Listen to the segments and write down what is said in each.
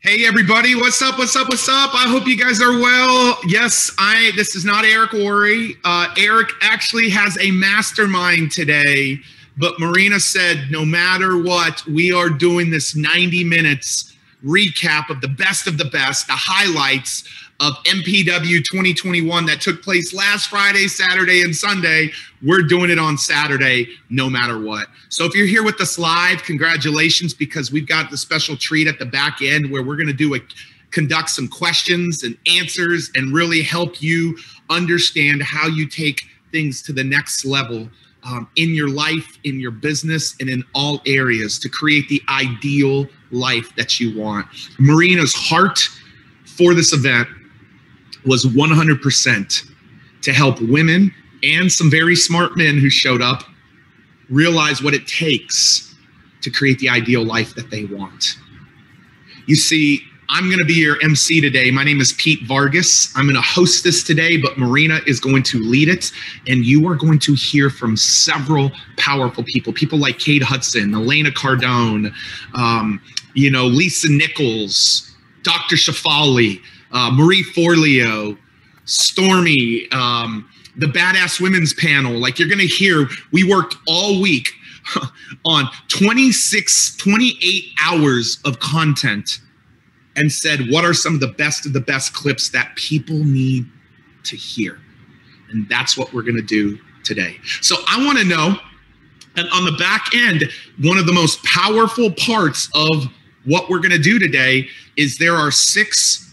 Hey everybody, what's up? I hope you guys are well. Yes, this is not Eric Worre. Eric actually has a mastermind today, but Marina said no matter what, we are doing this 90 minutes recap of the best, the highlights of MPW 2021 that took place last Friday, Saturday, and Sunday. We're doing it on Saturday, no matter what. So if you're here with us live, congratulations, because we've got the special treat at the back end where we're going to conduct some questions and answers and really help you understand how you take things to the next level in your life, in your business, and in all areas to create the ideal life that you want. Marina's heart for this event was 100% to help women and some very smart men who showed up realize what it takes to create the ideal life that they want. You see, I'm going to be your MC today. My name is Pete Vargas. I'm going to host this today, but Marina is going to lead it, and you are going to hear from several powerful people like Kate Hudson, Elena Cardone, Lisa Nichols, Dr. Shefali, Marie Forleo, Stormy, the Badass Women's Panel. Like you're going to hear, we worked all week on 28 hours of content and said, what are some of the best clips that people need to hear? And that's what we're going to do today. So I want to know, and on the back end, one of the most powerful parts of what we're going to do today is there are 6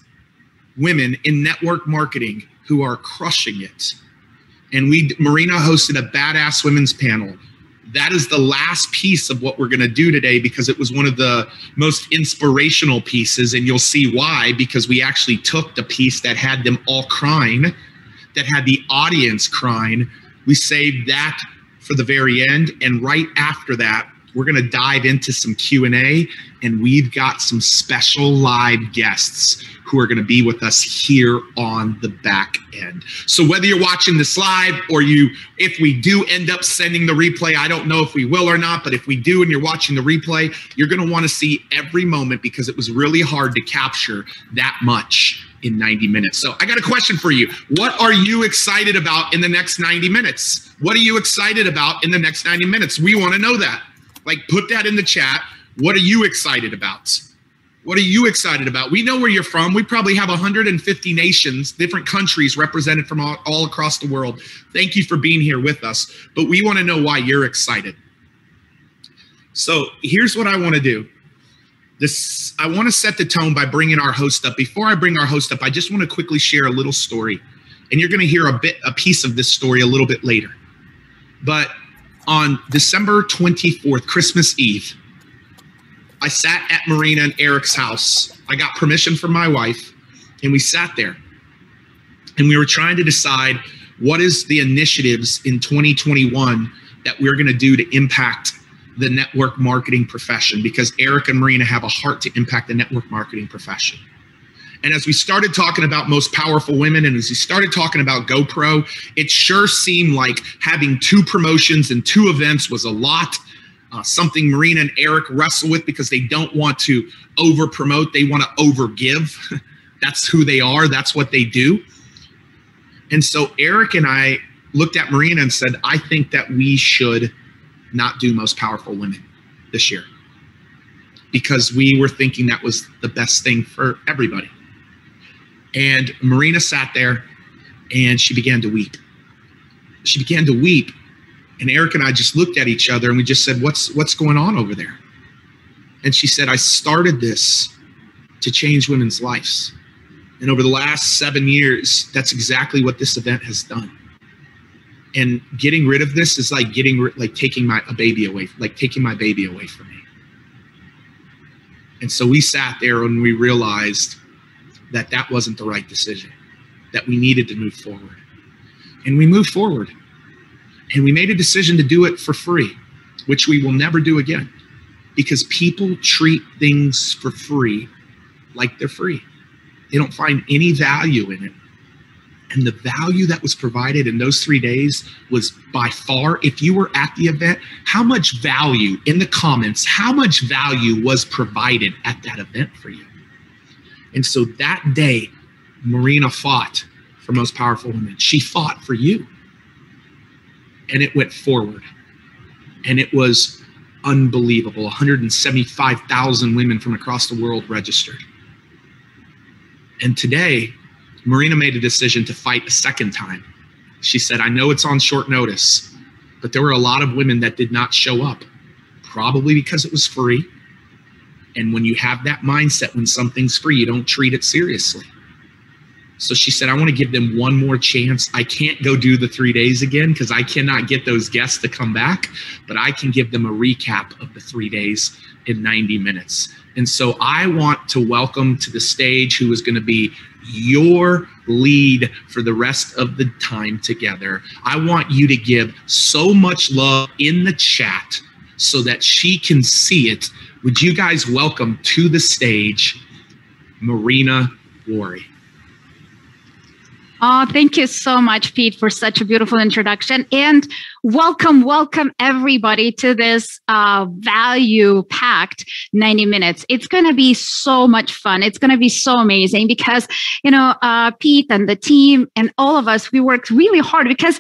women in network marketing who are crushing it. And Marina hosted a Badass Women's Panel. That is the last piece of what we're going to do today because it was one of the most inspirational pieces, and you'll see why, because we actually took the piece that had them all crying, that had the audience crying. We saved that for the very end, and right after that, we're going to dive into some Q&A, and we've got some special live guests who are going to be with us here on the back end. So whether you're watching this live or if we do end up sending the replay, I don't know if we will or not, but if we do and you're watching the replay, you're going to want to see every moment because it was really hard to capture that much in 90 minutes. So I got a question for you. What are you excited about in the next 90 minutes? What are you excited about in the next 90 minutes? We want to know that. Like, put that in the chat. What are you excited about? What are you excited about? We know where you're from. We probably have 150 nations, different countries represented from all across the world. Thank you for being here with us. But we want to know why you're excited. So here's what I want to do. I want to set the tone by bringing our host up. Before I bring our host up, I just want to quickly share a little story. And you're going to hear a piece of this story a little bit later. But on December 24th, Christmas Eve, I sat at Marina and Eric's house. I got permission from my wife, and we sat there. And we were trying to decide what is the initiatives in 2021 that we're going to do to impact the network marketing profession, because Eric and Marina have a heart to impact the network marketing profession. And as we started talking about most powerful women, and as we started talking about GoPro, it sure seemed like having 2 promotions and 2 events was a lot. Something Marina and Eric wrestle with because they don't want to over promote. They want to over give. That's who they are. That's what they do. And so Eric and I looked at Marina and said, I think that we should not do most powerful women this year, because we were thinking that was the best thing for everybody. And Marina sat there and she began to weep. She began to weep. And Eric and I just looked at each other and we just said, what's going on over there? And she said, I started this to change women's lives. And over the last 7 years, that's exactly what this event has done. And getting rid of this is like taking my baby away from me. And so we sat there and we realized that that wasn't the right decision, that we needed to move forward. And we moved forward. And we made a decision to do it for free, which we will never do again, because people treat things for free like they're free. They don't find any value in it. And the value that was provided in those 3 days was by far, if you were at the event, how much value in the comments, how much value was provided at that event for you? And so that day, Marina fought for Most Powerful Women. She fought for you. And it went forward. And it was unbelievable. 175,000 women from across the world registered. And today, Marina made a decision to fight a second time. She said, I know it's on short notice, but there were a lot of women that did not show up, probably because it was free. And when you have that mindset, when something's free, you don't treat it seriously. So she said, I want to give them one more chance. I can't go do the 3 days again because I cannot get those guests to come back, but I can give them a recap of the 3 days in 90 minutes. And so I want to welcome to the stage who is going to be your lead for the rest of the time together. I want you to give so much love in the chat so that she can see it. Would you guys welcome to the stage Marina Worry? Oh, thank you so much, Pete, for such a beautiful introduction. And welcome everybody to this value-packed 90 minutes. It's going to be so much fun. It's going to be so amazing because, Pete and the team and all of us, we worked really hard because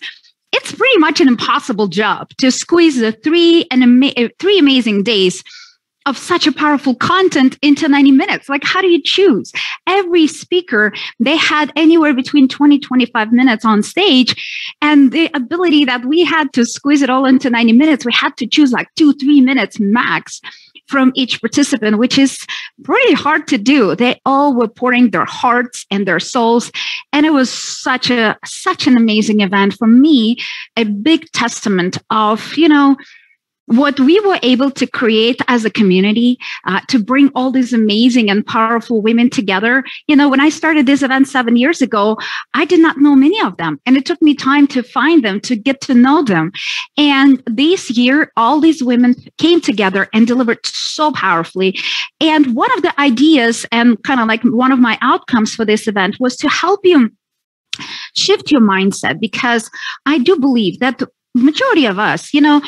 it's pretty much an impossible job to squeeze the three amazing days of such a powerful content into 90 minutes. Like, how do you choose? Every speaker, they had anywhere between 20, 25 minutes on stage. And the ability that we had to squeeze it all into 90 minutes, we had to choose like 2-3 minutes max from each participant, which is pretty hard to do. They all were pouring their hearts and their souls. And it was such an amazing event. For me, a big testament of, what we were able to create as a community to bring all these amazing and powerful women together. When I started this event 7 years ago, I did not know many of them. And it took me time to find them, to get to know them. And this year, all these women came together and delivered so powerfully. And one of the ideas and kind of like one of my outcomes for this event was to help you shift your mindset, because I do believe that majority of us, you know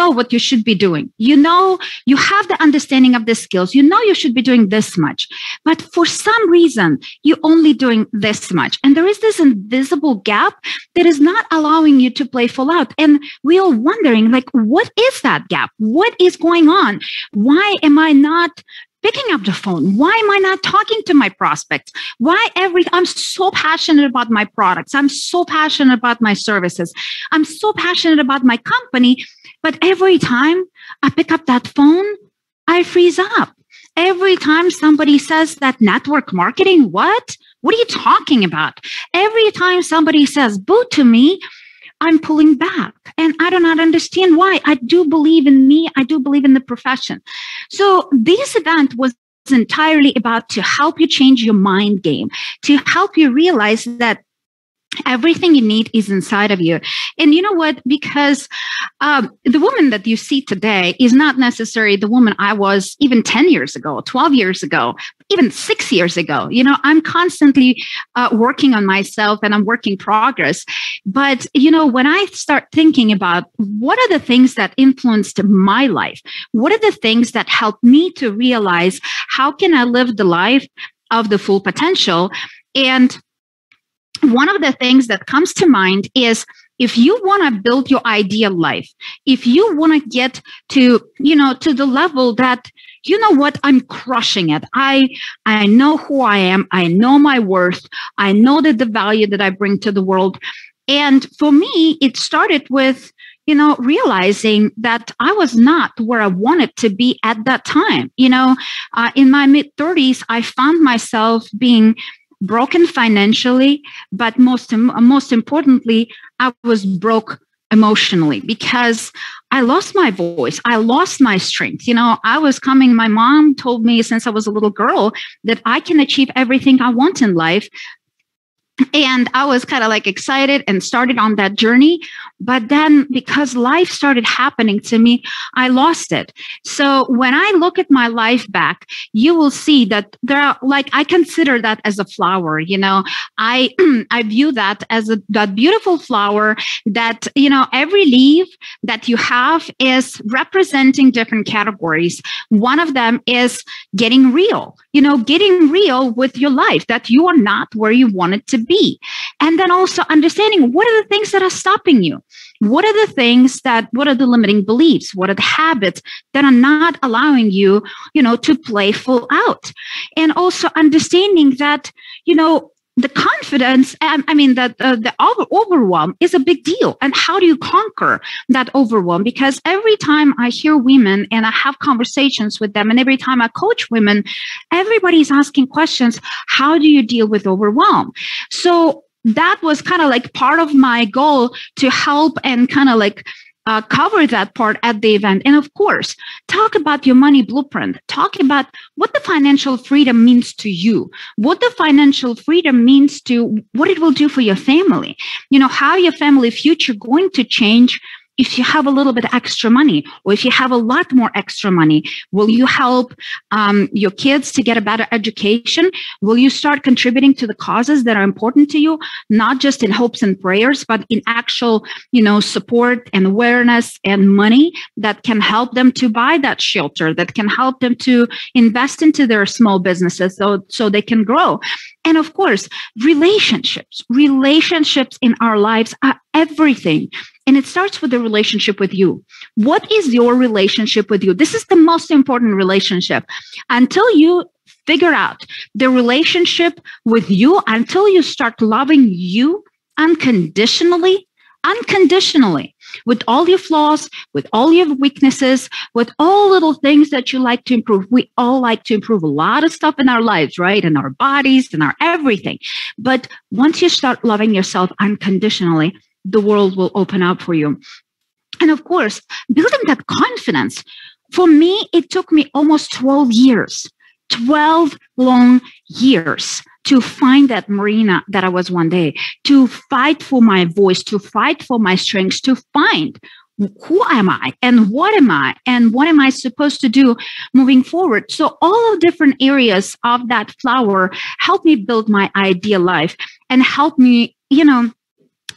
what you should be doing. You have the understanding of the skills. You should be doing this much. But for some reason, you're only doing this much. And there is this invisible gap that is not allowing you to play full out. And we're all wondering, like, what is that gap? What is going on? Why am I not picking up the phone? Why am I not talking to my prospects? I'm so passionate about my products. I'm so passionate about my services. I'm so passionate about my company. But every time I pick up that phone, I freeze up. Every time somebody says that network marketing, what are you talking about? Every time somebody says boo to me, I'm pulling back, and I do not understand why. I do believe in me. I do believe in the profession. So this event was entirely about to help you change your mind game, to help you realize that everything you need is inside of you. And you know what? Because the woman that you see today is not necessarily the woman I was even 10 years ago, 12 years ago, even 6 years ago. I'm constantly working on myself, and I'm working progress. But, when I start thinking about what are the things that influenced my life, what are the things that helped me to realize how can I live the life of the full potential? And one of the things that comes to mind is, if you want to build your ideal life, if you want to get to, to the level that, I'm crushing it. I know who I am. I know my worth. I know that the value that I bring to the world. And for me, it started with, realizing that I was not where I wanted to be at that time. In my mid-30s, I found myself being broken financially, but most importantly, I was broke emotionally, because I lost my voice. I lost my strength. My mom told me since I was a little girl that I can achieve everything I want in life. And I was kind of like excited and started on that journey. But then because life started happening to me, I lost it. So when I look at my life back, you will see that there are, like, I consider that as a flower, you know, I I view that as that beautiful flower that, you know, every leaf that you have is representing different categories. One of them is getting real, you know, getting real with your life, that you are not where you want it to be. And then also understanding what are the things that are stopping you? What are the things what are the limiting beliefs? What are the habits that are not allowing you, you know, to play full out? And also understanding that, you know, the confidence, that the overwhelm is a big deal. And how do you conquer that overwhelm? Because every time I hear women and I have conversations with them, and every time I coach women, everybody's asking questions. How do you deal with overwhelm? So that was kind of like part of my goal to help and kind of like cover that part at the event. And of course, talk about your money blueprint. Talk about what the financial freedom means to you, what the financial freedom means to what it will do for your family. You know, how your family future going to change if you have a little bit extra money, or if you have a lot more extra money. Will you help your kids to get a better education? Will you start contributing to the causes that are important to you, not just in hopes and prayers, but in actual, you know, support and awareness and money that can help them to buy that shelter, that can help them to invest into their small businesses so they can grow? And of course, relationships in our lives are everything. And it starts with the relationship with you. What is your relationship with you? This is the most important relationship. Until you figure out the relationship with you, until you start loving you unconditionally, with all your flaws, with all your weaknesses, with all little things that you like to improve. We all like to improve a lot of stuff in our lives, right? In our bodies, in our everything. But once you start loving yourself unconditionally, the world will open up for you. And of course, building that confidence. For me, it took me almost 12 years, 12 long years to find that Marina that I was one day, to fight for my voice, to fight for my strengths, to find who am I and what am I supposed to do moving forward. So all of different areas of that flower helped me build my ideal life and help me, you know,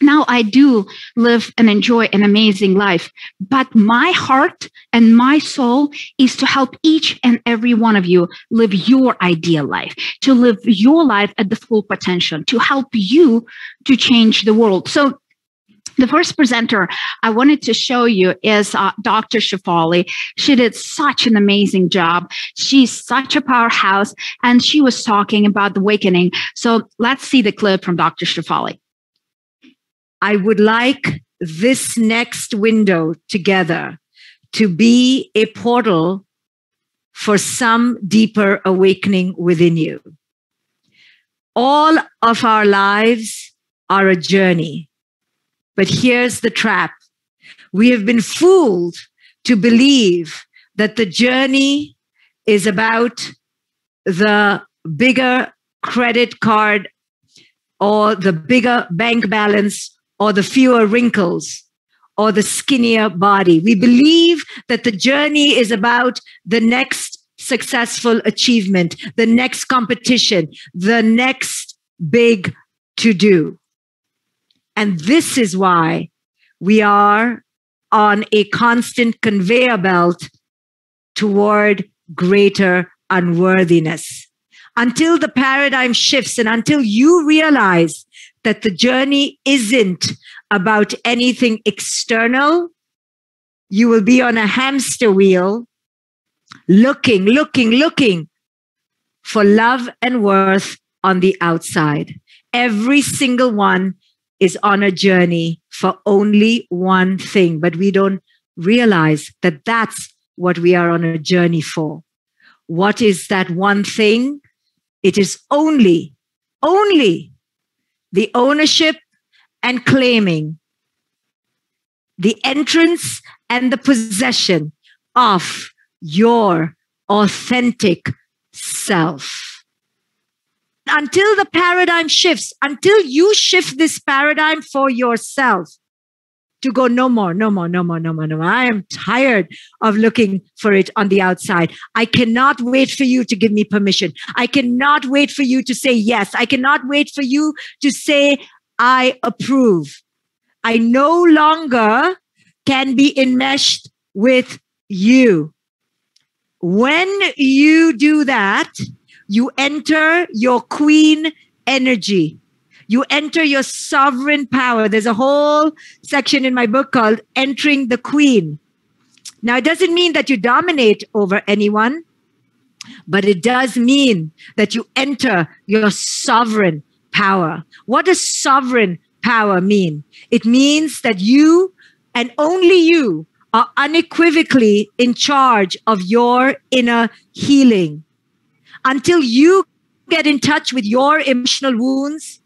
now I do live and enjoy an amazing life, but my heart and my soul is to help each and every one of you live your ideal life, to live your life at the full potential, to help you to change the world. So the first presenter I wanted to show you is Dr. Shefali. She did such an amazing job. She's such a powerhouse, and she was talking about the awakening. So let's see the clip from Dr. Shefali. I would like this next window together to be a portal for some deeper awakening within you. All of our lives are a journey, but here's the trap. We have been fooled to believe that the journey is about the bigger credit card or the bigger bank balance or the fewer wrinkles, or the skinnier body. We believe that the journey is about the next successful achievement, the next competition, the next big to-do. And this is why we are on a constant conveyor belt toward greater unworthiness. Until the paradigm shifts and until you realize that the journey isn't about anything external, you will be on a hamster wheel looking for love and worth on the outside. Every single one is on a journey for only one thing, but we don't realize that that's what we are on a journey for. What is that one thing? It is only the ownership and claiming, the entrance and the possession of your authentic self. until the paradigm shifts, until you shift this paradigm for yourself to go, no more. I am tired of looking for it on the outside. I cannot wait for you to give me permission. I cannot wait for you to say yes. I cannot wait for you to say, I approve. I no longer can be enmeshed with you. When you do that, you enter your queen energy. You enter your sovereign power. There's a whole section in my book called Entering the Queen. Now, it doesn't mean that you dominate over anyone, but it does mean that you enter your sovereign power. What does sovereign power mean? It means that you and only you are unequivocally in charge of your inner healing. Until you get in touch with your emotional wounds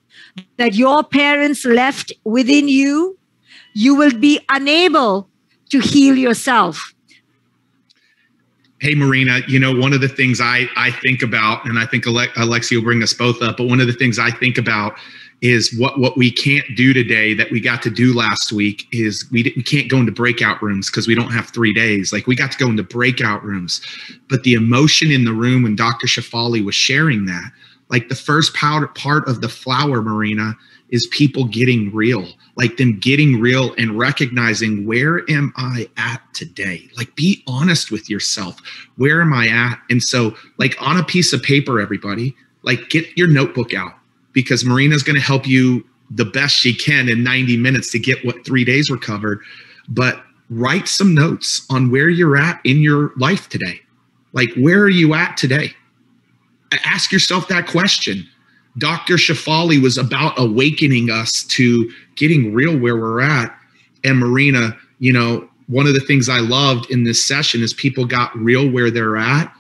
that your parents left within you, you will be unable to heal yourself. Hey, Marina, you know, one of the things I think about, and I think Alexia will bring us both up, but one of the things I think about is what we can't do today that we got to do last week is we can't go into breakout rooms because we don't have 3 days. Like, we got to go into breakout rooms. But the emotion in the room when Dr. Shefali was sharing that, like the first part of the flower, Marina, is people getting real, like them getting real and recognizing, where am I at today? Like, be honest with yourself. Where am I at? And so, like, on a piece of paper, everybody, like, get your notebook out, because Marina's going to help you the best she can in 90 minutes to get what 3 days were covered. But write some notes on where you're at in your life today. Like, where are you at today? Ask yourself that question. Dr. Shefali was about awakening us to getting real where we're at. And Marina, you know, one of the things I loved in this session is people got real where they're at,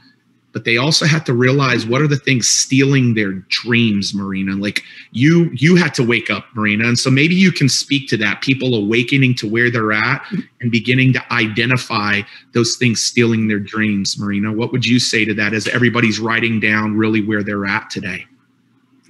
but they also had to realize what are the things stealing their dreams, Marina. Like, you had to wake up, Marina. And so maybe you can speak to that, people awakening to where they're at and beginning to identify those things stealing their dreams, Marina. What would you say to that as everybody's writing down really where they're at today?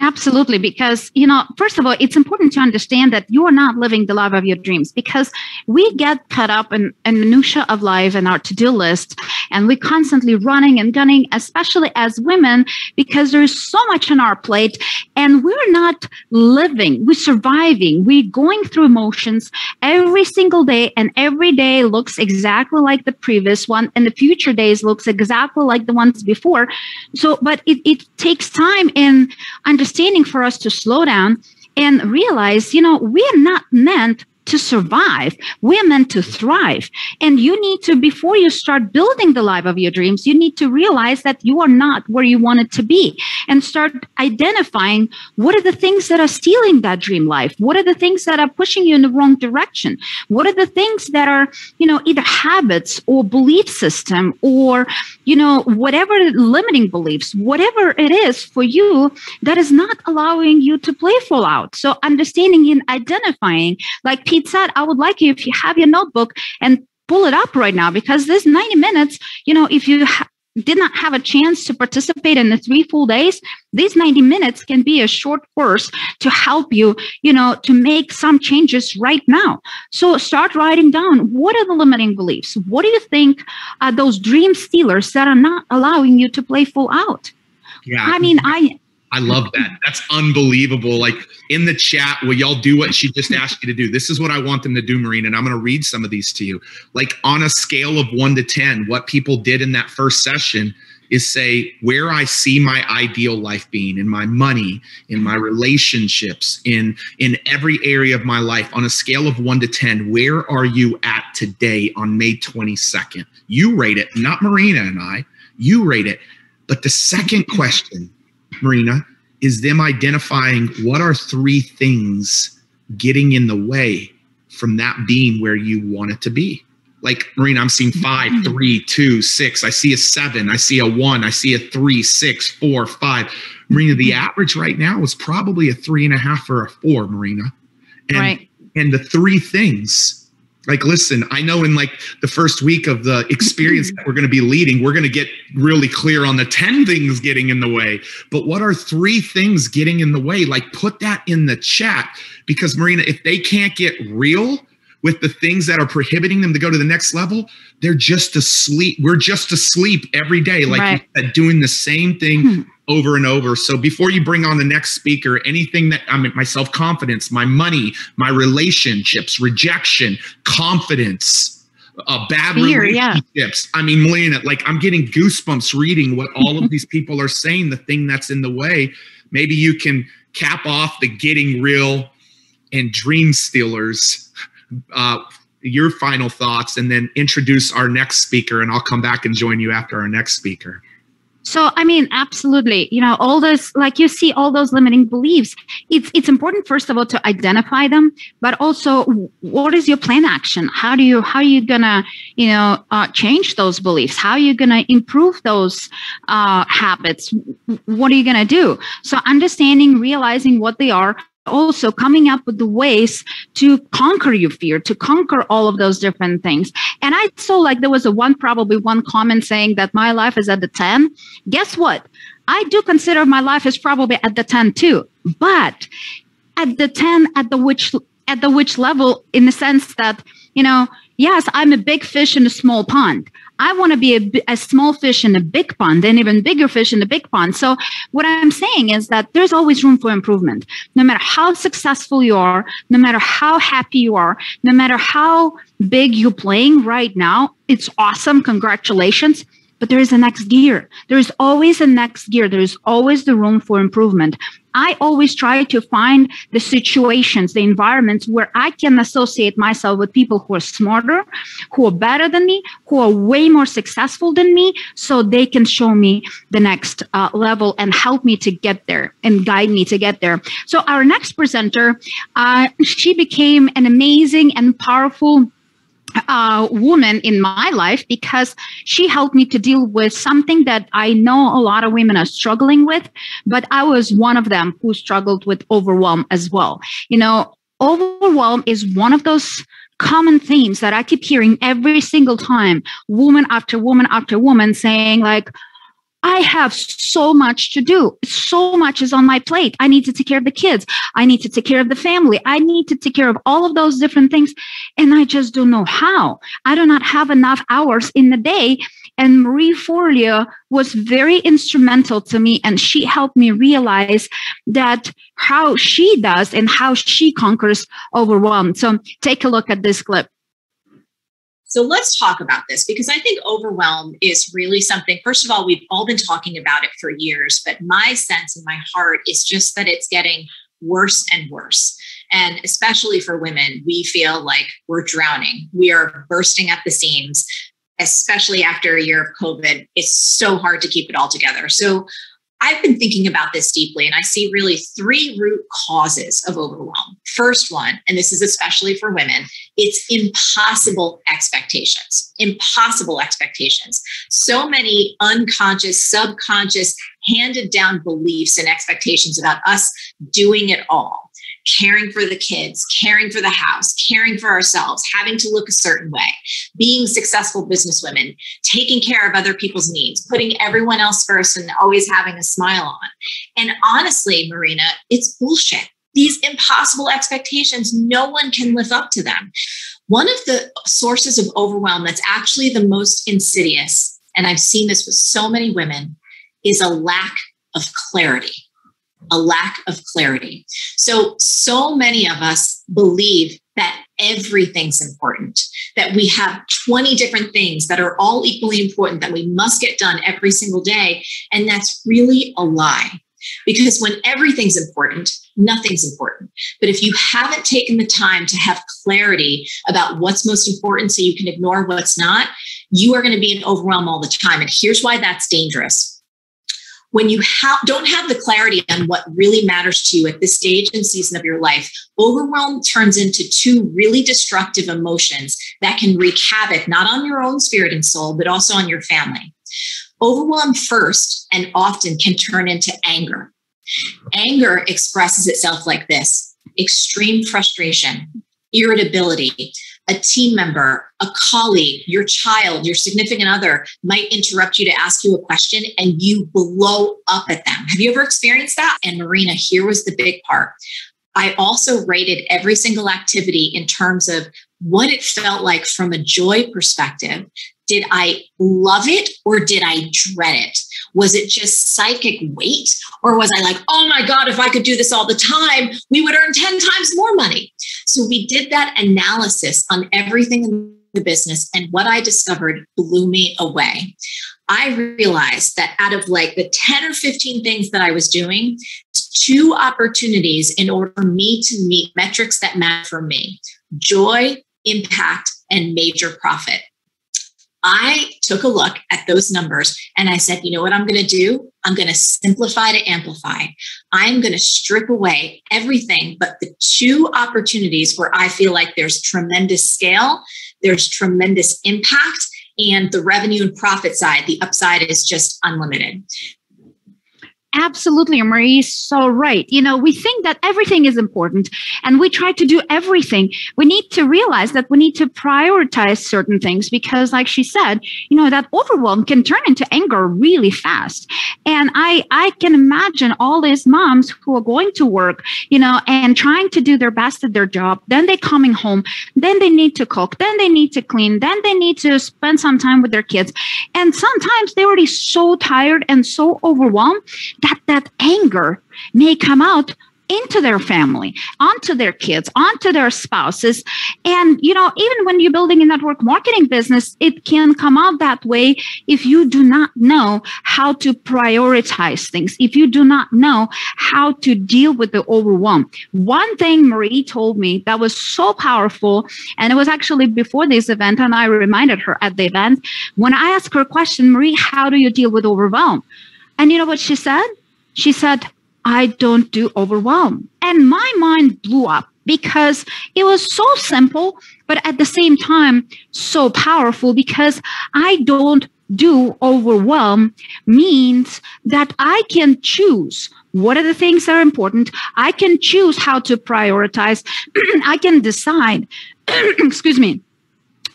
Absolutely. Because, you know, first of all, it's important to understand that you are not living the life of your dreams, because we get caught up in minutia of life and our to-do list, and we're constantly running and gunning, especially as women, because there's so much on our plate and we're not living, we're surviving, we're going through emotions every single day, and every day looks exactly like the previous one, and the future days looks exactly like the ones before. So, but it takes time and understanding for us to slow down and realize, you know, we're not meant to survive. We're meant to thrive. And you need to, before you start building the life of your dreams, you need to realize that you are not where you want it to be, and start identifying what are the things that are stealing that dream life? What are the things that are pushing you in the wrong direction? What are the things that are, you know, either habits or belief system or, you know, whatever limiting beliefs, whatever it is for you that is not allowing you to play full out. So understanding and identifying, like Pete said, I would like you, if you have your notebook, and pull it up right now, because this 90 minutes, you know, if you did not have a chance to participate in the 3 full days, these 90 minutes can be a short course to help you, you know, to make some changes right now. So start writing down, what are the limiting beliefs? What do you think are those dream stealers that are not allowing you to play full out? Yeah. I mean, I love that. That's unbelievable. Like, in the chat, will y'all do what she just asked you to do? This is what I want them to do, Marina, and I'm going to read some of these to you. Like, on a scale of 1 to 10, what people did in that first session is say where I see my ideal life being, in my money, in my relationships, in every area of my life. On a scale of 1 to 10, where are you at today on May 22nd? You rate it, not Marina and I. You rate it. But the second question, Marina, is them identifying what are 3 things getting in the way from that being where you want it to be. Like, Marina, I'm seeing 5, 3, 2, 6. I see a 7. I see a 1. I see a 3, 6, 4, 5. Marina, the average right now is probably a 3.5 or a 4, Marina. And, right. And the 3 things, Like, listen, I know in like the first week of the experience that we're going to be leading, we're going to get really clear on the 10 things getting in the way. But what are 3 things getting in the way? Like, put that in the chat, because Marina, if they can't get real with the things that are prohibiting them to go to the next level, they're just asleep. We're just asleep every day, like you said, doing the same thing over and over. So before you bring on the next speaker, anything that my self-confidence, my money, my relationships, rejection, confidence, bad relationships. I mean, Melina, like, I'm getting goosebumps reading what all of these people are saying, the thing that's in the way. Maybe you can cap off the getting real and dream stealers, your final thoughts, and then introduce our next speaker, and I'll come back and join you after our next speaker. So, I mean, absolutely. You know, all this, like you see all those limiting beliefs, it's important, first of all, to identify them, but also what is your plan action? How are you gonna, change those beliefs? How are you gonna improve those habits? What are you gonna do? So understanding, realizing what they are, also coming up with the ways to conquer your fear, to conquer all of those different things. And I saw like there was probably one comment saying that my life is at the 10. Guess what? I do consider my life is probably at the 10 too, but at the 10, at the which level, in the sense that, yes, I'm a big fish in a small pond. I want to be a small fish in a big pond, and even bigger fish in a big pond. So what I'm saying is that there's always room for improvement. No matter how successful you are, no matter how happy you are, no matter how big you're playing right now, it's awesome. Congratulations. But there is a next gear. There is always a next gear. There is always the room for improvement. I always try to find the situations, the environments where I can associate myself with people who are smarter, who are better than me, who are way more successful than me, so they can show me the next level and help me to get there and guide me to get there. So our next presenter, she became an amazing and powerful woman in my life, because she helped me to deal with something that I know a lot of women are struggling with, but I was one of them who struggled with overwhelm as well. Overwhelm is one of those common themes that I keep hearing every single time, woman after woman after woman saying like, I have so much to do. So much is on my plate. I need to take care of the kids. I need to take care of the family. I need to take care of all of those different things. And I just don't know how. I do not have enough hours in the day. And Marie Forleo was very instrumental to me. And she helped me realize that how she does and how she conquers overwhelm. So take a look at this clip. So let's talk about this, because I think overwhelm is really something, first of all, we've all been talking about it for years, but my sense in my heart is just that it's getting worse and worse. And especially for women, we feel like we're drowning. We are bursting at the seams, especially after a year of COVID. It's so hard to keep it all together. So I've been thinking about this deeply, and I see really 3 root causes of overwhelm. First one, and this is especially for women, it's impossible expectations. Impossible expectations. So many unconscious, subconscious, handed down beliefs and expectations about us doing it all. Caring for the kids, caring for the house, caring for ourselves, having to look a certain way, being successful businesswomen, taking care of other people's needs, putting everyone else first and always having a smile on. And honestly, Marina, it's bullshit. These impossible expectations, no one can live up to them. One of the sources of overwhelm that's actually the most insidious, and I've seen this with so many women, is a lack of clarity. A lack of clarity. So many of us believe that everything's important, that we have 20 different things that are all equally important that we must get done every single day. And that's really a lie. Because when everything's important, nothing's important. But if you haven't taken the time to have clarity about what's most important so you can ignore what's not, you are going to be in overwhelm all the time. And here's why that's dangerous. When you don't have the clarity on what really matters to you at this stage and season of your life, overwhelm turns into 2 really destructive emotions that can wreak havoc, not on your own spirit and soul, but also on your family. Overwhelm first and often can turn into anger. Anger expresses itself like this: extreme frustration, irritability, a team member, a colleague, your child, your significant other might interrupt you to ask you a question and you blow up at them. Have you ever experienced that? And Marina, here was the big part. I also rated every single activity in terms of what it felt like from a joy perspective. Did I love it or did I dread it? Was it just psychic weight? Or was I like, oh my God, if I could do this all the time, we would earn 10 times more money. So we did that analysis on everything in the business. And what I discovered blew me away. I realized that out of like the 10 or 15 things that I was doing, 2 opportunities in order for me to meet metrics that matter for me: joy, impact, and major profit. I took a look at those numbers and I said, you know what I'm going to do? I'm going to simplify to amplify. I'm going to strip away everything but the 2 opportunities where I feel like there's tremendous scale, there's tremendous impact, and the revenue and profit side, the upside is just unlimited. Absolutely, Marie. So right. You know, we think that everything is important and we try to do everything. We need to realize that we need to prioritize certain things because, like she said, you know, that overwhelm can turn into anger really fast. And I can imagine all these moms who are going to work, you know, and trying to do their best at their job. Then they're coming home. Then they need to cook. Then they need to clean. Then they need to spend some time with their kids. And sometimes they're already so tired and so overwhelmed that anger may come out into their family, onto their kids, onto their spouses. And, you know, even when you're building a network marketing business, it can come out that way if you do not know how to prioritize things, if you do not know how to deal with the overwhelm. One thing Marie told me that was so powerful, and it was actually before this event, and I reminded her at the event, when I asked her a question, Marie, how do you deal with overwhelm? And you know what she said? She said, I don't do overwhelm. And my mind blew up because it was so simple, but at the same time, so powerful because I don't do overwhelm means that I can choose what are the things that are important. I can choose how to prioritize. I can decide, excuse me,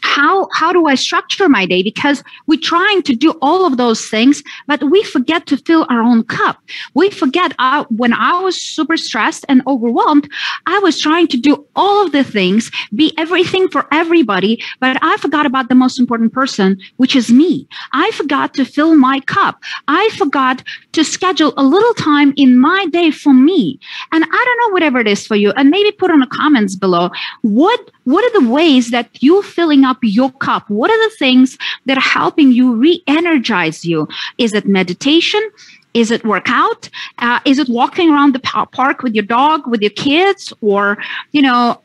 how do I structure my day? Because we're trying to do all of those things, but we forget to fill our own cup. We forget when I was super stressed and overwhelmed, I was trying to do all of the things, be everything for everybody, but I forgot about the most important person, which is me. I forgot to fill my cup. I forgot to schedule a little time in my day for me. And I don't know, whatever it is for you, and maybe put on the comments below, what are the ways that you're filling up your cup? What are the things that are helping you re-energize you? Is it meditation? Is it workout? Is it walking around the park with your dog, with your kids, or, you know,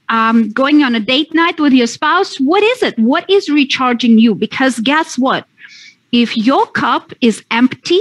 going on a date night with your spouse? What is it? What is recharging you? Because guess what? If your cup is empty,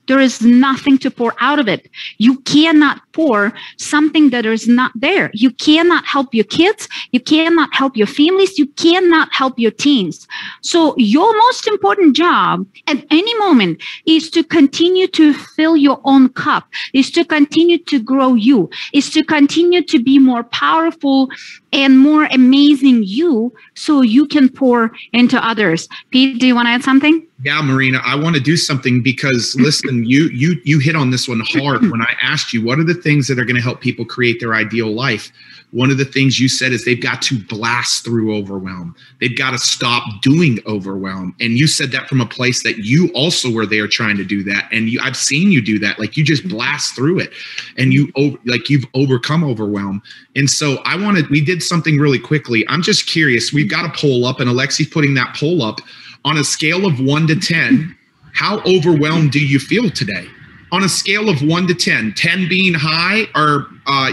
there is nothing to pour out of it. You cannot pour something that is not there. You cannot help your kids. You cannot help your families. You cannot help your teens. So your most important job at any moment is to continue to fill your own cup, is to continue to grow you, is to continue to be more powerful and more amazing you so you can pour into others. Pete, do you want to add something? Yeah, Marina, I want to do something because listen, you hit on this one hard when I asked you, what are the things that are going to help people create their ideal life? One of the things you said is they've got to blast through overwhelm. They've got to stop doing overwhelm. And you said that from a place that you also were there trying to do that. And I've seen you do that. Like you just blast through it and you've overcome overwhelm. And so we did something really quickly. I'm just curious. We've got a poll up and Alexi's putting that poll up. On a scale of 1 to 10, how overwhelmed do you feel today? On a scale of 1 to 10, 10 being high, or I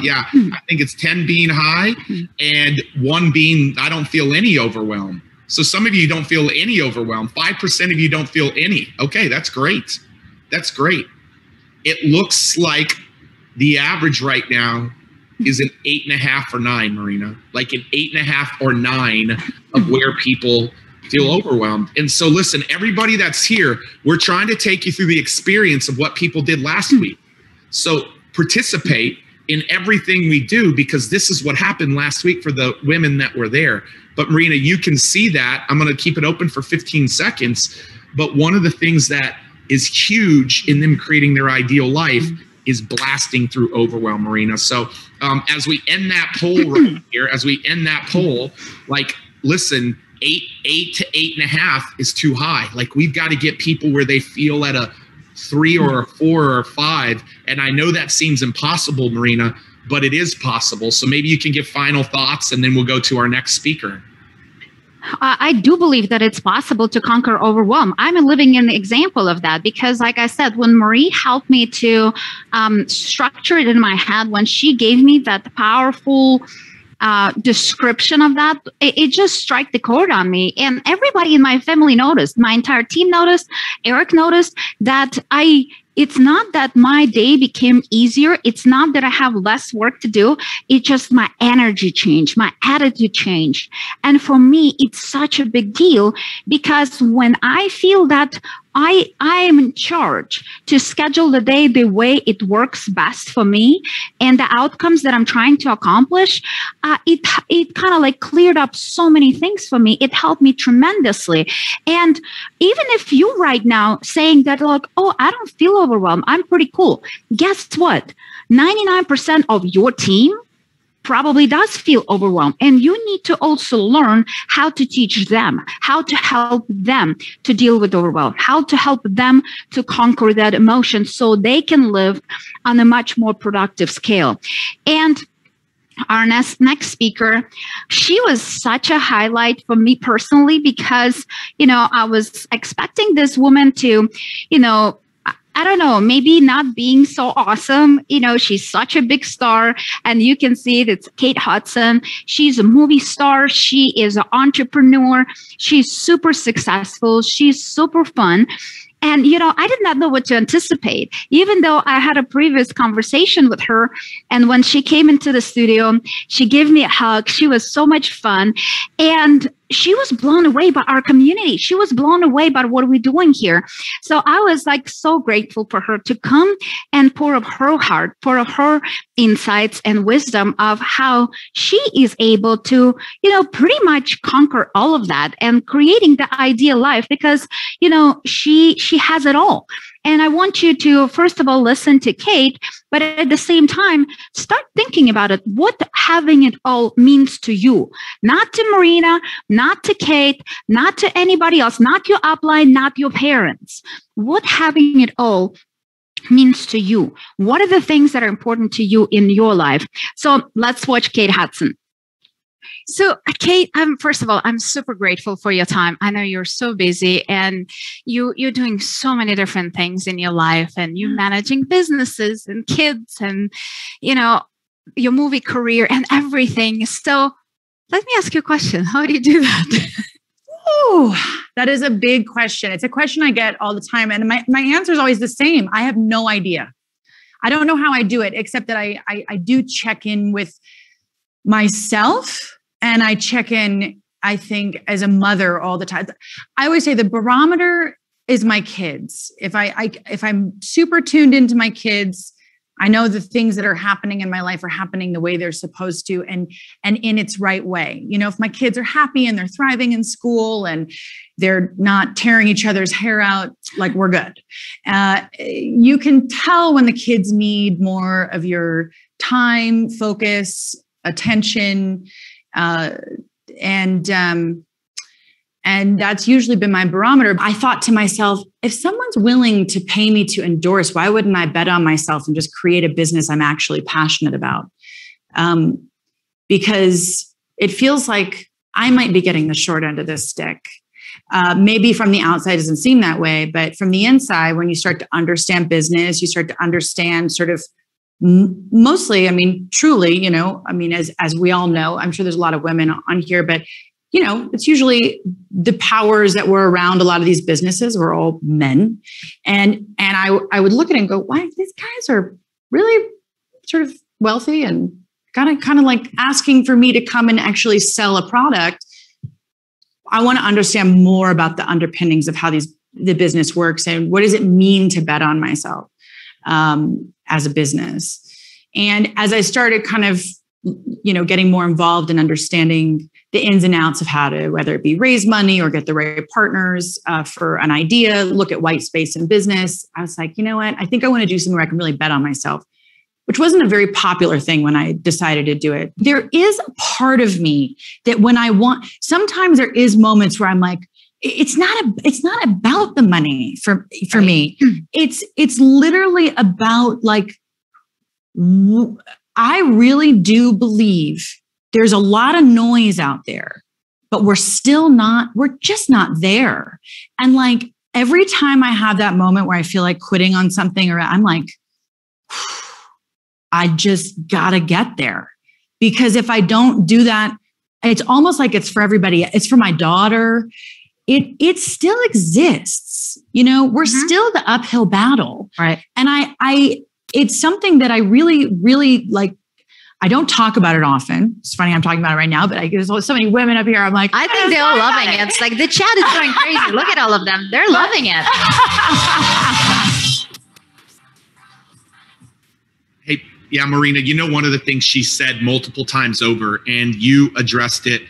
think it's 10 being high and 1 being, I don't feel any overwhelm. So some of you don't feel any overwhelm. 5% of you don't feel any. Okay, that's great. That's great. It looks like the average right now is an 8.5 or 9, Marina, like an 8.5 or 9 of where people feel overwhelmed. And so listen, everybody that's here, we're trying to take you through the experience of what people did last week. So participate in everything we do, because this is what happened last week for the women that were there. But Marina, you can see that. I'm going to keep it open for 15 seconds. But one of the things that is huge in them creating their ideal life is blasting through Overwhelm, Marina. So as we end that poll right here, like, listen, 8 to 8.5 is too high. Like, we've got to get people where they feel at a 3 or a 4 or a 5. And I know that seems impossible, Marina, but it is possible. So maybe you can give final thoughts, and then we'll go to our next speaker. I do believe that it's possible to conquer overwhelm. I'm a living example of that, because like I said, when Marie helped me to structure it in my head, when she gave me that powerful description of that, it just struck the chord on me. And everybody in my family noticed, my entire team noticed, Eric noticed that it's not that my day became easier. It's not that I have less work to do. It's just my energy changed, my attitude changed. And for me, it's such a big deal, because when I feel that I am in charge to schedule the day the way it works best for me and the outcomes that I'm trying to accomplish, it kind of like cleared up so many things for me. It helped me tremendously. And even if you right now saying that, like, oh, I don't feel overwhelmed, I'm pretty cool. Guess what? 99% of your team probably does feel overwhelmed. And you need to also learn how to teach them, how to help them to deal with overwhelm, how to help them to conquer that emotion so they can live on a much more productive scale. And our next speaker, she was such a highlight for me personally, because, I was expecting this woman to, I don't know, maybe not being so awesome. She's such a big star, and you can see it. It's Kate Hudson. She's a movie star. She is an entrepreneur. She's super successful. She's super fun. And, I did not know what to anticipate, even though I had a previous conversation with her. And when she came into the studio, she gave me a hug. She was so much fun. And she was blown away by our community. She was blown away by what we're doing here. So I was like so grateful for her to come and pour up her heart, pour up her insights and wisdom of how she is able to, pretty much conquer all of that and creating the ideal life, because, she has it all. And I want you to, first of all, listen to Kate, but at the same time, start thinking about it, what having it all means to you, not to Marina, not to Kate, not to anybody else, not your upline, not your parents. What having it all means to you. What are the things that are important to you in your life? So let's watch Kate Hudson. So, Kate, first of all, I'm super grateful for your time. I know you're so busy, and you're doing so many different things in your life, and you're managing businesses and kids and, your movie career and everything. So let me ask you a question. How do you do that? Oh, that is a big question. It's a question I get all the time. And my answer is always the same. I have no idea. I don't know how I do it, except that I do check in with myself. And I check in, I think, as a mother all the time. I always say the barometer is my kids. If I'm super tuned into my kids, I know the things that are happening in my life are happening the way they're supposed to, and in its right way. If my kids are happy and they're thriving in school and they're not tearing each other's hair out, like, we're good. You can tell when the kids need more of your time, focus, attention. And that's usually been my barometer. I thought to myself, if someone's willing to pay me to endorse, why wouldn't I bet on myself and just create a business I'm actually passionate about? Because it feels like I might be getting the short end of this stick. Maybe from the outside it doesn't seem that way, but from the inside, when you start to understand business, you start to understand sort of mostly, truly, as we all know, I'm sure there's a lot of women on here, but, it's usually the powers that were around a lot of these businesses were all men. And I would look at it and go, wow, these guys are really sort of wealthy and kind of like asking for me to come and actually sell a product. I want to understand more about the underpinnings of how the business works and what does it mean to bet on myself as a business. And as I started kind of, getting more involved in understanding the ins and outs of how to, whether it be raise money or get the right partners for an idea, look at white space in business, I was like, you know what? I think I want to do something where I can really bet on myself, which wasn't a very popular thing when I decided to do it. There is a part of me that sometimes there is moments where I'm like, it's not about the money for me. It's literally about like, I really do believe there's a lot of noise out there, but we're just not there. And like every time I have that moment where I feel like quitting on something, or I'm like, I just gotta get there. Because if I don't do that, it's almost like it's for everybody. It's for my daughter. It still exists. We're still the uphill battle. Right. And it's something that I really, really like. I don't talk about it often. It's funny I'm talking about it right now, but there's so many women up here. I'm like, I think they're all loving it. It's like the chat is going crazy. Look at all of them. They're loving it. Hey, yeah, Marina, one of the things she said multiple times over, and you addressed it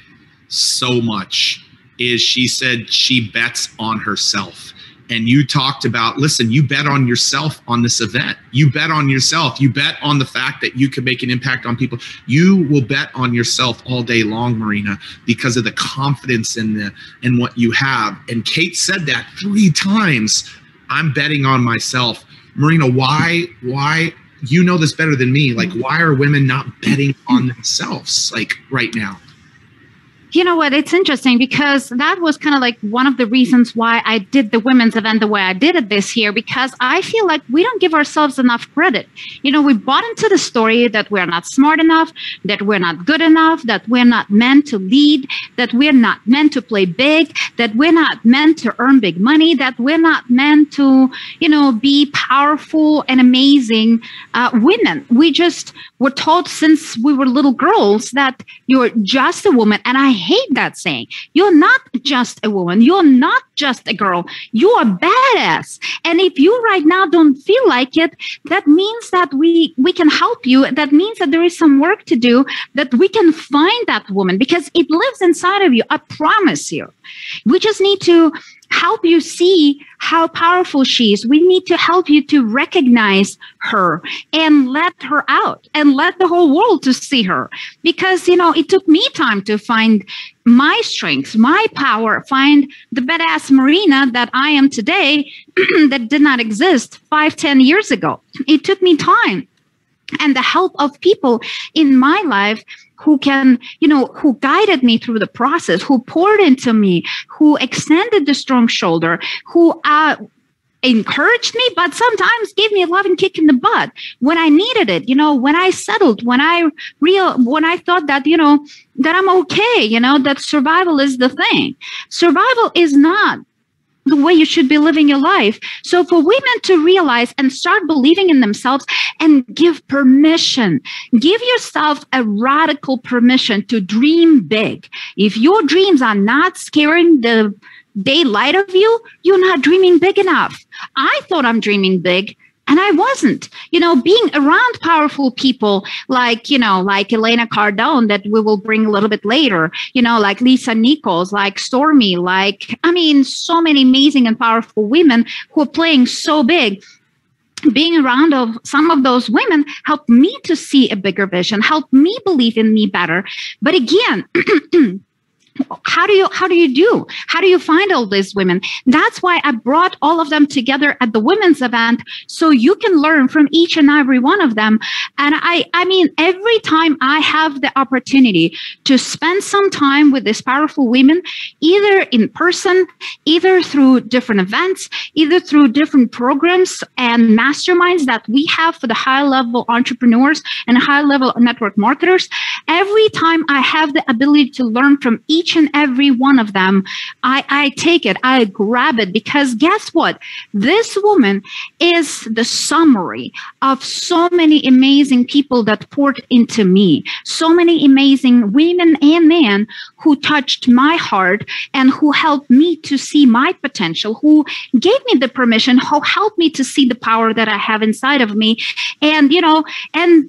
so much, is she said she bets on herself. And you talked about, listen, you bet on yourself on this event. You bet on yourself. You bet on the fact that you can make an impact on people. You will bet on yourself all day long, Marina, because of the confidence in what you have. And Kate said that 3 times. I'm betting on myself. Marina, why, you know this better than me. Like, why are women not betting on themselves like right now? You know what? It's interesting because that was kind of like one of the reasons why I did the women's event the way I did it this year, because I feel like we don't give ourselves enough credit. We bought into the story that we're not smart enough, that we're not good enough, that we're not meant to lead, that we're not meant to play big, that we're not meant to earn big money, that we're not meant to, be powerful and amazing women. We just were taught since we were little girls that you're just a woman. And I hate that saying. You're not just a woman. You're not just a girl. You are badass. And if you right now don't feel like it, that means that we can help you. That means that there is some work to do, that we can find that woman because it lives inside of you. I promise you. We just need to help you see how powerful she is. We need to help you to recognize her and let her out and let the whole world to see her. Because, it took me time to find my strengths, my power, find the badass Marina that I am today that did not exist 5-10 years ago. It took me time and the help of people in my life who guided me through the process, who poured into me, who extended the strong shoulder, who encouraged me, but sometimes gave me a loving kick in the butt when I needed it. When I settled, when I thought that, that I'm okay, that survival is the thing. Survival is not the way you should be living your life. So for women to realize and start believing in themselves and give permission, give yourself a radical permission to dream big. If your dreams are not scaring the daylight of you, you're not dreaming big enough. I thought I'm dreaming big. And I wasn't, being around powerful people like Elena Cardone that we will bring a little bit later, like Lisa Nichols, like Stormy, so many amazing and powerful women who are playing so big. Being around of some of those women helped me to see a bigger vision, helped me believe in me better. But again, How do you find all these women? That's why I brought all of them together at the women's event so you can learn from each and every one of them. And I mean, every time I have the opportunity to spend some time with these powerful women, either in person, either through different events, either through different programs and masterminds that we have for the high-level entrepreneurs and high-level network marketers, every time I have the ability to learn from each and every one of them, I take it, I grab it, because guess what? This woman is the summary of so many amazing people that poured into me, so many amazing women and men who touched my heart and who helped me to see my potential, who gave me the permission, who helped me to see the power that I have inside of me. And, and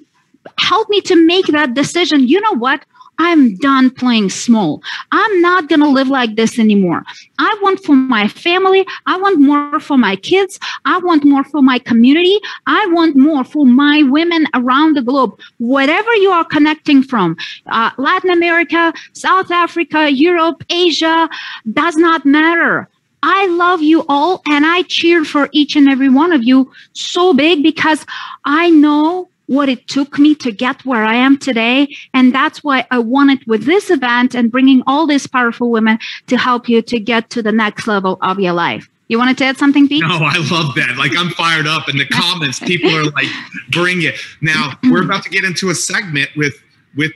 helped me to make that decision. You know what? I'm done playing small. I'm not going to live like this anymore. I want for my family. I want more for my kids. I want more for my community. I want more for my women around the globe. Whatever you are connecting from, Latin America, South Africa, Europe, Asia, does not matter. I love you all, and I cheer for each and every one of you so big, because I know what it took me to get where I am today. And that's why I wanted with this event and bringing all these powerful women to help you to get to the next level of your life. You wanted to add something, Pete? No, I love that. Like, I'm fired up in the comments. People are like, bring it. Now, we're about to get into a segment with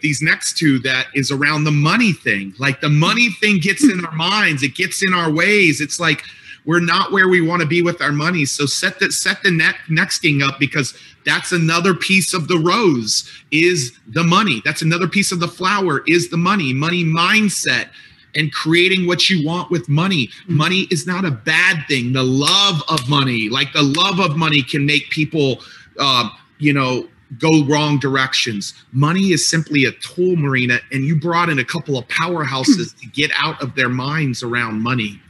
these next two that is around the money thing. Like, the money thing gets in our minds. It gets in our ways. It's like, we're not where we want to be with our money. So set the next thing up, because that's another piece of the rose is the money. That's another piece of the flower is the money mindset, and creating what you want with money. Money is not a bad thing. The love of money, like the love of money, can make people, go wrong directions. Money is simply a tool, Marina, and you brought in a couple of powerhouses to get out of their minds around money.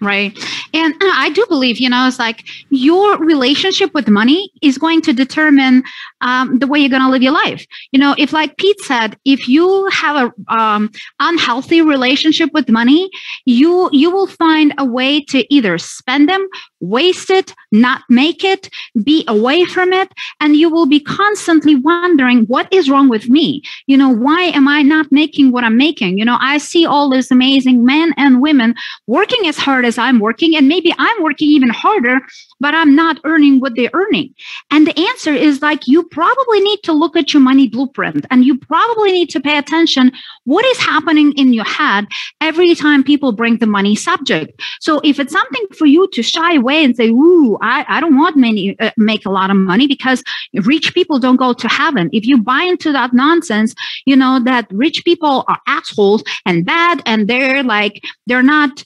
Right. And I do believe, it's like your relationship with money is going to determine the way you're going to live your life. If, like Pete said, if you have a unhealthy relationship with money, you will find a way to either spend them, waste it, not make it, be away from it. And you will be constantly wondering, what is wrong with me? Why am I not making what I'm making? I see all these amazing men and women working as hard as I'm working, and maybe I'm working even harder, but I'm not earning what they're earning. And the answer is, like, you probably need to look at your money blueprint, and you probably need to pay attention what is happening in your head every time people bring the money subject. So if it's something for you to shy away and say, ooh, I don't want make a lot of money because rich people don't go to heaven. If you buy into that nonsense, that rich people are assholes and bad, and they're not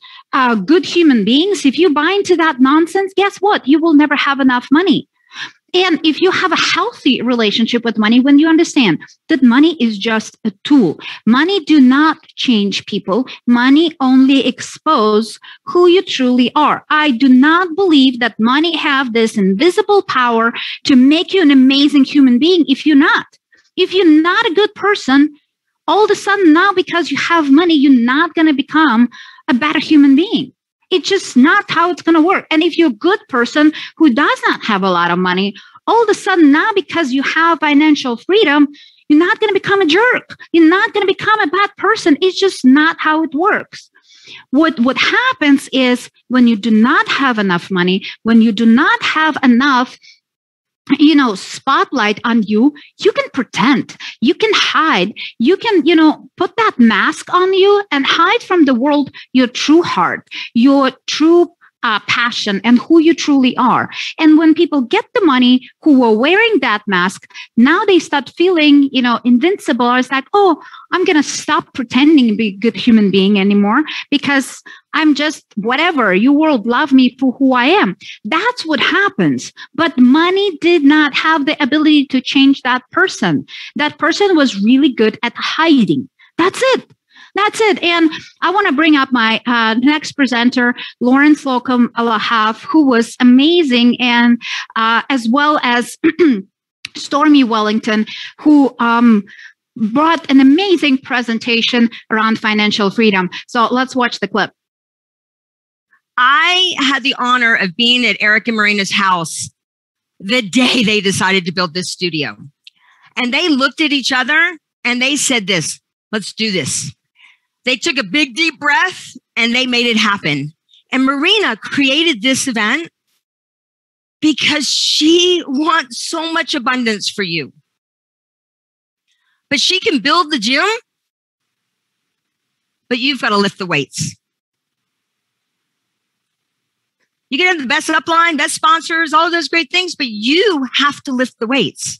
good human beings. If you buy into that nonsense, guess what? You will never have enough money. And if you have a healthy relationship with money, when you understand that money is just a tool, money do not change people. Money only expose who you truly are. I do not believe that money have this invisible power to make you an amazing human being if you're not. If you're not a good person, all of a sudden now, because you have money, you're not going to become a better human being. It's just not how it's going to work. And if you're a good person who does not have a lot of money, all of a sudden now, because you have financial freedom, you're not going to become a jerk. You're not going to become a bad person. It's just not how it works. What happens is, when you do not have enough money, when you do not have enough spotlight on you, you can pretend, you can hide, you can, put that mask on you and hide from the world your true heart, your true passion, and who you truly are. And when people get the money who were wearing that mask, now they start feeling, invincible. It's like, oh, I'm going to stop pretending to be a good human being anymore, because I'm just whatever. You world love me for who I am. That's what happens. But money did not have the ability to change that person. That person was really good at hiding. That's it. That's it. And I want to bring up my next presenter, Loren Lahav, who was amazing, and as well as Stormy Wellington, who brought an amazing presentation around financial freedom. So let's watch the clip. I had the honor of being at Eric and Marina's house the day they decided to build this studio. And they looked at each other and they said this, let's do this. They took a big, deep breath and they made it happen. And Marina created this event because she wants so much abundance for you. But she can build the gym, but you've got to lift the weights. You can have the best upline, best sponsors, all of those great things, but you have to lift the weights.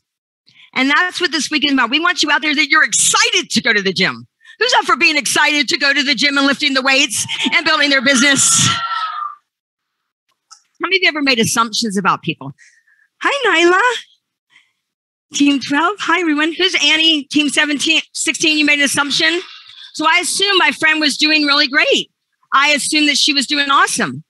And that's what this weekend is about. We want you out there that you're excited to go to the gym. Who's up for being excited to go to the gym and lifting the weights and building their business? How many of you ever made assumptions about people? Hi, Nyla. Team 12. Hi, everyone. Who's Annie? Team 17, 16, you made an assumption. So I assumed my friend was doing really great. I assumed that she was doing awesome.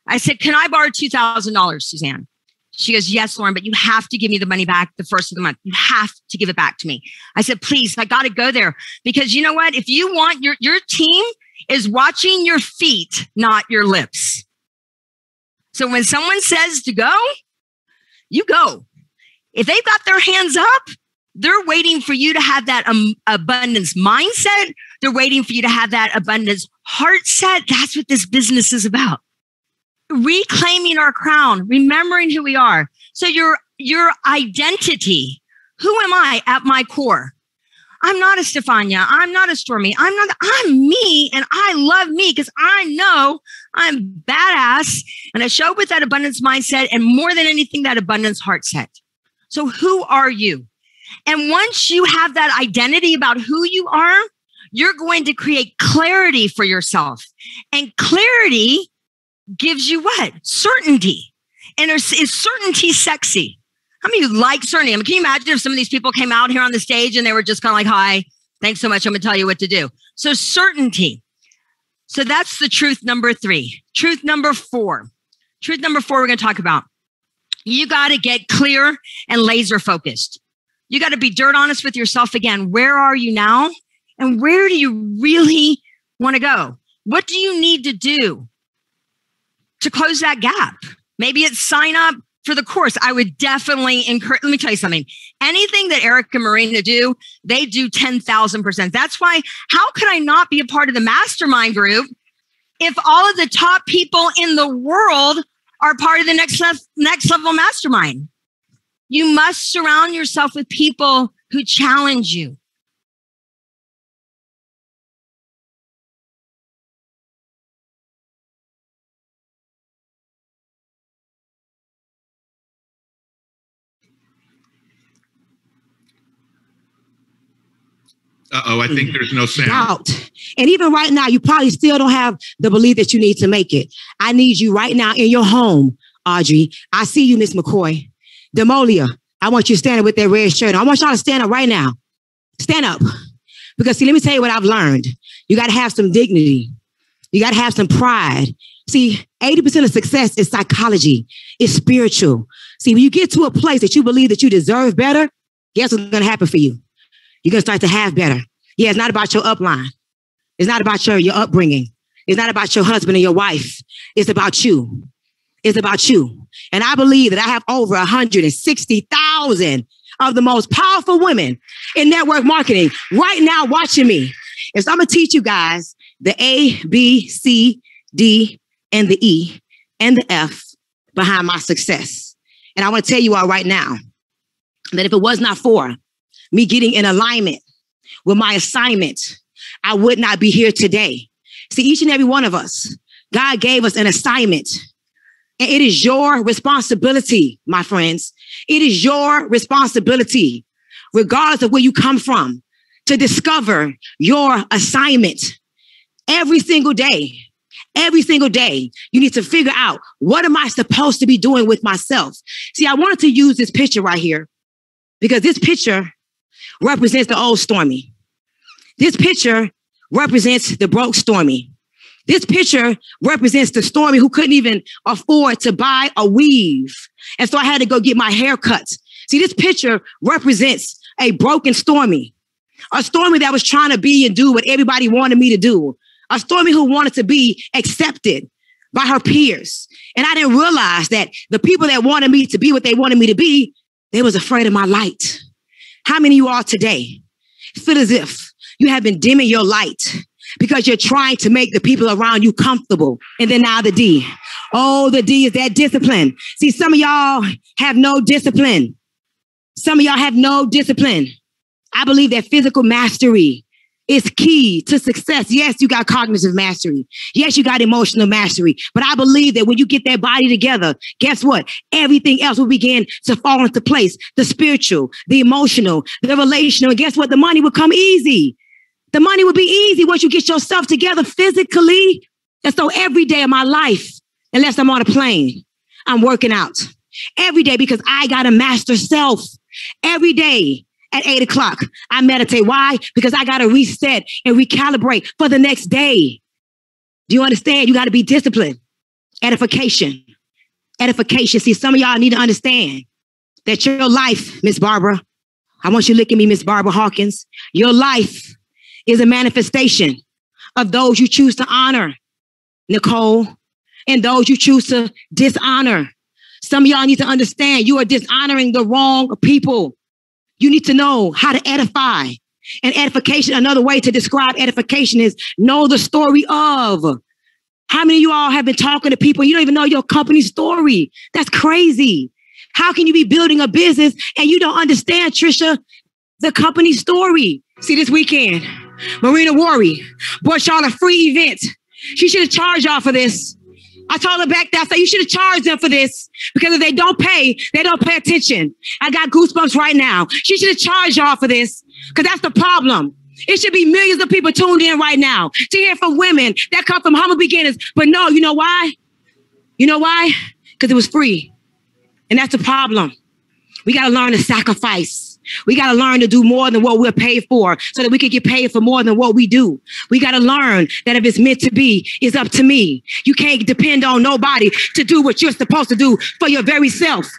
I said, can I borrow $2,000, Suzanne? She goes, yes, Loren, but you have to give me the money back the first of the month. You have to give it back to me. I said, please, I got to go there. Because you know what? If you want, your team is watching your feet, not your lips. So when someone says to go, you go. If they've got their hands up, they're waiting for you to have that abundance mindset. They're waiting for you to have that abundance heart set. That's what this business is about. Reclaiming our crown, remembering who we are. So your identity, who am I at my core? I'm not a Stefania. I'm not a Stormy. I'm me, and I love me because I know I'm badass, and I show up with that abundance mindset, and more than anything, that abundance heart set. So who are you? And once you have that identity about who you are, you're going to create clarity for yourself. And clarity gives you what? Certainty. And is certainty sexy? How many of you like certainty? I mean, can you imagine if some of these people came out here on the stage and they were just kind of like, hi, thanks so much. I'm going to tell you what to do. So certainty. So that's the truth number 3. Truth number 4. Truth number 4 we're going to talk about. You got to get clear and laser focused. You got to be dirt honest with yourself again. Where are you now? And where do you really want to go? What do you need to do to close that gap? Maybe it's sign up for the course. I would definitely encourage, let me tell you something. Anything that Eric and Marina do, they do 10,000%. That's why, how could I not be a part of the mastermind group if all of the top people in the world are part of the next level mastermind? You must surround yourself with people who challenge you. Uh-oh, I think there's no sound. Doubt. And even right now, you probably still don't have the belief that you need to make it. I need you right now in your home, Audrey. I see you, Miss McCoy. Demolia, I want you to stand up with that red shirt. I want y'all to stand up right now. Stand up. Because see, let me tell you what I've learned. You got to have some dignity. You got to have some pride. See, 80% of success is psychology. It's spiritual. See, when you get to a place that you believe that you deserve better, guess what's going to happen for you? You're going to start to have better. Yeah, it's not about your upline. It's not about your upbringing. It's not about your husband and your wife. It's about you. It's about you. And I believe that I have over 160,000 of the most powerful women in network marketing right now watching me. And so I'm going to teach you guys the A, B, C, D, and the E, and the F behind my success. And I want to tell you all right now that if it was not for me getting in alignment with my assignment, I would not be here today. See, each and every one of us, God gave us an assignment. And it is your responsibility, my friends. It is your responsibility, regardless of where you come from, to discover your assignment every single day. Every single day, you need to figure out, what am I supposed to be doing with myself? See, I wanted to use this picture right here because this picture represents the old Stormy. This picture represents the broke Stormy. This picture represents the Stormy who couldn't even afford to buy a weave. And so I had to go get my hair cut. See, this picture represents a broken Stormy, a Stormy that was trying to be and do what everybody wanted me to do, a Stormy who wanted to be accepted by her peers. And I didn't realize that the people that wanted me to be what they wanted me to be, they was afraid of my light. How many of you all today feel as if you have been dimming your light because you're trying to make the people around you comfortable? And then now the D. Oh, the D is that discipline. See, some of y'all have no discipline. Some of y'all have no discipline. I believe that physical mastery is key to success. Yes, you got cognitive mastery. Yes, you got emotional mastery. But I believe that when you get that body together, guess what? Everything else will begin to fall into place. The spiritual, the emotional, the relational. And guess what? The money will come easy. The money will be easy once you get yourself together physically. And so every day of my life, unless I'm on a plane, I'm working out every day because I got to master self. Every day at 8 o'clock, I meditate. Why? Because I got to reset and recalibrate for the next day. Do you understand? You got to be disciplined. Edification. See, some of y'all need to understand that your life, Miss Barbara, I want you to look at me, Miss Barbara Hawkins. Your life is a manifestation of those you choose to honor, Nicole, and those you choose to dishonor. Some of y'all need to understand you are dishonoring the wrong people. You need to know how to edify. And edification, another way to describe edification is know the story of. How many of you all have been talking to people, you don't even know your company's story? That's crazy. How can you be building a business and you don't understand, Trisha, the company's story? See, this weekend, Marina Worry bought y'all a free event. She should have charged y'all for this. I told her back there, I said, you should have charged them for this because if they don't pay attention. I got goosebumps right now. She should have charged y'all for this because that's the problem. It should be millions of people tuned in right now to hear from women that come from humble beginnings. But no, you know why? You know why? Because it was free. And that's the problem. We got to learn to sacrifice. We got to learn to do more than what we're paid for so that we can get paid for more than what we do. We got to learn that if it's meant to be, it's up to me. You can't depend on nobody to do what you're supposed to do for your very self.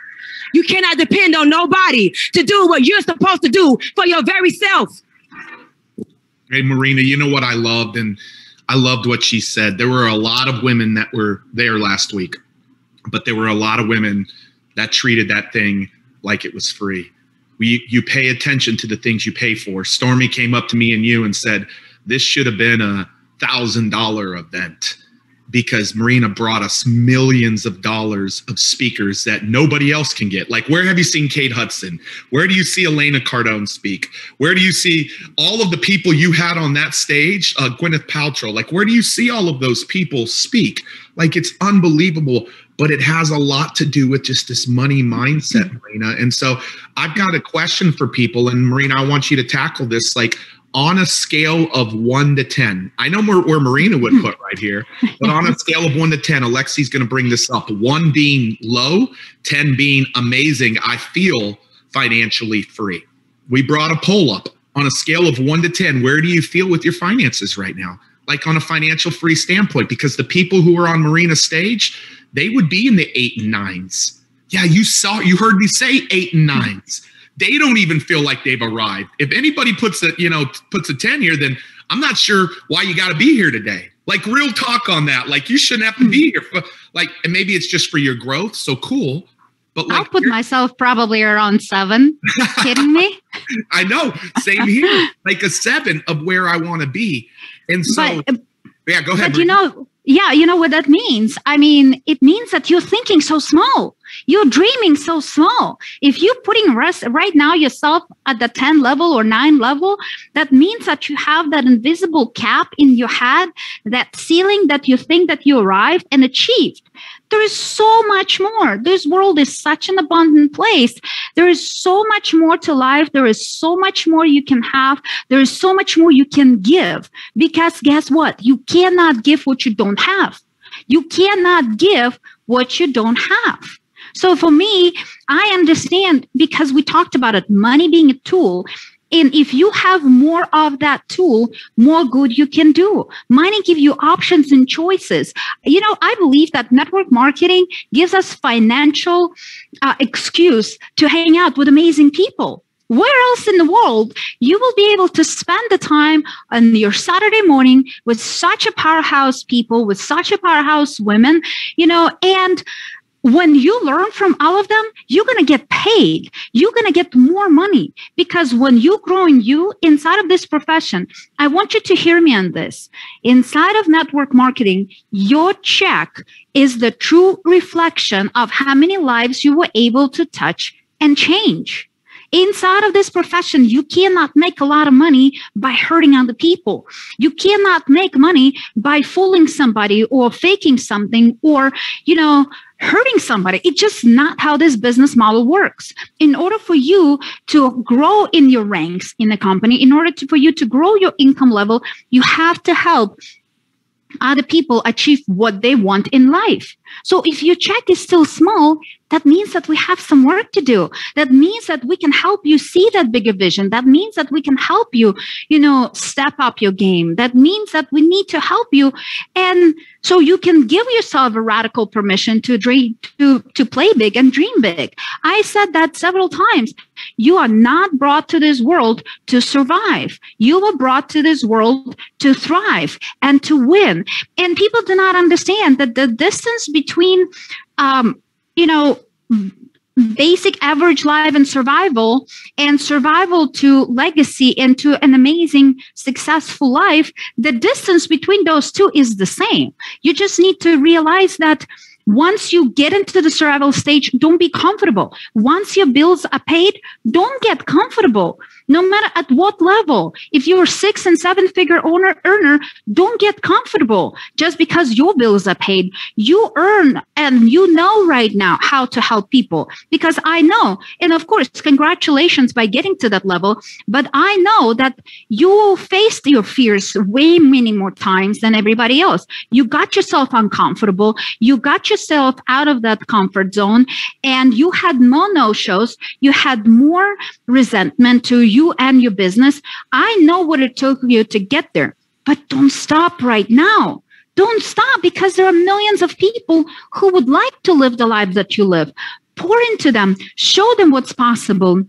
You cannot depend on nobody to do what you're supposed to do for your very self. Hey, Marina, you know what I loved? And I loved what she said. There were a lot of women that were there last week, but there were a lot of women that treated that thing like it was free. You pay attention to the things you pay for. Stormy came up to me and you and said, this should have been a $1,000 event because Marina brought us millions of dollars of speakers that nobody else can get. Like, where have you seen Kate Hudson? Where do you see Elena Cardone speak? Where do you see all of the people you had on that stage? Gwyneth Paltrow. Like, where do you see all of those people speak? Like, it's unbelievable. But it has a lot to do with just this money mindset, Marina. And so I've got a question for people. And Marina, I want you to tackle this, like on a scale of 1 to 10. I know where Marina would put right here, but on a scale of 1 to 10, Alexi's going to bring this up. 1 being low, 10 being amazing. I feel financially free. We brought a poll up on a scale of 1 to 10. Where do you feel with your finances right now? Like on a financial free standpoint, because the people who are on Marina's stage, they would be in the 8 and 9s. Yeah, you heard me say 8 and 9s. They don't even feel like they've arrived. If anybody puts a 10 here, then I'm not sure why you got to be here today. Like, real talk on that. Like, you shouldn't have to be here. And maybe it's just for your growth. So cool. But like, I'll put myself probably around 7. Kidding me? I know. Same here. Like a 7 of where I want to be. And so, yeah, go ahead. But you know what that means? I mean, it means that you're thinking so small. You're dreaming so small. If you're putting right now yourself at the 10 level or 9 level, that means that you have that invisible cap in your head, that ceiling that you think that you arrived and achieved. There is so much more. This world is such an abundant place. There is so much more to life. There is so much more you can have. There is so much more you can give. Because guess what? You cannot give what you don't have. You cannot give what you don't have. So for me, I understand, because we talked about it, money being a tool. And if you have more of that tool, more good you can do. Money gives you options and choices. You know, I believe that network marketing gives us financial excuse to hang out with amazing people. Where else in the world you will be able to spend the time on your Saturday morning with such a powerhouse people, with such a powerhouse women, and when you learn from all of them, you're going to get paid. You're going to get more money, because when you grow inside of this profession, I want you to hear me on this. Inside of network marketing, your check is the true reflection of how many lives you were able to touch and change. Inside of this profession, you cannot make a lot of money by hurting other people. You cannot make money by fooling somebody or faking something or, hurting somebody. It's just not how this business model works. In order for you to grow in your ranks in the company, in order for you to grow your income level, you have to help other people achieve what they want in life. So if your check is still small, that means that we have some work to do. That means that we can help you see that bigger vision. That means that we can help you, step up your game. That means that we need to help you. And so you can give yourself a radical permission to dream, to play big and dream big. I said that several times. You are not brought to this world to survive. You were brought to this world to thrive and to win. And people do not understand that the distance between, basic average life and survival to legacy and to an amazing successful life, the distance between those two is the same. You just need to realize that once you get into the survival stage, don't be comfortable. Once your bills are paid, don't get comfortable. No matter at what level. If you're a 6- and 7-figure earner, don't get comfortable just because your bills are paid. You earn and you know right now how to help people, because I know, and of course, congratulations by getting to that level, but I know that you faced your fears way many more times than everybody else. You got yourself uncomfortable. You got yourself out of that comfort zone, and you had more no-shows. You had more resentment to you and your business. I know what it took you to get there, but don't stop right now. Don't stop, because there are millions of people who would like to live the life that you live. Pour into them, show them what's possible.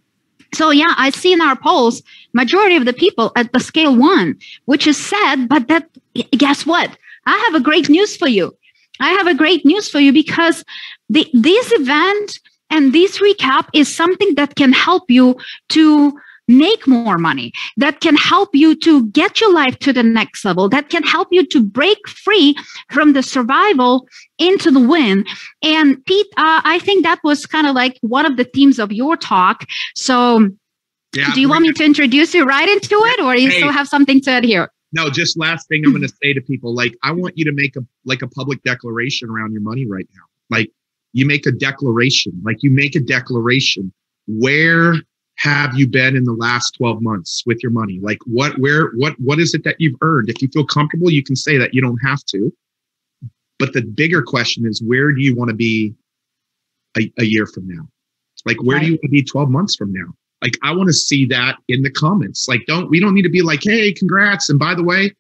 So yeah, I see in our polls, majority of the people at the scale 1, which is sad, but that, guess what? I have a great news for you. Because this event and this recap is something that can help you to make more money, that can help you to get your life to the next level, that can help you to break free from the survival into the win. And Pete, I think that was kind of like one of the themes of your talk. So do you want me to introduce you right into it, or do you still have something to add here? No, just last thing I'm going to say to people, I want you to make a public declaration around your money right now. You make a declaration, where have you been in the last 12 months with your money? What is it that you've earned? If you feel comfortable, you can say that. You don't have to. But the bigger question is, where do you want to be a year from now? Where do you want to be 12 months from now? I want to see that in the comments. We don't need to be hey, congrats. And by the way,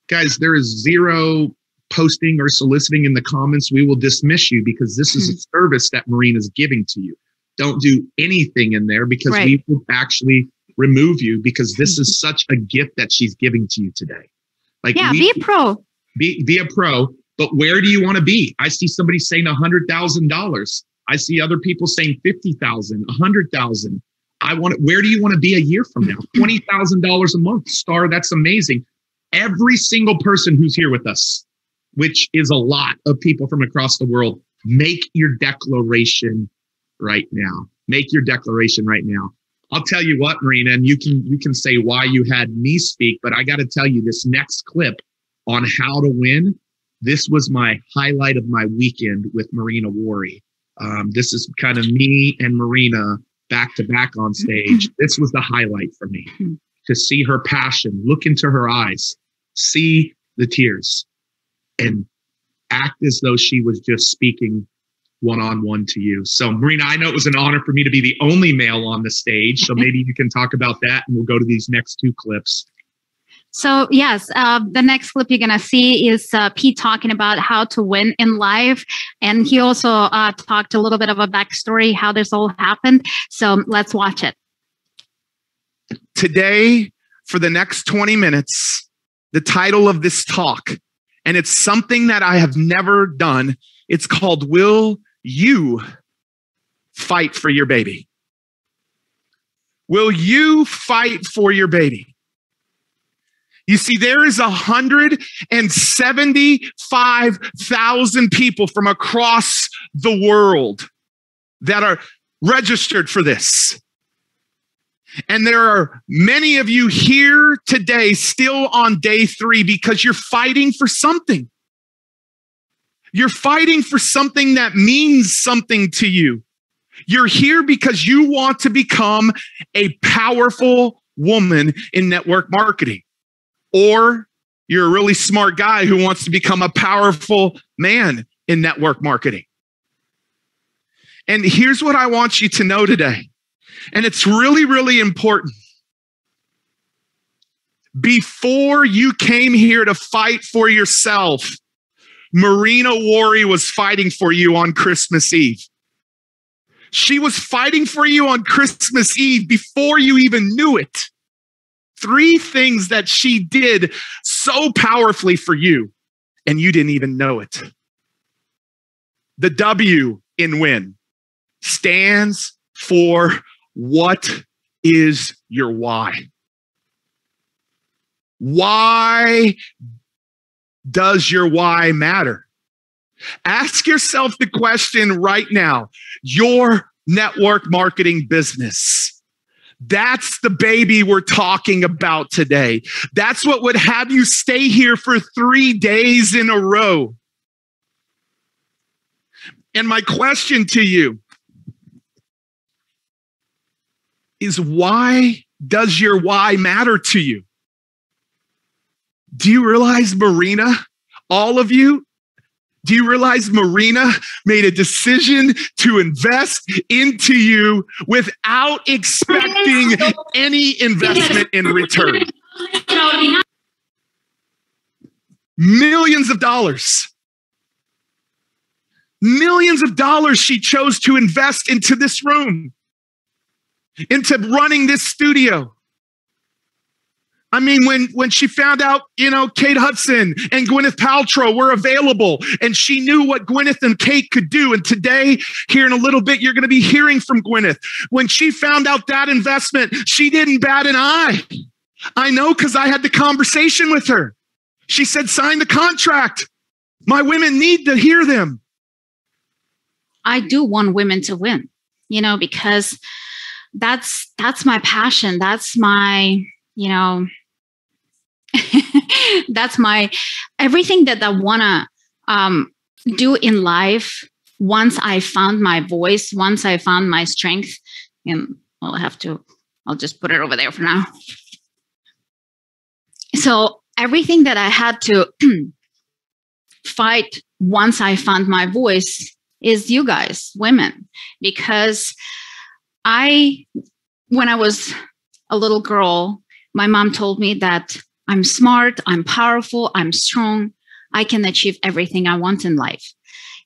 guys, there is zero posting or soliciting in the comments. We will dismiss you because this is a service that Marina is giving to you. Don't do anything in there, because we will actually remove you, because this is such a gift that she's giving to you today. Be a pro. Be a pro. But where do you want to be? I see somebody saying $100,000. I see other people saying 50,000, 100,000. Where do you want to be a year from now? $20,000 a month. Star, that's amazing. Every single person who's here with us, which is a lot of people from across the world, make your declaration right now. Make your declaration right now. I'll tell you what, Marina, and you can say why you had me speak, but I got to tell you, this next clip on how to win, this was my highlight of my weekend with Marina Worre. This is kind of me and Marina back to back on stage. This was the highlight for me, to see her passion, look into her eyes, see the tears, and act as though she was just speaking one-on-one to you. So Marina, I know it was an honor for me to be the only male on the stage. So maybe you can talk about that, and we'll go to these next 2 clips. So yes, the next clip you're going to see is Pete talking about how to win in life. And he also talked a little bit of a backstory, how this all happened. So let's watch it. Today, for the next 20 minutes, the title of this talk, and it's something that I have never done. It's called, Will You Fight for Your Baby? Will you fight for your baby? You see, there is 175,000 people from across the world that are registered for this. And there are many of you here today still on day 3 because you're fighting for something. You're fighting for something that means something to you. You're here because you want to become a powerful woman in network marketing. Or You're a really smart guy who wants to become a powerful man in network marketing. And here's what I want you to know today. And it's really, really important. Before you came here to fight for yourself, Marina Worre was fighting for you on Christmas Eve. She was fighting for you on Christmas Eve before you even knew it. 3 things that she did so powerfully for you, and you didn't even know it. The W in WIN stands for what is your why? Why does your why matter? Ask yourself the question right now. Your network marketing business. That's the baby we're talking about today. That's what would have you stay here for 3 days in a row. And my question to you is, why does your why matter to you? Do you realize, Marina, all of you, do you realize Marina made a decision to invest into you without expecting any investment in return? Millions of dollars. Millions of dollars she chose to invest into this room, into running this studio. I mean, when she found out, Kate Hudson and Gwyneth Paltrow were available, and she knew what Gwyneth and Kate could do. And today, here in a little bit, you're going to be hearing from Gwyneth. When she found out that investment, she didn't bat an eye. I know, because I had the conversation with her. She said, sign the contract. My women need to hear them. I do want women to win, because that's my passion. That's my, that's my everything that I want to do in life. Once I found my voice, once I found my strength, and I'll just put it over there for now. So everything that I had to fight once I found my voice is you guys, women, because when I was a little girl, my mom told me that I'm smart, I'm powerful, I'm strong, I can achieve everything I want in life.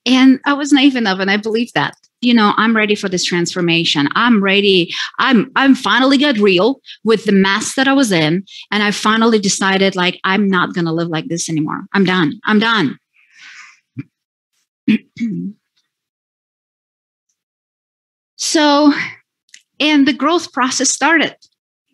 And I was naive enough, and I believed that. I'm ready for this transformation. I'm ready. I'm finally got real with the mess that I was in, and I finally decided, I'm not gonna live like this anymore. I'm done. So, and the growth process started.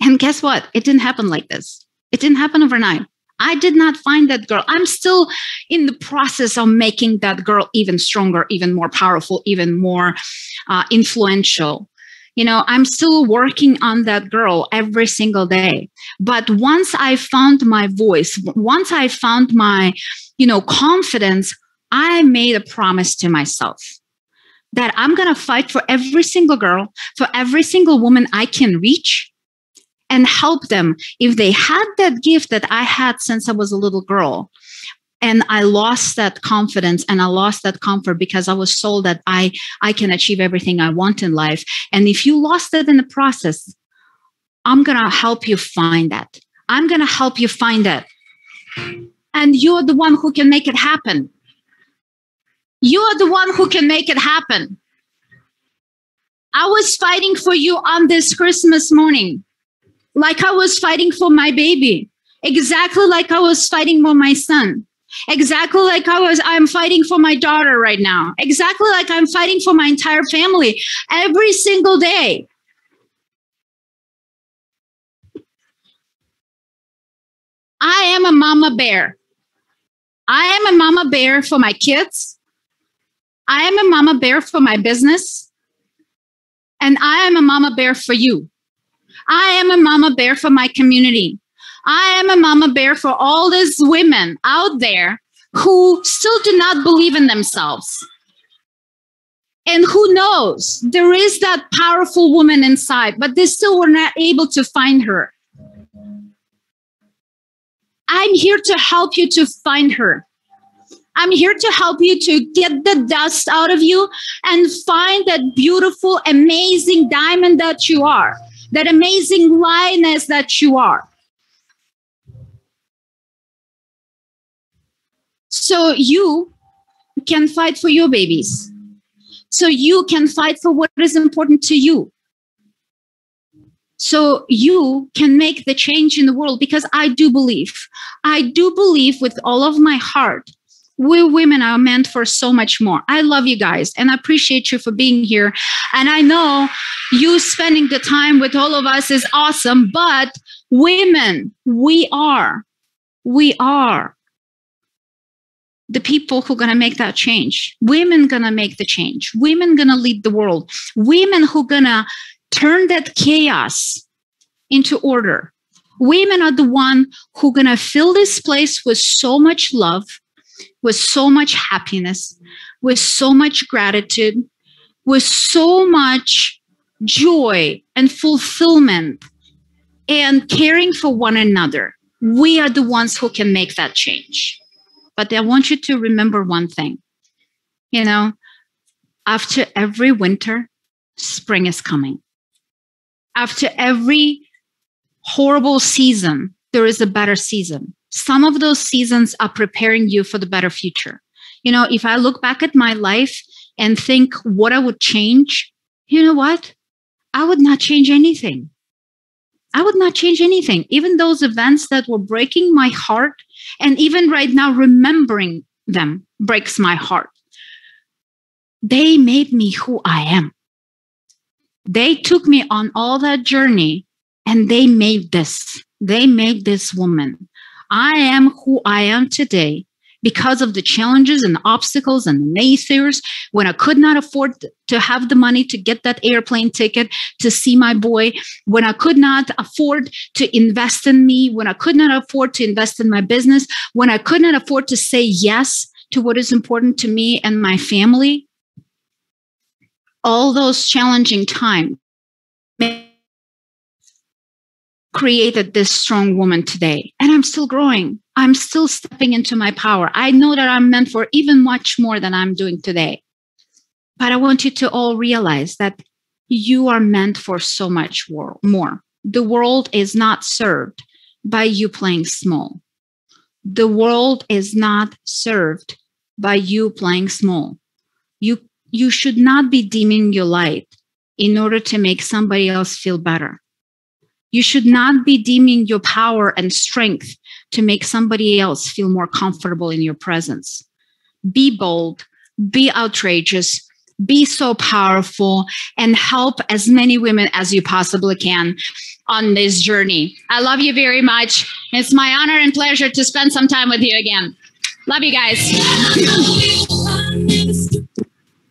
And guess what? It didn't happen like this. It didn't happen overnight. I did not find that girl. I'm still in the process of making that girl even stronger, even more powerful, even more influential. I'm still working on that girl every single day. But once I found my voice, once I found my, confidence, I made a promise to myself that I'm going to fight for every single girl, for every single woman I can reach, and help them if they had that gift that I had since I was a little girl. And I lost that confidence and I lost that comfort because I was told that I can achieve everything I want in life. And if you lost it in the process, I'm going to help you find that. I'm going to help you find that. And you're the one who can make it happen. You are the one who can make it happen. I was fighting for you on this Christmas morning, like I was fighting for my baby, exactly like I was fighting for my son, exactly like I'm fighting for my daughter right now, exactly like I'm fighting for my entire family every single day. I am a mama bear. I am a mama bear for my kids. I am a mama bear for my business. And I am a mama bear for you. I am a mama bear for my community. I am a mama bear for all these women out there who still do not believe in themselves. And who knows, there is that powerful woman inside, but they still were not able to find her. I'm here to help you to find her. I'm here to help you to get the dust out of you and find that beautiful, amazing diamond that you are, that amazing lioness that you are. So you can fight for your babies. So you can fight for what is important to you. So you can make the change in the world, because I do believe with all of my heart, we women are meant for so much more. I love you guys and I appreciate you for being here. And I know you spending the time with all of us is awesome, but women, we are the people who are going to make that change. Women going to make the change. Women going to lead the world. Women who are going to turn that chaos into order. Women are the one who are going to fill this place with so much love, with so much happiness, with so much gratitude, with so much joy and fulfillment and caring for one another. We are the ones who can make that change. But I want you to remember one thing. You know, after every winter, spring is coming. After every horrible season, there is a better season. Some of those seasons are preparing you for the better future. You know, if I look back at my life and think what I would change, you know what? I would not change anything. I would not change anything. Even those events that were breaking my heart, and even right now remembering them breaks my heart. They made me who I am. They took me on all that journey and they made this. They made this woman. I am who I am today because of the challenges and obstacles and the naysayers when I could not afford to have the money to get that airplane ticket to see my boy, when I could not afford to invest in me, when I could not afford to invest in my business, when I could not afford to say yes to what is important to me and my family. All those challenging times created this strong woman today. And I'm still growing. I'm still stepping into my power. I know that I'm meant for even much more than I'm doing today. But I want you to all realize that you are meant for so much more. The world is not served by you playing small. The world is not served by you playing small. You should not be dimming your light in order to make somebody else feel better. You should not be dimming your power and strength to make somebody else feel more comfortable in your presence. Be bold, be outrageous, be so powerful, and help as many women as you possibly can on this journey. I love you very much. It's my honor and pleasure to spend some time with you again. Love you guys.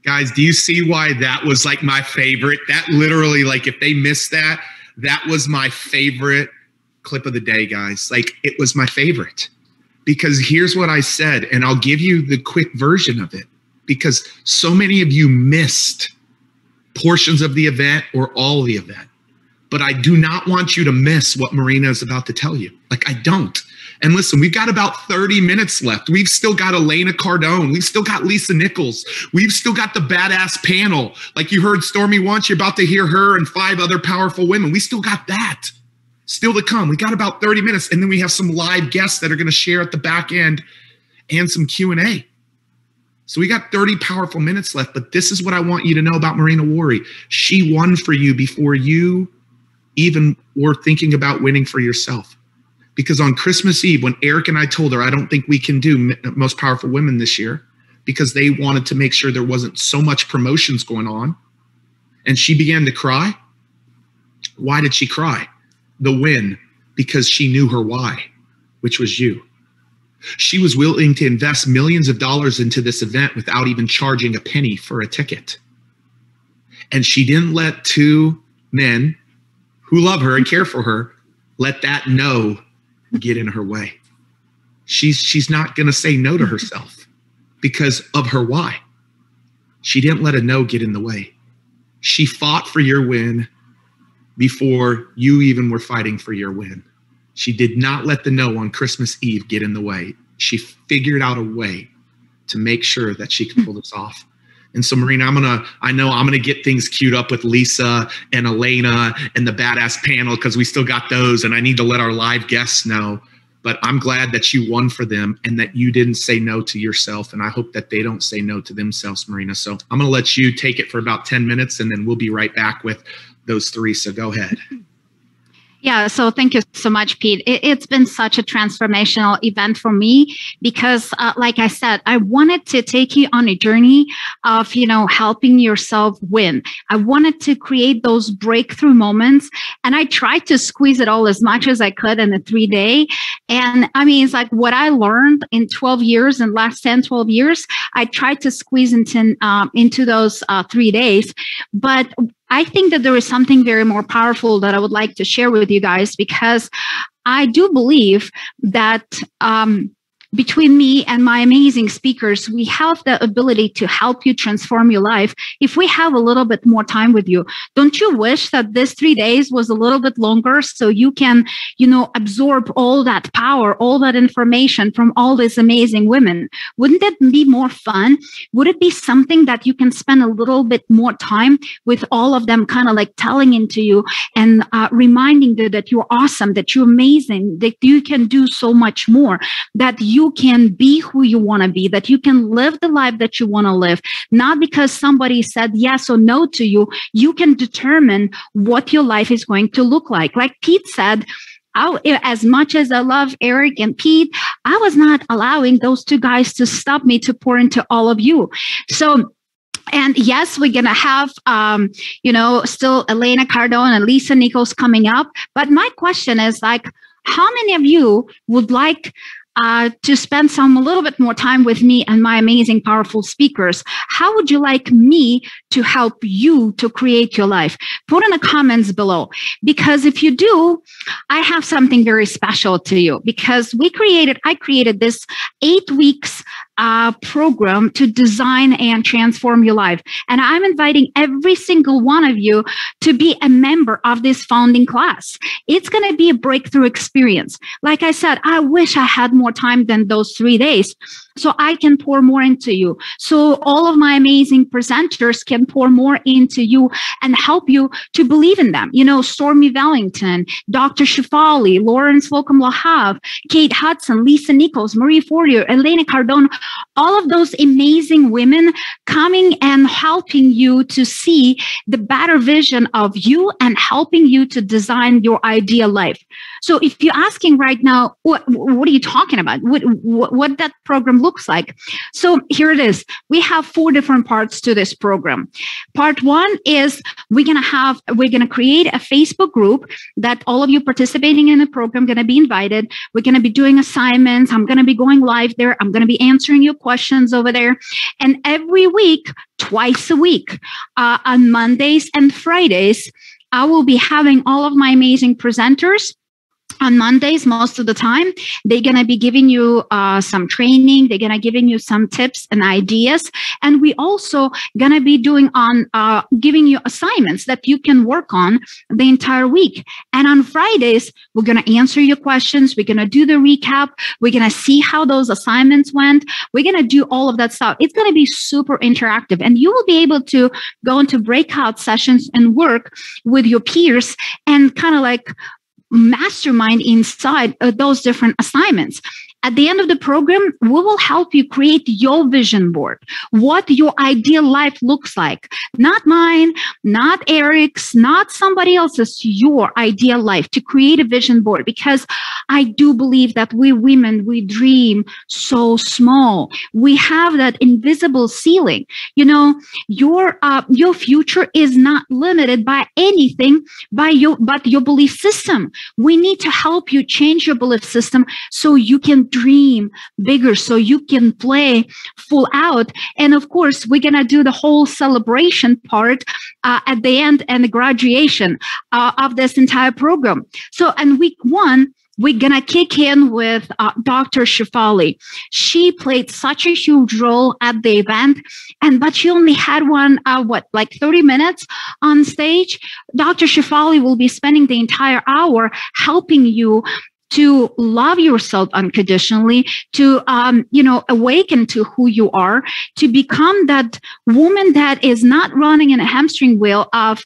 Guys, do you see why that was like my favorite? That literally, like if they missed that, that was my favorite clip of the day, guys. Like it was my favorite because here's what I said, and I'll give you the quick version of it because so many of you missed portions of the event or all the event. But I do not want you to miss what Marina is about to tell you. Like I don't. And listen, we've got about 30 minutes left. We've still got Elena Cardone. We've still got Lisa Nichols. We've still got the badass panel. Like you heard Stormy once, you're about to hear her and 5 other powerful women. We still got that still to come. We got about 30 minutes. And then we have some live guests that are going to share at the back end and some Q&A. So we got 30 powerful minutes left. But this is what I want you to know about Marina Wari. She won for you before you even were thinking about winning for yourself. Because on Christmas Eve, when Eric and I told her, I don't think we can do Most Powerful Women this year because they wanted to make sure there wasn't so much promotions going on. And she began to cry. Why did she cry? The win, because she knew her why, which was you. She was willing to invest millions of dollars into this event without even charging a penny for a ticket. And she didn't let 2 men who love her and care for her let that no get in her way. She's not going to say no to herself because of her why. She didn't let a no get in the way. She fought for your win before you even were fighting for your win. She did not let the no on Christmas Eve get in the way. She figured out a way to make sure that she could pull this off. And so, Marina, I know I'm gonna get things queued up with Lisa and Elena and the badass panel, because we still got those, and I need to let our live guests know. But I'm glad that you won for them and that you didn't say no to yourself. And I hope that they don't say no to themselves, Marina. So I'm gonna let you take it for about 10 minutes, and then we'll be right back with those three. So go ahead. Yeah, so thank you so much, Pete. It's been such a transformational event for me because, like I said, I wanted to take you on a journey of, helping yourself win. I wanted to create those breakthrough moments, and I tried to squeeze it all as much as I could in a 3-day. And I mean, it's like what I learned in 12 years, in the last 10, 12 years, I tried to squeeze into those 3 days. But I think that there is something very more powerful that I would like to share with you guys, because I do believe that between me and my amazing speakers, we have the ability to help you transform your life if we have a little bit more time with you. Don't you wish that this 3 days was a little bit longer so you can, absorb all that power, all that information from all these amazing women? Wouldn't that be more fun? Would it be something that you can spend a little bit more time with all of them, kind of like telling into you and reminding you that you're awesome, that you're amazing, that you can do so much more, that you can be who you want to be, that you can live the life that you want to live, not because somebody said yes or no to you. You can determine what your life is going to look like. Like Pete said, as much as I love Eric and Pete, I was not allowing those two guys to stop me to pour into all of you. So, and yes, we're going to have, still Elena Cardone and Lisa Nichols coming up. But my question is like, how many of you would like to spend a little bit more time with me and my amazing, powerful speakers? How would you like me to help you to create your life? Put in the comments below, because if you do, I have something very special to you, because I created this 8 weeks program to design and transform your life. And I'm inviting every single one of you to be a member of this founding class. It's going to be a breakthrough experience. Like I said, I wish I had more time than those 3 days so I can pour more into you. So all of my amazing presenters can pour more into you and help you to believe in them. Stormy Wellington, Dr. Shefali, Loren Lahav, Kate Hudson, Lisa Nichols, Marie Forleo, Elena Cardone, all of those amazing women coming and helping you to see the better vision of you and helping you to design your ideal life. So if you're asking right now, what are you talking about? What that program looks like? So here it is. We have 4 different parts to this program. Part 1 is we're going to create a Facebook group that all of you participating in the program are going to be invited. We're going to be doing assignments. I'm going to be going live there. I'm going to be answering your questions over there. And every week, twice a week, on Mondays and Fridays, I will be having all of my amazing presenters. On Mondays, most of the time, they're going to be giving you some training. They're going to giving you some tips and ideas. And we also going to be giving you assignments that you can work on the entire week. And on Fridays, we're going to answer your questions. We're going to do the recap. We're going to see how those assignments went. We're going to do all of that stuff. It's going to be super interactive. And you will be able to go into breakout sessions and work with your peers and kind of like mastermind inside those different assignments. At the end of the program, we will help you create your vision board, what your ideal life looks like. Not mine, not Eric's, not somebody else's, your ideal life, to create a vision board. Because I do believe that we women, we dream so small. We have that invisible ceiling. Your future is not limited by anything but your belief system. We need to help you change your belief system so you can dream bigger, so you can play full out. And of course, we're going to do the whole celebration part at the end and the graduation of this entire program. So in week 1, we're going to kick in with Dr. Shefali. She played such a huge role at the event, but she only had 30 minutes on stage. Dr. Shefali will be spending the entire hour helping you to love yourself unconditionally, to, awaken to who you are, to become that woman that is not running in a hamstring wheel of,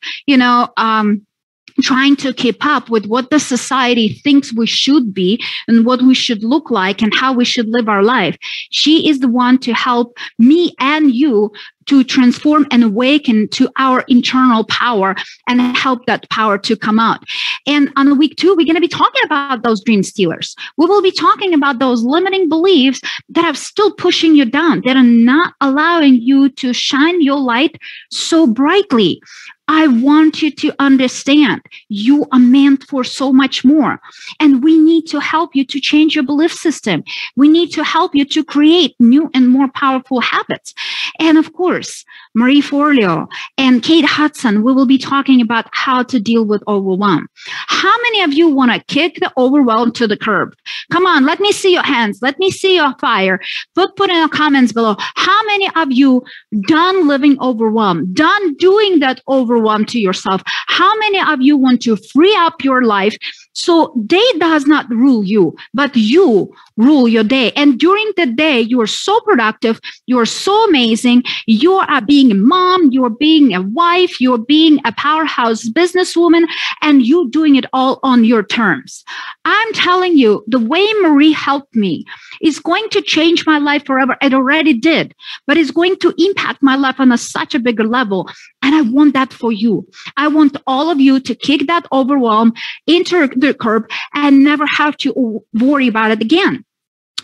trying to keep up with what the society thinks we should be and what we should look like and how we should live our life. She is the one to help me and you to transform and awaken to our internal power and help that power to come out. And on week 2, we're going to be talking about those dream stealers. We will be talking about those limiting beliefs that are still pushing you down, that are not allowing you to shine your light so brightly. I want you to understand you are meant for so much more. And we need to help you to change your belief system. We need to help you to create new and more powerful habits. And of course, Marie Forleo and Kate Hudson, we will be talking about how to deal with overwhelm. How many of you want to kick the overwhelm to the curb? Come on, let me see your hands. Let me see your fire. Put in the comments below. How many of you done living overwhelmed, done doing that overwhelm to yourself? How many of you want to free up your life so day does not rule you, but you rule your day? And during the day, you are so productive. You are so amazing. You are being a mom. You are being a wife. You are being a powerhouse businesswoman, and you doing it all on your terms. I'm telling you, the way Marie helped me is going to change my life forever. It already did, but it's going to impact my life on such a bigger level. And I want that for you. I want all of you to kick that overwhelm into the curb and never have to worry about it again.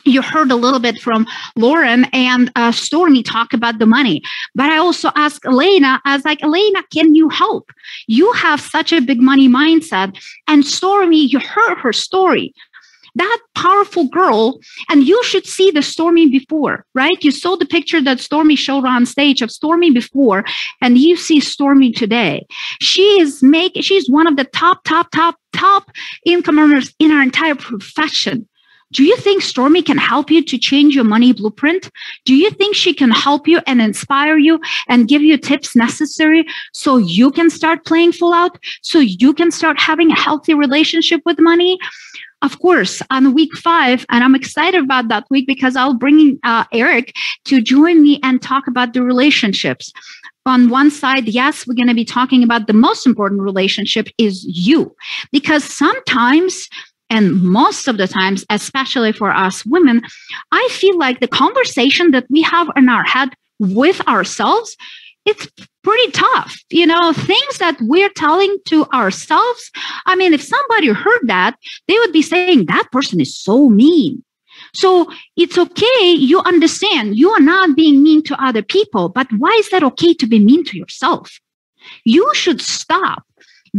You heard a little bit from Loren and Stormy talk about the money, but I also asked Elena, I was like, Elena, can you help? You have such a big money mindset. And Stormy, you heard her story. That powerful girl, and you should see the Stormy before, right? You saw the picture that Stormy showed on stage of Stormy before, and you see Stormy today. She's one of the top income earners in our entire profession. Do you think Stormy can help you to change your money blueprint? Do you think she can help you and inspire you and give you tips necessary so you can start playing full out, so you can start having a healthy relationship with money? Of course, on week 5, and I'm excited about that week because I'll bring Eric to join me and talk about the relationships. On one side, yes, we're going to be talking about the most important relationship is you, because sometimes, and most of the times, especially for us women, I feel like the conversation that we have in our head with ourselves, it's pretty tough. Things that we're telling to ourselves. I mean, if somebody heard that, they would be saying that person is so mean. So it's okay. You understand you are not being mean to other people, but why is that okay to be mean to yourself? You should stop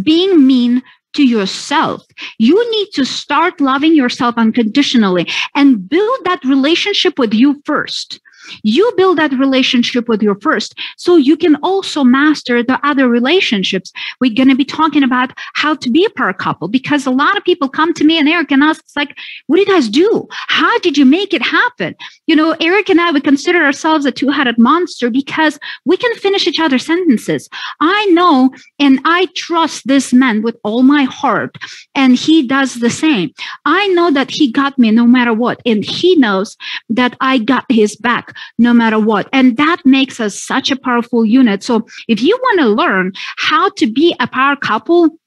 being mean to yourself. You need to start loving yourself unconditionally and build that relationship with you first. You build that relationship with you first so you can also master the other relationships. We're going to be talking about how to be a power couple, because a lot of people come to me and Eric and ask, like, what do you guys do? How did you make it happen? Eric and I would consider ourselves a two-headed monster because we can finish each other's sentences. I know and I trust this man with all my heart, and he does the same. I know that he got me no matter what, and he knows that I got his back no matter what. And that makes us such a powerful unit. So if you want to learn how to be a power couple,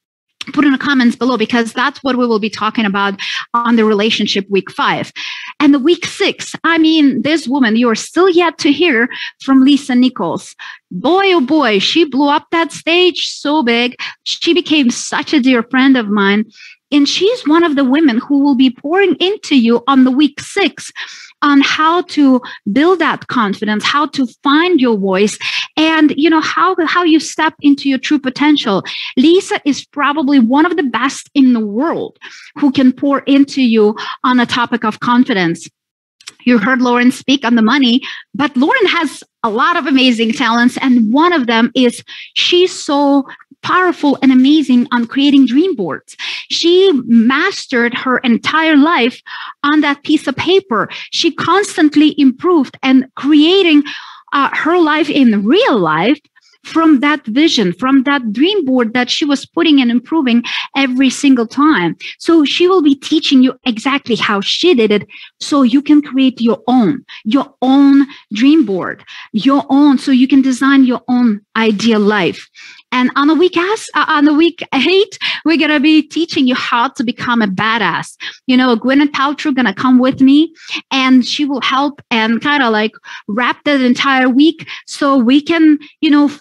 put in the comments below, because that's what we will be talking about on the relationship week 5. And the week 6, I mean, this woman, you are still yet to hear from Lisa Nichols. Boy, oh boy, she blew up that stage so big. She became such a dear friend of mine. And she's one of the women who will be pouring into you on the week 6 on how to build that confidence, how to find your voice, and how you step into your true potential. Lisa is probably one of the best in the world who can pour into you on a topic of confidence. You heard Loren speak on the money, but Loren has a lot of amazing talents, and one of them is she's so powerful and amazing on creating dream boards. She mastered her entire life on that piece of paper. She constantly improved and creating her life in real life from that vision, from that dream board that she was putting and improving every single time. So she will be teaching you exactly how she did it, so you can create your own dream board, your own, so you can design your own ideal life. And on the week 8, we're going to be teaching you how to become a badass. Gwyneth Paltrow going to come with me, and she will help and kind of like wrap that entire week, so we can,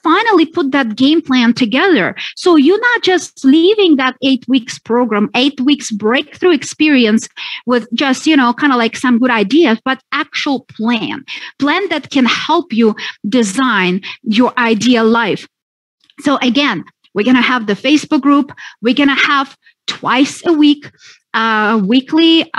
finally put that game plan together. So you're not just leaving that 8 weeks program, 8 weeks breakthrough experience with just, kind of like some good ideas, but actual plan that can help you design your ideal life. So again, we're going to have the Facebook group. We're going to have twice a week, weekly.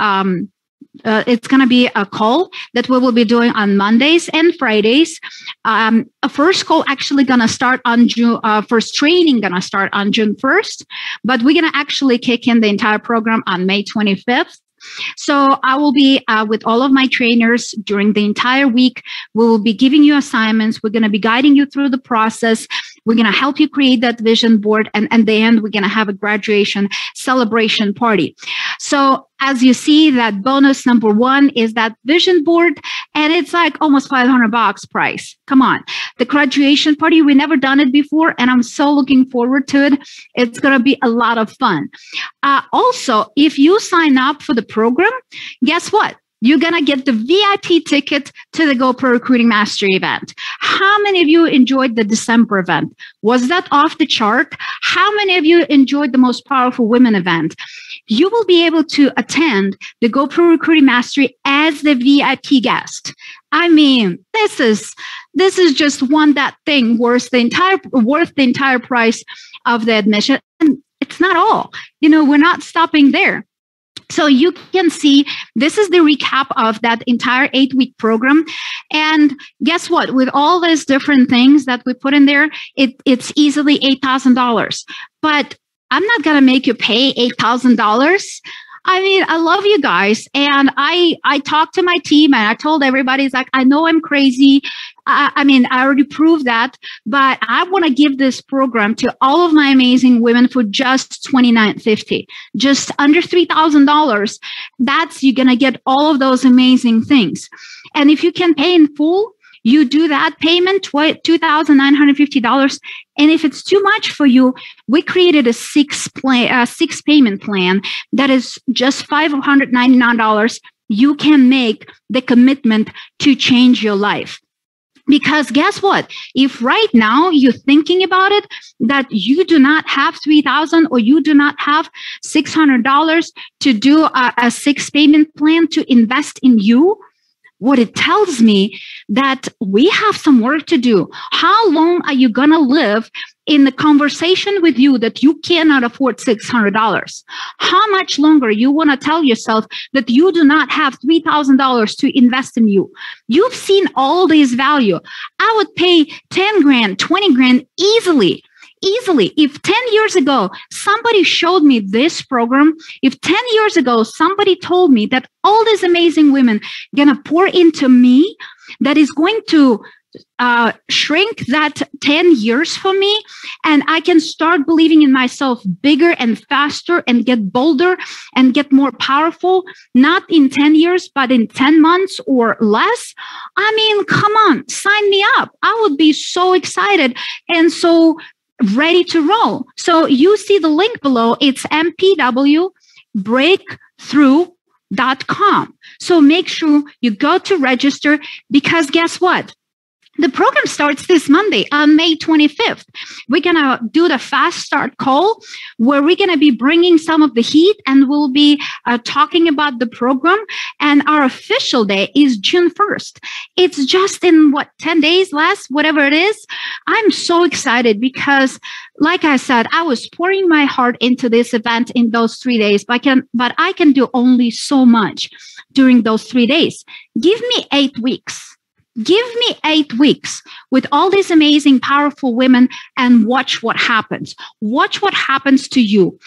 It's going to be a call that we will be doing on Mondays and Fridays. A first call actually going to start on June. First training going to start on June 1st, but we're going to actually kick in the entire program on May 25th. So I will be with all of my trainers during the entire week. We will be giving you assignments. We're going to be guiding you through the process. We're going to help you create that vision board. And at the end, we're going to have a graduation celebration party. So as you see, that bonus number 1 is that vision board, and it's like almost $500 price. Come on. The graduation party, we never done it before, and I'm so looking forward to it. It's going to be a lot of fun. Also, if you sign up for the program, guess what? You're going to get the VIP ticket to the GoPro Recruiting Mastery event. How many of you enjoyed the December event? Was that off the chart? How many of you enjoyed the Most Powerful Women event? You will be able to attend the GoPro Recruiting Mastery as the VIP guest. I mean, this is just that thing worth the entire price of the admission. And it's not all. We're not stopping there. So you can see, this is the recap of that entire 8-week program. And guess what? With all these different things that we put in there, it's easily $8,000. But I'm not going to make you pay $8,000. I mean, I love you guys. And I talked to my team, and I told everybody, it's like, I know I'm crazy. I mean, I already proved that, but I want to give this program to all of my amazing women for just $2,950, just under $3,000. You're going to get all of those amazing things. And if you can pay in full, you do that payment, $2,950. And if it's too much for you, we created a 6 payment plan that is just $599. You can make the commitment to change your life. Because guess what? If right now you're thinking about it, that you do not have $3,000 or you do not have $600 to do a 6 payment plan to invest in you, what it tells me that we have some work to do. How long are you going to live in the conversation with you that you cannot afford $600? How much longer you want to tell yourself that you do not have $3,000 to invest in you? You've seen all this value. I would pay 10 grand, 20 grand easily. If 10 years ago, somebody showed me this program, if 10 years ago, somebody told me that all these amazing women going to pour into me, that is going to shrink that 10 years for me, and I can start believing in myself bigger and faster and get bolder and get more powerful, not in 10 years, but in 10 months or less. I mean, come on, sign me up. I would be so excited and so ready to roll. So you see the link below. It's mpwbreakthrough.com. So make sure you go to register, because guess what? The program starts this Monday on May 25th. We're going to do the fast start call where we're going to be bringing some of the heat, and we'll be talking about the program. And our official day is June 1st. It's just in 10 days less, whatever it is. I'm so excited because, like I said, I was pouring my heart into this event in those 3 days, but I can do only so much during those 3 days. Give me 8 weeks. Give me 8 weeks with all these amazing, powerful women and watch what happens. Watch what happens to you.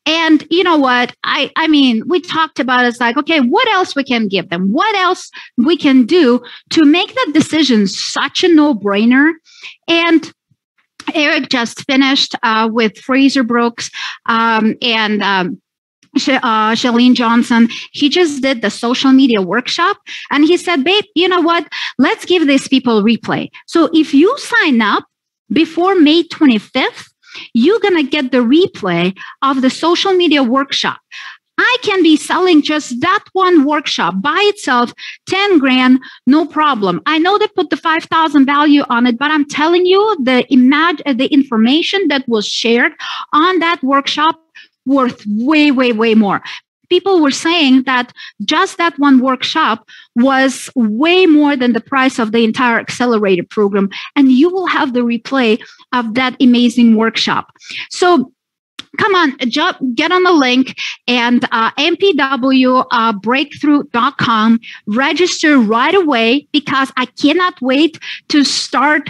And you know what? I mean, we talked about it's like, okay, what else we can give them? What else we can do to make that decision such a no-brainer? And Eric just finished with Fraser Brooks and Shalene Johnson. He just did the social media workshop, and he said, babe, you know what? Let's give these people a replay. So if you sign up before May 25th, you're going to get the replay of the social media workshop. I can be selling just that one workshop by itself, 10 grand, no problem. I know they put the 5,000 value on it, but I'm telling you, the information that was shared on that workshop worth way, way, way more. People were saying that just that one workshop was way more than the price of the entire accelerator program. And you will have the replay of that amazing workshop. So come on, get on the link and mpwbreakthrough.com. Register right away, because I cannot wait to start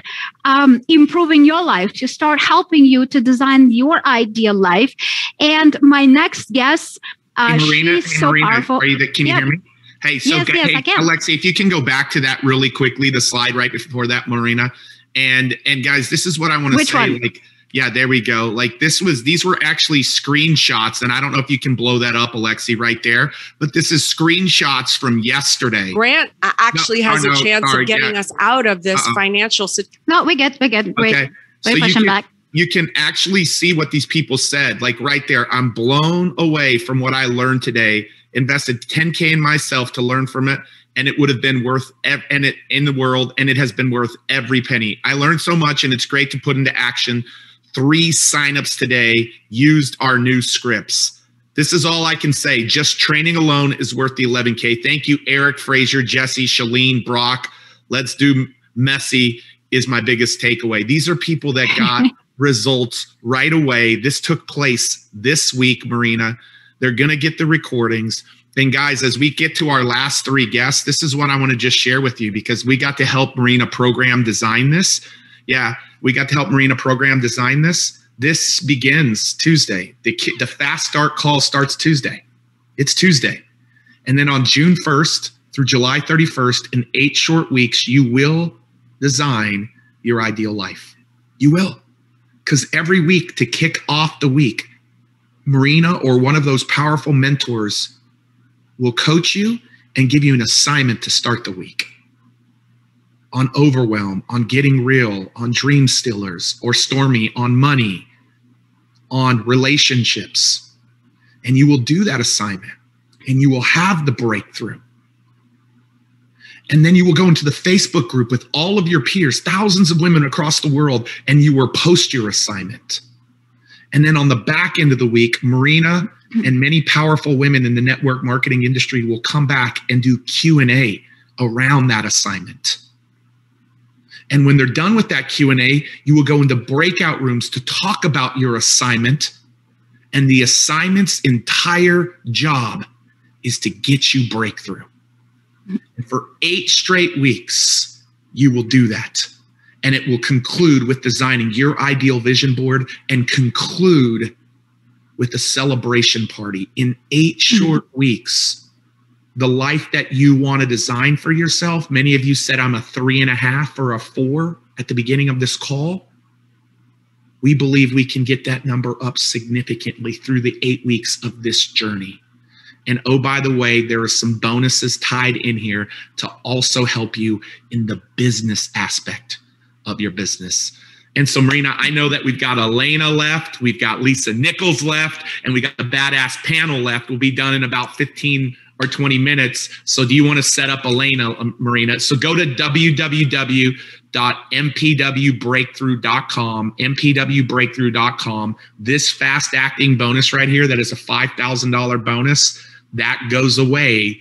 improving your life, to start helping you to design your ideal life. And my next guest, she's so powerful. Can you hear me? Hey, so yes, I can. Alexi, if you can go back to that really quickly, the slide right before that, Marina. And guys, this is what I want to say. Which one? Yeah, there we go. Like these were actually screenshots, and I don't know if you can blow that up, Alexi, right there, but this is screenshots from yesterday. Grant actually has a chance of getting us out of this financial situation. No, we good. Wait, okay. Wait, push him back. You can actually see what these people said, like right there. I'm blown away from what I learned today. Invested 10K in myself to learn from it, and it would have been worth in the world, and it has been worth every penny. I learned so much, and it's great to put into action. 3 signups today used our new scripts. This is all I can say. Just training alone is worth the 11K. Thank you, Eric, Fraser, Jesse, Shalene, Brock. Let's do messy is my biggest takeaway. These are people that got results right away. This took place this week, Marina. They're going to get the recordings. And guys, as we get to our last 3 guests, this is what I want to just share with you, because we got to help Marina program design this. Yeah, we got to help Marina program design this. This begins Tuesday. The fast start call starts Tuesday. It's Tuesday. And then on June 1st through July 31st, in 8 short weeks, you will design your ideal life. You will. Because every week, to kick off the week, Marina or one of those powerful mentors will coach you and give you an assignment to start the week. On Overwhelm, on Getting Real, on Dream Stealers, or Stormy, on money, on relationships. And you will do that assignment, and you will have the breakthrough. And then you will go into the Facebook group with all of your peers, thousands of women across the world, and you will post your assignment. And then on the back end of the week, Marina and many powerful women in the network marketing industry will come back and do Q&A around that assignment. And when they're done with that Q&A, you will go into breakout rooms to talk about your assignment. And the assignment's entire job is to get you breakthrough. And for 8 straight weeks, you will do that. And it will conclude with designing your ideal vision board and conclude with a celebration party. In 8 short weeks, the life that you want to design for yourself. Many of you said I'm a 3.5 or a 4 at the beginning of this call. We believe we can get that number up significantly through the 8 weeks of this journey. And oh, by the way, there are some bonuses tied in here to also help you in the business aspect of your business. And so, Marina, I know that we've got Elena left, we've got Lisa Nichols left, and we got the badass panel left. We'll be done in about 15 or 20 minutes. So do you want to set up Elena, Marina? So go to www.mpwbreakthrough.com, mpwbreakthrough.com. This fast acting bonus right here, that is a $5,000 bonus, that goes away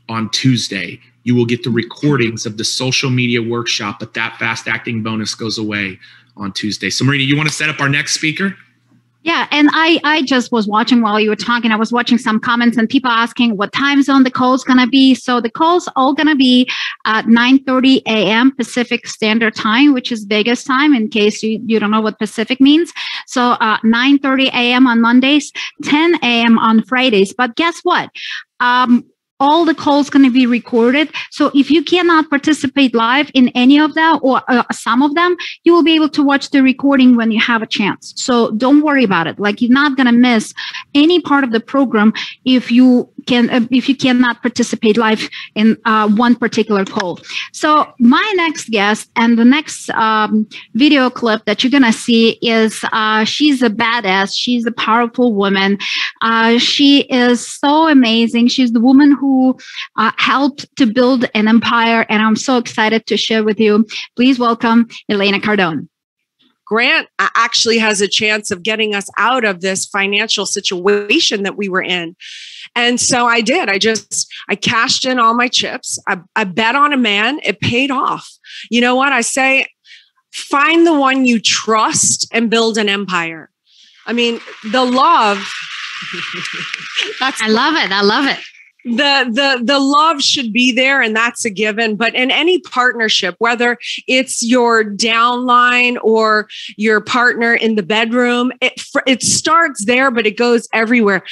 on Tuesday. You will get the recordings of the social media workshop, but that fast acting bonus goes away on Tuesday. So Marina, you want to set up our next speaker? Yeah, and I just was watching while you were talking. I was watching some comments and people asking what time zone the call's going to be. So the call's all going to be at 9:30 a.m. Pacific Standard Time, which is Vegas time, in case you don't know what Pacific means. So 9:30 a.m. on Mondays, 10 a.m. on Fridays. But guess what? all the calls going to be recorded. So if you cannot participate live in any of them or some of them, you will be able to watch the recording when you have a chance. So don't worry about it. Like, you're not going to miss any part of the program if you cannot participate live in one particular call. So my next guest and the next video clip that you're going to see is she's a badass. She's a powerful woman. She is so amazing. She's the woman who helped to build an empire, and I'm so excited to share with you. Please welcome Elena Cardone. Grant actually has a chance of getting us out of this financial situation that we were in. And so I did. I cashed in all my chips. I bet on a man. It paid off. You know what? I say, find the one you trust and build an empire. I mean, the love. I love it. I love it. The love should be there, and that's a given. But in any partnership, whether it's your downline or your partner in the bedroom, it starts there, but it goes everywhere.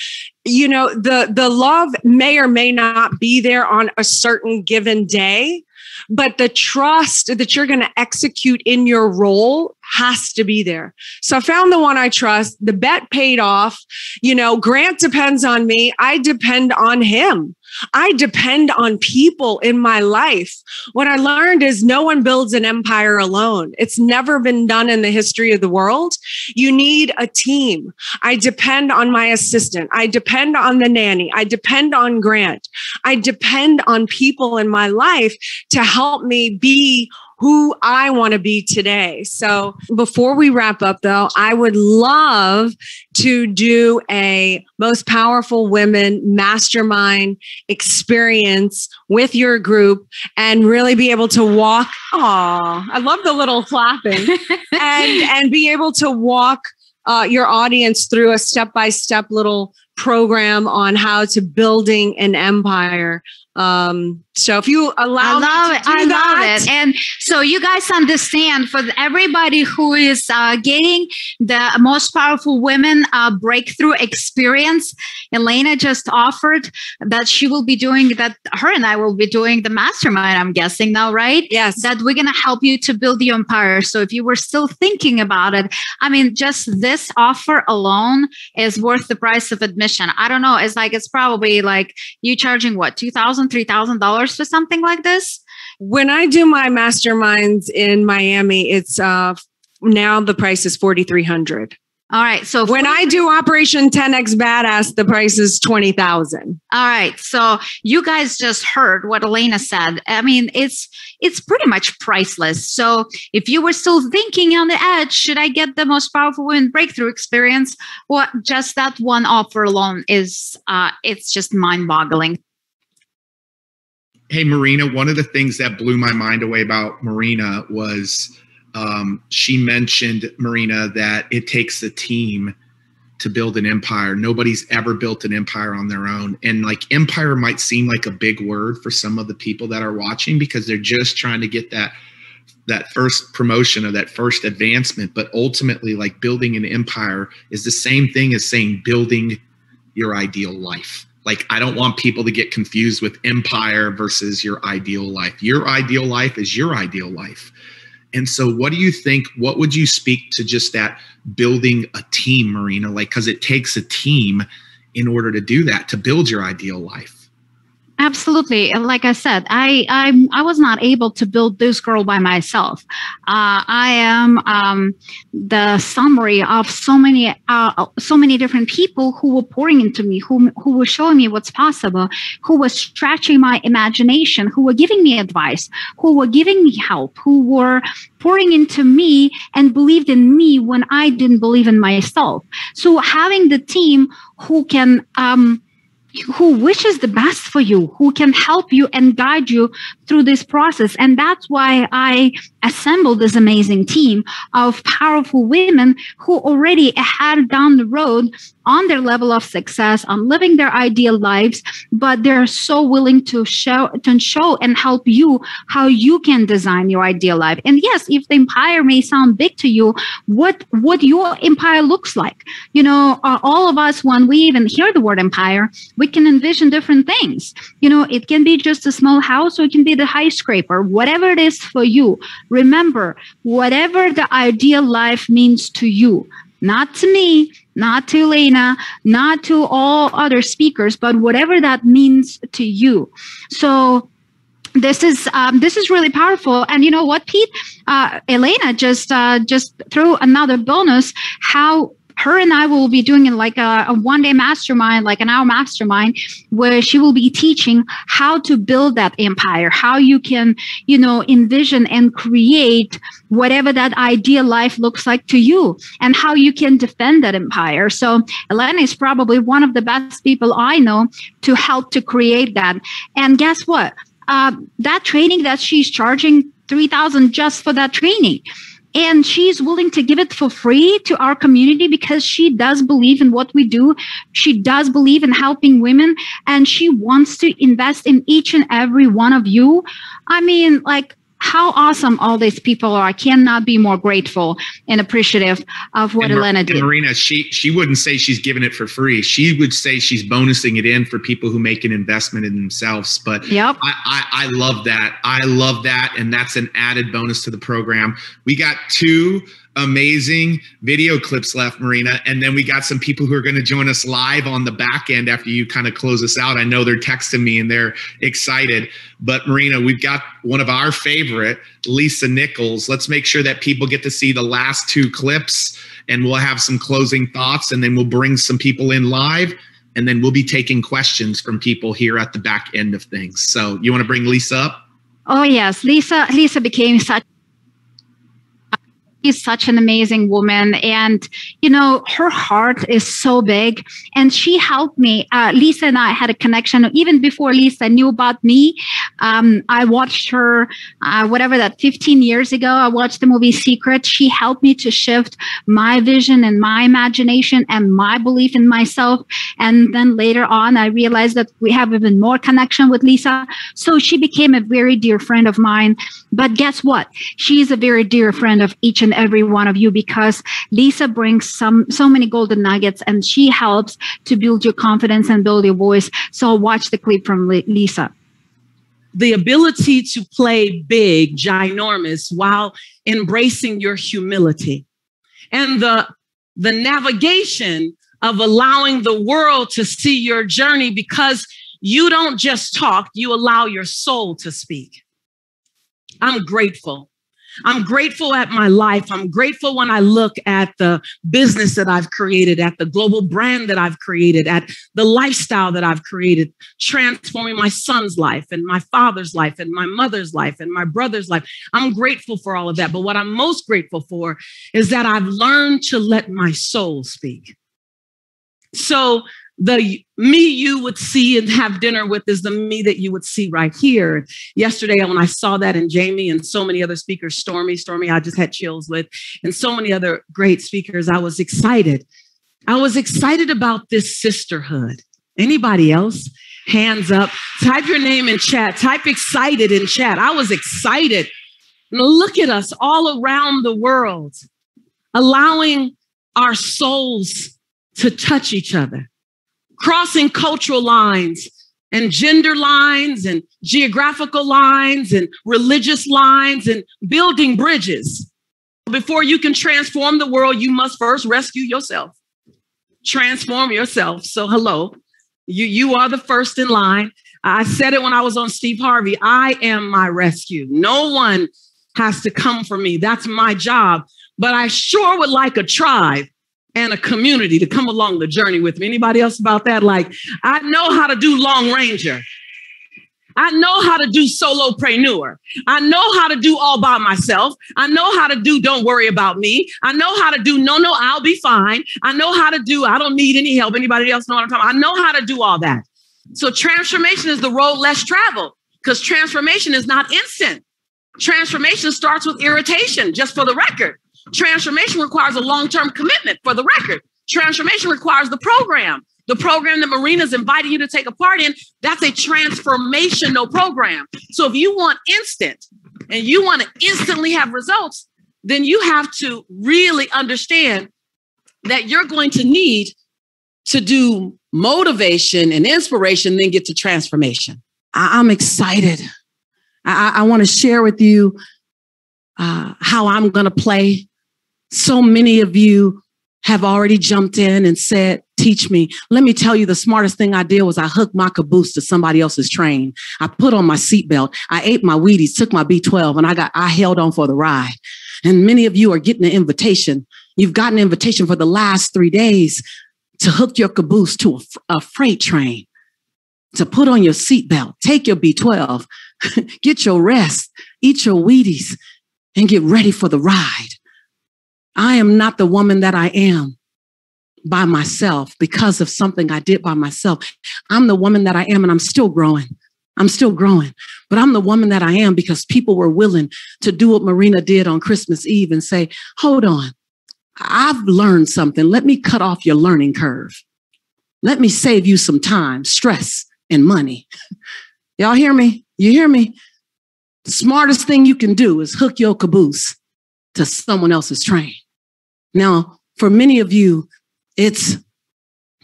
You know, the love may or may not be there on a certain given day, but the trust that you're going to execute in your role has to be there. So I found the one I trust. The bet paid off. You know, Grant depends on me. I depend on him. I depend on people in my life. What I learned is no one builds an empire alone. It's never been done in the history of the world. You need a team. I depend on my assistant. I depend on the nanny. I depend on Grant. I depend on people in my life to help me be who I want to be today. So before we wrap up, though, I would love to do a Most Powerful Women mastermind experience with your group and really be able to walk. Oh, I love the little clapping and be able to walk your audience through a step-by-step little program on how to building an empire. So if you allow I love it. And so you guys understand, for everybody who is getting the Most Powerful Women breakthrough experience, Elena just offered that she will be doing that. Her and I will be doing the mastermind, I'm guessing now, right? Yes. That we're going to help you to build your empire. So if you were still thinking about it, I mean, just this offer alone is worth the price of admission. I don't know. It's probably like you charging what, $2,000, $3,000 for something like this? When I do my masterminds in Miami, it's now the price is $4,300. All right. So when I do Operation 10X Badass, the price is $20,000. All right. So you guys just heard what Elena said. I mean, it's pretty much priceless. So if you were still thinking on the edge, should I get the Most Powerful Women breakthrough experience? Well, just that one offer alone is it's just mind-boggling. Hey, Marina, one of the things that blew my mind away about Marina was she mentioned, Marina, that it takes a team to build an empire. Nobody's ever built an empire on their own. And like empire might seem like a big word for some of the people that are watching because they're just trying to get that first promotion or that first advancement. But ultimately, like building an empire is the same thing as saying building your ideal life. Like, I don't want people to get confused with empire versus your ideal life. Your ideal life is your ideal life. And so what do you think, what would you speak to just that building a team, Marina? Like, because it takes a team in order to do that, to build your ideal life. Absolutely. Like I said, I was not able to build this girl by myself. I am the summary of so many different people who were pouring into me, who were showing me what's possible, who were stretching my imagination, who were giving me advice, who were giving me help, who were pouring into me and believed in me when I didn't believe in myself. So having the team who can who wishes the best for you, who can help you and guide you through this process. And that's why I assembled this amazing team of powerful women who already had down the road on their level of success, on living their ideal lives, but they're so willing to show and help you how you can design your ideal life. And yes, if the empire may sound big to you, what your empire looks like. All of us, when we even hear the word empire, we can envision different things. It can be just a small house, or it can be the skyscraper, whatever it is for you. Remember, whatever the ideal life means to you, not to me, not to Elena, not to all other speakers, but whatever that means to you. So this is really powerful. And you know what, Pete? Elena just threw another bonus, how her and I will be doing like a one-day mastermind, like an hour mastermind, where she will be teaching how to build that empire, how you can, envision and create whatever that ideal life looks like to you, and how you can defend that empire. So Elena is probably one of the best people I know to help to create that. And guess what? That training that she's charging $3,000 just for that training. And she's willing to give it for free to our community because she does believe in what we do. She does believe in helping women, and she wants to invest in each and every one of you. I mean, like, how awesome all these people are. I cannot be more grateful and appreciative of what Elena did. Marina, she wouldn't say she's giving it for free. She would say she's bonusing it in for people who make an investment in themselves. But yep. I love that. I love that. And that's an added bonus to the program. We got 2 amazing video clips left, Marina. And then we got some people who are going to join us live on the back end after you kind of close us out. I know they're texting me and they're excited. But Marina, we've got one of our favorite, Lisa Nichols. Let's make sure that people get to see the last 2 clips, and we'll have some closing thoughts, and then we'll bring some people in live, and then we'll be taking questions from people here at the back end of things. So you want to bring Lisa up? Oh, yes. Lisa became She's such an amazing woman, and her heart is so big, and she helped me. Lisa and I had a connection even before Lisa knew about me. I watched her, 15 years ago. I watched the movie Secret. She helped me to shift my vision and my imagination and my belief in myself. And then later on, I realized that we have even more connection with Lisa. So she became a very dear friend of mine. But guess what? She's a very dear friend of each and every one of you, because Lisa brings so many golden nuggets, and she helps to build your confidence and build your voice. So watch the clip from Lisa. The ability to play big, ginormous, while embracing your humility, and the navigation of allowing the world to see your journey, because you don't just talk, you allow your soul to speak. I'm grateful. I'm grateful at my life. I'm grateful when I look at the business that I've created, at the global brand that I've created, at the lifestyle that I've created, transforming my son's life and my father's life and my mother's life and my brother's life. I'm grateful for all of that. But what I'm most grateful for is that I've learned to let my soul speak. So the me you would see and have dinner with is the me that you would see right here. Yesterday, when I saw that in Jamie and so many other speakers, Stormy, I just had chills with, and so many other great speakers, I was excited. I was excited about this sisterhood. Anybody else? Hands up. Type your name in chat. Type excited in chat. I was excited. Look at us all around the world, allowing our souls to touch each other, crossing cultural lines and gender lines and geographical lines and religious lines and building bridges. Before you can transform the world, you must first rescue yourself. Transform yourself. So hello, you are the first in line. I said it when I was on Steve Harvey. I am my rescue. No one has to come for me. That's my job. But I sure would like a tribe and a community to come along the journey with me. Anybody else about that? Like, I know how to do long ranger. I know how to do solopreneur. I know how to do all by myself. I know how to do don't worry about me. I know how to do no, I'll be fine. I know how to do I don't need any help. Anybody else know what I'm talking about? I know how to do all that. So transformation is the road less traveled, because transformation is not instant. Transformation starts with irritation, just for the record. Transformation requires a long-term commitment, for the record. Transformation requires the program. The program that Marina's inviting you to take a part in, that's a transformational program. So if you want instant and you want to instantly have results, then you have to really understand that you're going to need to do motivation and inspiration, then get to transformation. I'm excited. I want to share with you how I'm going to play. So many of you have already jumped in and said, teach me. Let me tell you, the smartest thing I did was I hooked my caboose to somebody else's train. I put on my seatbelt. I ate my Wheaties, took my B12, and I held on for the ride. And many of you are getting an invitation. You've gotten an invitation for the last 3 days to hook your caboose to a freight train, to put on your seatbelt, take your B12, get your rest, eat your Wheaties, and get ready for the ride. I am not the woman that I am by myself because of something I did by myself. I'm the woman that I am, and I'm still growing. I'm still growing, but I'm the woman that I am because people were willing to do what Marina did on Christmas Eve and say, hold on, I've learned something. Let me cut off your learning curve. Let me save you some time, stress, and money. Y'all hear me? You hear me? The smartest thing you can do is hook your caboose to someone else's train. Now, for many of you, it's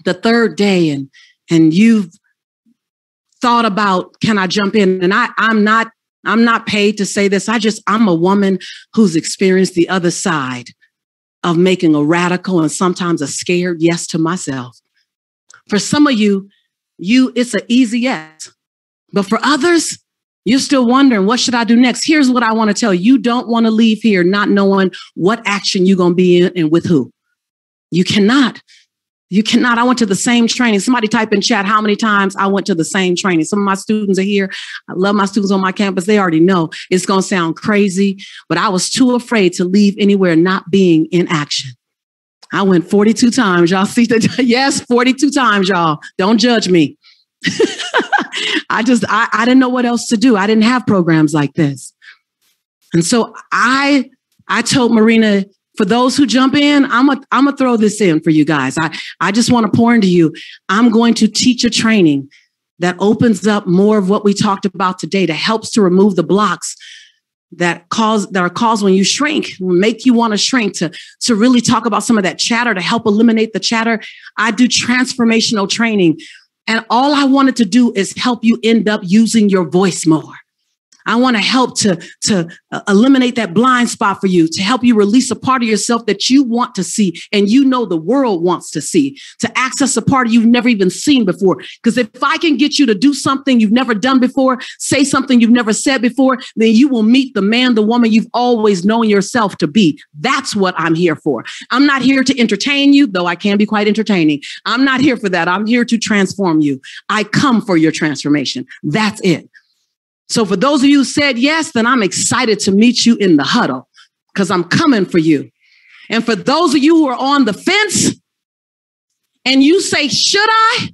the third day and you've thought about, can I jump in? And I'm not paid to say this. I'm a woman who's experienced the other side of making a radical and sometimes a scared yes to myself. For some of you, it's an easy yes. But for others, you're still wondering, what should I do next? Here's what I want to tell you. You don't want to leave here not knowing what action you're going to be in and with who. You cannot. You cannot. I went to the same training. Somebody type in chat how many times I went to the same training. Some of my students are here. I love my students on my campus. They already know it's going to sound crazy, but I was too afraid to leave anywhere not being in action. I went 42 times. Y'all see that? Yes, 42 times, y'all. Don't judge me. I didn't know what else to do. I didn't have programs like this. And so I told Marina, for those who jump in, I'm gonna throw this in for you guys. I just want to pour into you. I'm going to teach a training that opens up more of what we talked about today, that helps to remove the blocks that are caused when you shrink, make you want to shrink, to really talk about some of that chatter, to help eliminate the chatter. I do transformational training. And all I wanted to do is help you end up using your voice more. I want to help to eliminate that blind spot for you, to help you release a part of yourself that you want to see and you know the world wants to see, to access a part you've never even seen before. Because if I can get you to do something you've never done before, say something you've never said before, then you will meet the man, the woman you've always known yourself to be. That's what I'm here for. I'm not here to entertain you, though I can be quite entertaining. I'm not here for that. I'm here to transform you. I come for your transformation. That's it. So for those of you who said yes, then I'm excited to meet you in the huddle because I'm coming for you. And for those of you who are on the fence and you say, should I?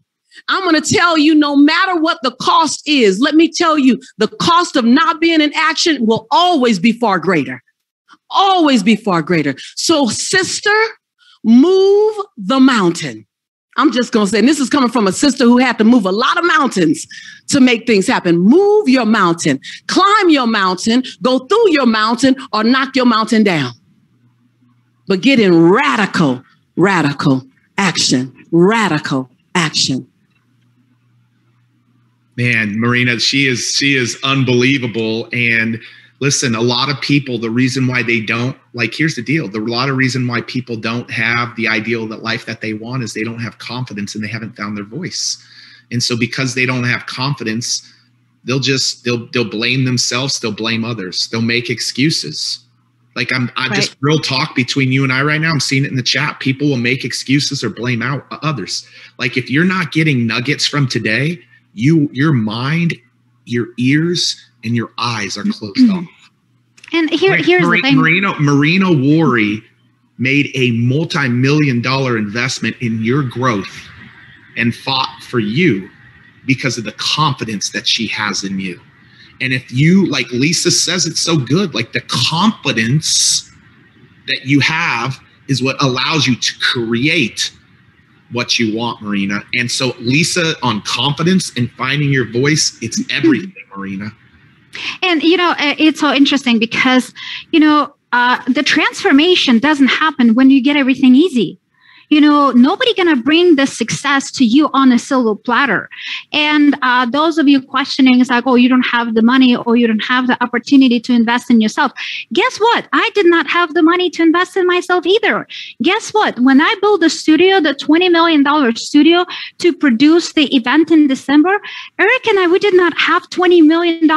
I'm going to tell you, no matter what the cost is, let me tell you, the cost of not being in action will always be far greater. Always be far greater. So sister, move the mountain. I'm just going to say, and this is coming from a sister who had to move a lot of mountains to make things happen. Move your mountain, climb your mountain, go through your mountain, or knock your mountain down. But get in radical action. Radical action. Man, Marina, she is unbelievable. And listen, a lot of people, the reason why they don't, like, here's the deal. A lot of reason why people don't have the ideal that life that they want is they don't have confidence and they haven't found their voice. And so because they don't have confidence, they'll blame themselves. They'll blame others. They'll make excuses. Like I'm right. Just real talk between you and I right now. I'm seeing it in the chat. People will make excuses or blame out others. Like if you're not getting nuggets from today, your mind, your ears, and your eyes are closed off. And here's the thing. Marina Worry made a multi-million-dollar investment in your growth and fought for you because of the confidence that she has in you. And if you, like Lisa says, it's so good, like the confidence that you have is what allows you to create what you want, Marina. And so Lisa, on confidence and finding your voice, it's everything, Marina. And, it's so interesting because, the transformation doesn't happen when you get everything easy. Nobody gonna bring the success to you on a silver platter. And those of you questioning, it's like, oh, you don't have the money or you don't have the opportunity to invest in yourself. Guess what? I did not have the money to invest in myself either. Guess what? When I built the studio, the $20 million studio to produce the event in December, Eric and I, we did not have $20 million.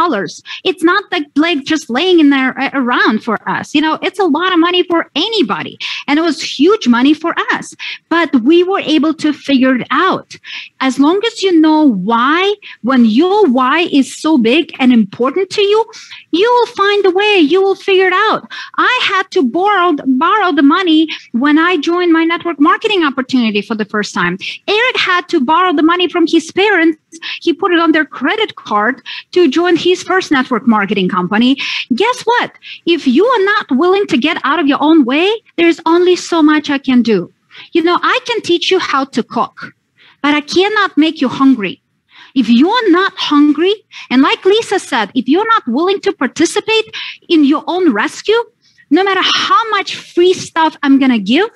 It's not like just laying in there around for us. It's a lot of money for anybody. And it was huge money for us. But we were able to figure it out. As long as you know why, when your why is so big and important to you, you will find a way. You will figure it out. I had to borrow the money when I joined my network marketing opportunity for the first time. Eric had to borrow the money from his parents. He put it on their credit card to join his first network marketing company. Guess what? If you are not willing to get out of your own way, there's only so much I can do. I can teach you how to cook, but I cannot make you hungry. If you're not hungry, and like Lisa said, if you're not willing to participate in your own rescue, no matter how much free stuff I'm going to give,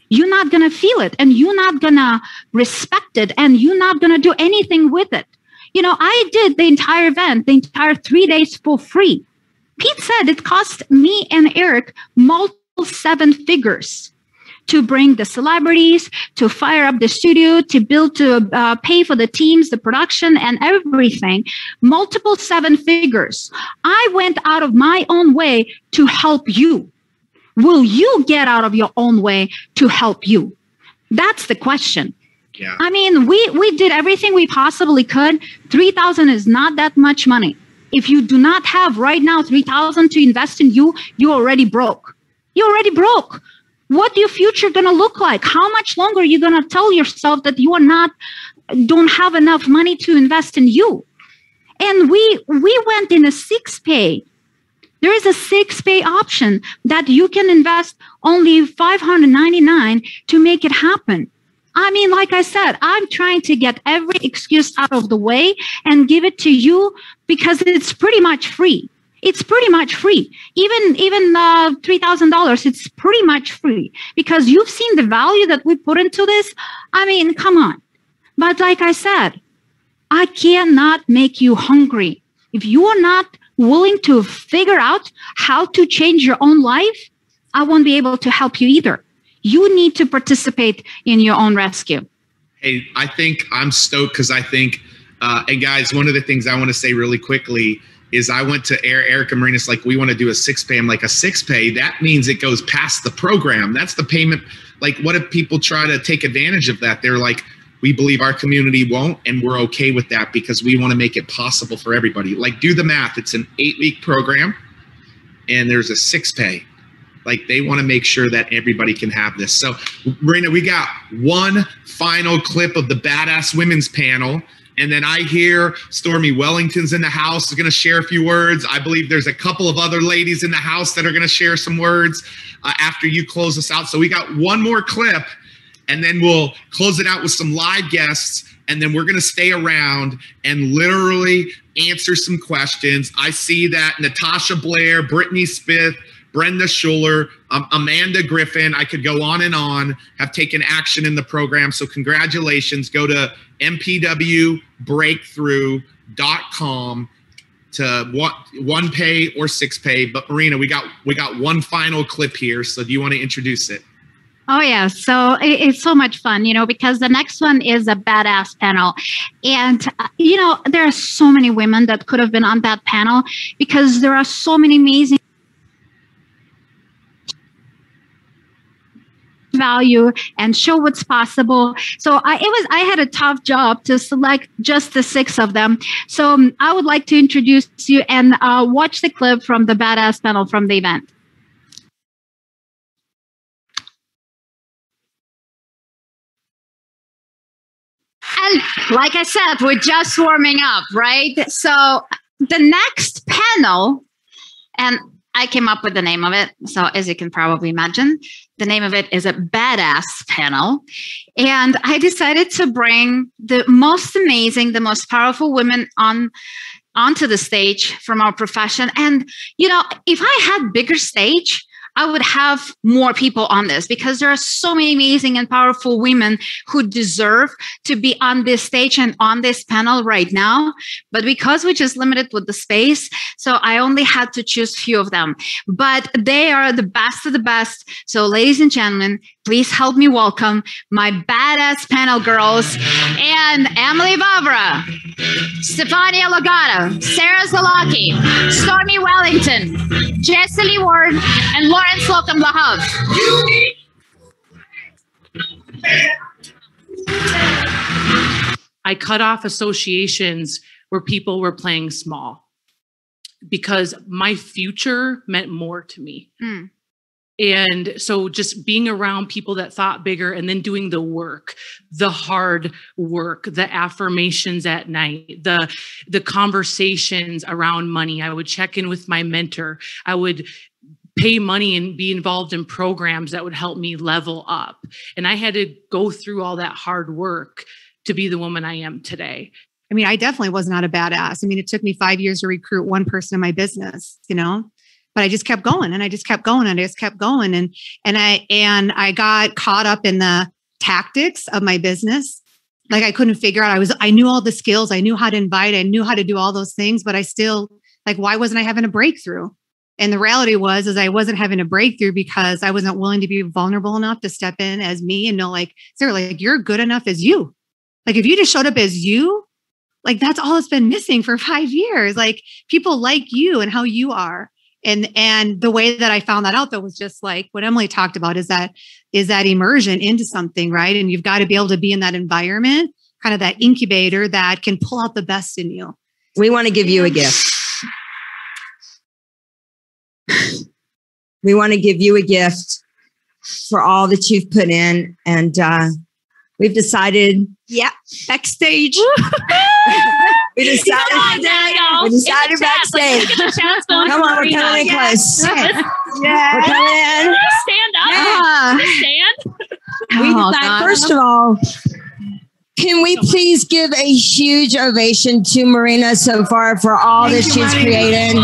you're not going to feel it, and you're not going to respect it, and you're not going to do anything with it. I did the entire event, the entire 3 days for free. Pete said it cost me and Eric multiple 7 figures to bring the celebrities, to fire up the studio, to build, to pay for the teams, the production, and everything. Multiple 7 figures. I went out of my own way to help you. Will you get out of your own way to help you? That's the question. Yeah. I mean, we did everything we possibly could. $3,000 is not that much money. If you do not have right now $3,000 to invest in you, you're already broke. You're already broke. What your future going to look like? How much longer are you going to tell yourself that you don't have enough money to invest in you? And we went in a 6-pay. There is a 6-pay option that you can invest only $599 to make it happen. I mean, like I said, I'm trying to get every excuse out of the way and give it to you because it's pretty much free. It's pretty much free. Even $3,000, it's pretty much free because you've seen the value that we put into this. I mean, come on. But like I said, I cannot make you hungry. If you are not willing to figure out how to change your own life, I won't be able to help you either. You need to participate in your own rescue. Hey, I think I'm stoked because I think, and guys, one of the things I want to say really quickly is I went to Eric and Marina's like, we want to do a 6-pay. I'm like, a 6-pay, that means it goes past the program. That's the payment. Like, what if people try to take advantage of that? They're like, we believe our community won't, and we're okay with that because we want to make it possible for everybody. Like, do the math. It's an 8-week program, and there's a 6-pay. Like, they want to make sure that everybody can have this. So, Marina, we got one final clip of the Badass Women's panel. And then I hear Stormy Wellington's in the house, is going to share a few words. I believe there's a couple of other ladies in the house that are going to share some words after you close us out. So we got one more clip, and then we'll close it out with some live guests. And then we're going to stay around and literally answer some questions. I see that Natasha Blair, Brittany Smith, Brenda Schuler, Amanda Griffin, I could go on and on, have taken action in the program. So congratulations. Go to mpwbreakthrough.com to one pay or 6-pay. But Marina, we got one final clip here. So do you want to introduce it? Oh, yeah. So it's so much fun, because the next one is a badass panel. And, there are so many women that could have been on that panel because there are so many amazing value and show what's possible. So I had a tough job to select just the 6 of them. So I would like to introduce you and watch the clip from the badass panel from the event. And like I said, we're just warming up, right? So the next panel, and I came up with the name of it. So as you can probably imagine, the name of it is a badass panel. And I decided to bring the most amazing, the most powerful women onto the stage from our profession. And, you know, if I had bigger stage, I would have more people on this, because there are so many amazing and powerful women who deserve to be on this stage and on this panel right now. But because we're just limited with the space, so I only had to choose few of them. But they are the best of the best. So ladies and gentlemen, please help me welcome my badass panel girls and Emily Vavra, Stefania Lagata, Sarah Zalaki, Stormy Wellington, Jessie Lee Ward, and Loren Lahav. I cut off associations where people were playing small because my future meant more to me. And so just being around people that thought bigger and then doing the work, the hard work, the affirmations at night, the conversations around money. I would check in with my mentor. I would pay money and be involved in programs that would help me level up. And I had to go through all that hard work to be the woman I am today. I mean, I definitely was not a badass. I mean, it took me 5 years to recruit one person in my business, you know, but I just kept going and I just kept going and I just kept going. And I got caught up in the tactics of my business. Like I couldn't figure out, I knew all the skills. I knew how to invite. I knew how to do all those things, but I still like, why wasn't I having a breakthrough? And the reality was I wasn't having a breakthrough because I wasn't willing to be vulnerable enough to step in as me and know, like, Sarah, like you're good enough as you. Like if you just showed up as you, like that's all it's been missing for 5 years. Like people like you and how you are. And the way that I found that out though was just like what Emily talked about is that immersion into something, right? And you've got to be able to be in that environment, kind of that incubator that can pull out the best in you. We want to give you a gift. We want to give you a gift for all that you've put in. And we've decided, backstage. We decided backstage. Come on, we're coming in close. We're coming in. Stand up. Stand. We decided, first of all, can we please give a huge ovation to Marina so far for all that she's created?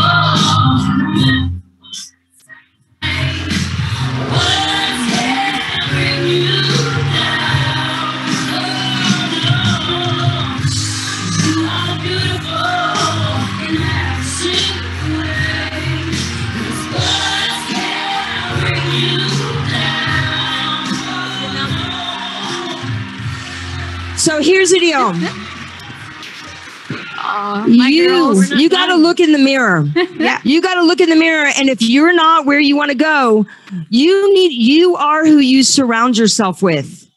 So here's the deal. You got to look in the mirror. You got to look in the mirror. And if you're not where you want to go, you are who you surround yourself with.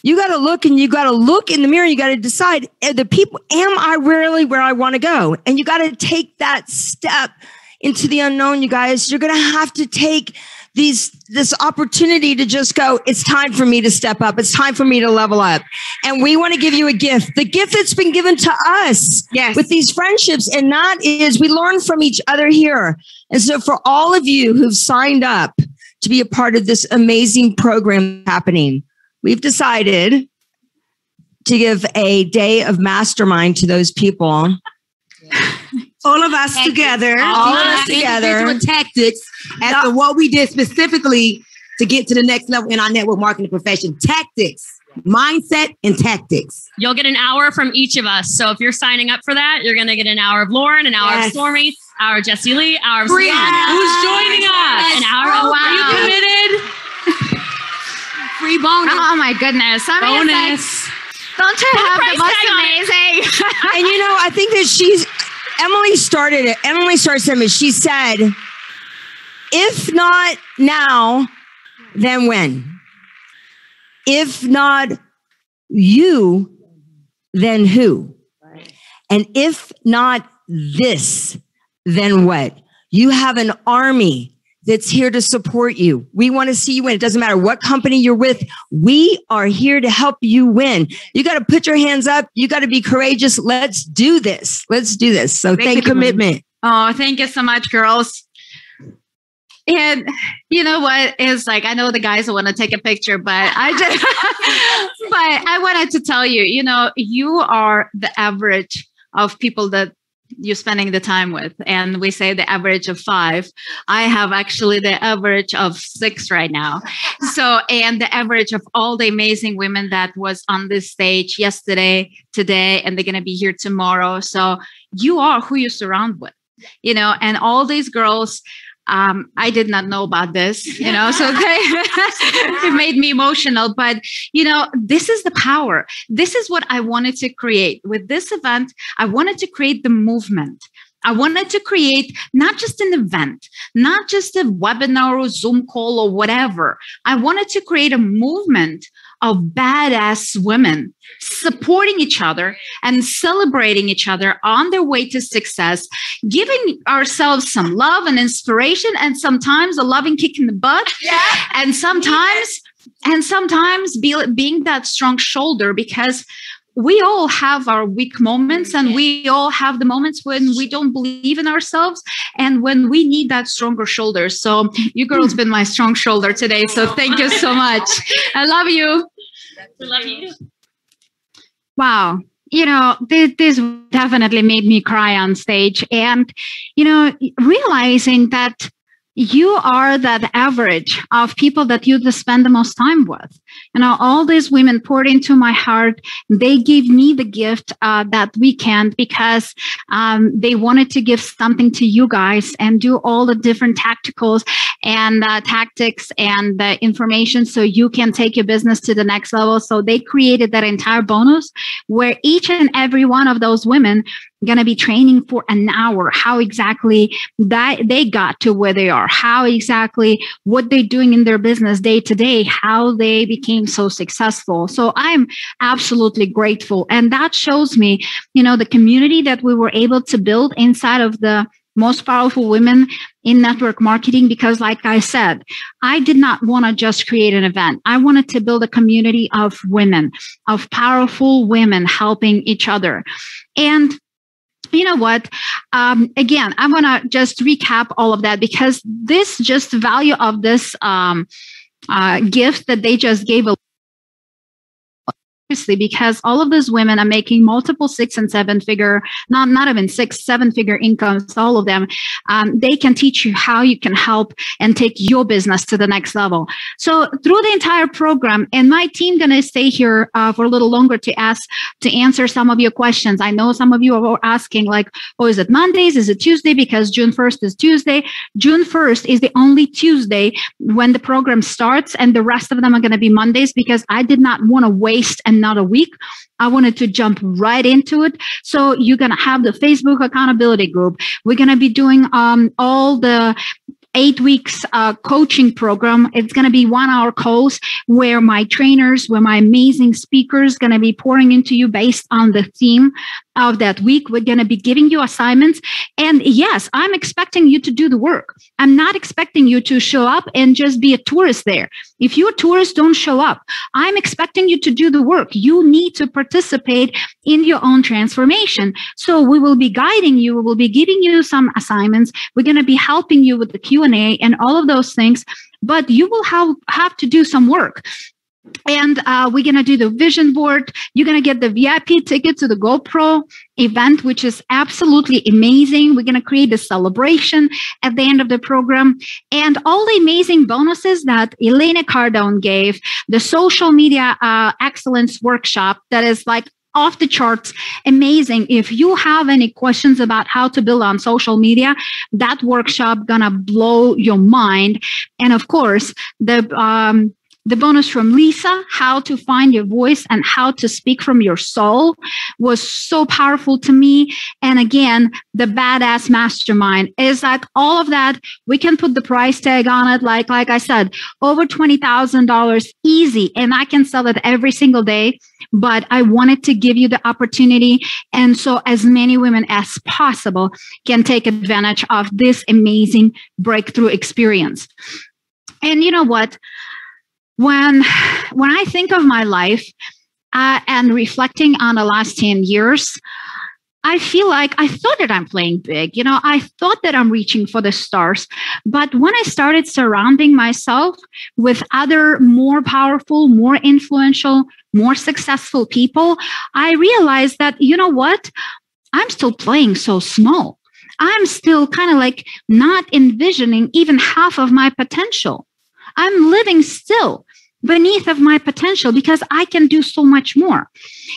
You got to look and you got to look in the mirror. You got to decide, am I really where I want to go? And you got to take that step into the unknown, you guys. You're going to have to take this opportunity to just go, it's time for me to step up. It's time for me to level up. And we want to give you a gift, the gift that's been given to us with these friendships. And that is we learn from each other here. And so for all of you who've signed up to be a part of this amazing program happening, we've decided to give a day of mastermind to those people. All of us together. All of us together. Individual tactics as to what we did specifically to get to the next level in our network marketing profession. Tactics, mindset, and tactics. You'll get an hour from each of us. So if you're signing up for that, you're going to get an hour of Loren, an hour of Stormy, an hour of Jessie Lee, an hour of Brianna. Who's joining us? An hour of Are you committed? Free bonus. Oh my goodness. Bonus. Don't you have the most amazing? And you know, I think that Emily started it. Emily started something. She said, if not now, then when? If not you, then who? And if not this, then what? You have an army that's here to support you. We want to see you win. It doesn't matter what company you're with. We are here to help you win. You got to put your hands up. You got to be courageous. Let's do this. Let's do this. So thank you. Commitment. Oh, thank you so much, girls. And you know what is like, I know the guys want to take a picture, but but I wanted to tell you, you are the average of people that you're spending the time with. And we say the average of 5. I have actually the average of 6 right now. So, and the average of all the amazing women that was on this stage yesterday, today, and they're going to be here tomorrow. So you are who you surround with, and all these girls, I did not know about this, so it made me emotional. But, this is the power. This is what I wanted to create. With this event, I wanted to create the movement. I wanted to create not just an event, not just a webinar or Zoom call or whatever. I wanted to create a movement of badass women supporting each other and celebrating each other on their way to success, giving ourselves some love and inspiration, and sometimes a loving kick in the butt, and sometimes being that strong shoulder, because we all have our weak moments, and we all have the moments when we don't believe in ourselves and when we need that stronger shoulder. So you girls been my strong shoulder today. So thank you so much. I love you. We love you. Wow. This definitely made me cry on stage. And, realizing that you are that average of people that you spend the most time with. All these women poured into my heart. They gave me the gift that we can't, because they wanted to give something to you guys and do all the different tacticals and tactics and the information so you can take your business to the next level. So they created that entire bonus where each and every one of those women going to be training for an hour, how exactly that they got to where they are, how exactly what they're doing in their business day to day, how they became so successful. So I'm absolutely grateful. And that shows me, the community that we were able to build inside of the most powerful women in network marketing, because like I said, I did not want to just create an event. I wanted to build a community of women, of powerful women helping each other. And you know what? Again, I want to just recap all of that, because this just value of this gift that they just gave because all of those women are making multiple 6 and 7 figure, not even 6, 7 figure incomes, all of them. They can teach you how you can help and take your business to the next level. So through the entire program, and my team going to stay here for a little longer to answer some of your questions. I know some of you are asking like, oh, is it Mondays? Is it Tuesday? Because June 1st is Tuesday. June 1st is the only Tuesday when the program starts, and the rest of them are going to be Mondays, because I did not want to waste another week. I wanted to jump right into it. So you're going to have the Facebook accountability group. We're going to be doing all the 8 weeks coaching program. It's going to be 1-hour calls where my trainers, where my amazing speakers going to be pouring into you based on the theme of that week. We're going to be giving you assignments. And yes, I'm expecting you to do the work. I'm not expecting you to show up and just be a tourist there. If you're a tourist, don't show up. I'm expecting you to do the work. You need to participate in your own transformation. So we will be guiding you. We will be giving you some assignments. We're going to be helping you with the Q&A and all of those things, but you will have to do some work. And we're going to do the vision board. You're going to get the VIP ticket to the GoPro event, which is absolutely amazing. We're going to create a celebration at the end of the program, and all the amazing bonuses that Elena Cardone gave, the social media excellence workshop that is like off the charts, amazing. If you have any questions about how to build on social media, that workshop gonna blow your mind. And of course, the bonus from Lisa, how to find your voice and how to speak from your soul, was so powerful to me. And again, the badass mastermind is like all of that. We can put the price tag on it. Like I said, over $20,000 easy. And I can sell it every single day, but I wanted to give you the opportunity. And so as many women as possible can take advantage of this amazing breakthrough experience. And you know what? When I think of my life and reflecting on the last 10 years, I feel like I thought that I'm playing big. I thought that I'm reaching for the stars. But when I started surrounding myself with other more powerful, more influential, more successful people, I realized that, you know what? I'm still playing so small. I'm still kind of like not envisioning even half of my potential. I'm living still beneath of my potential because I can do so much more.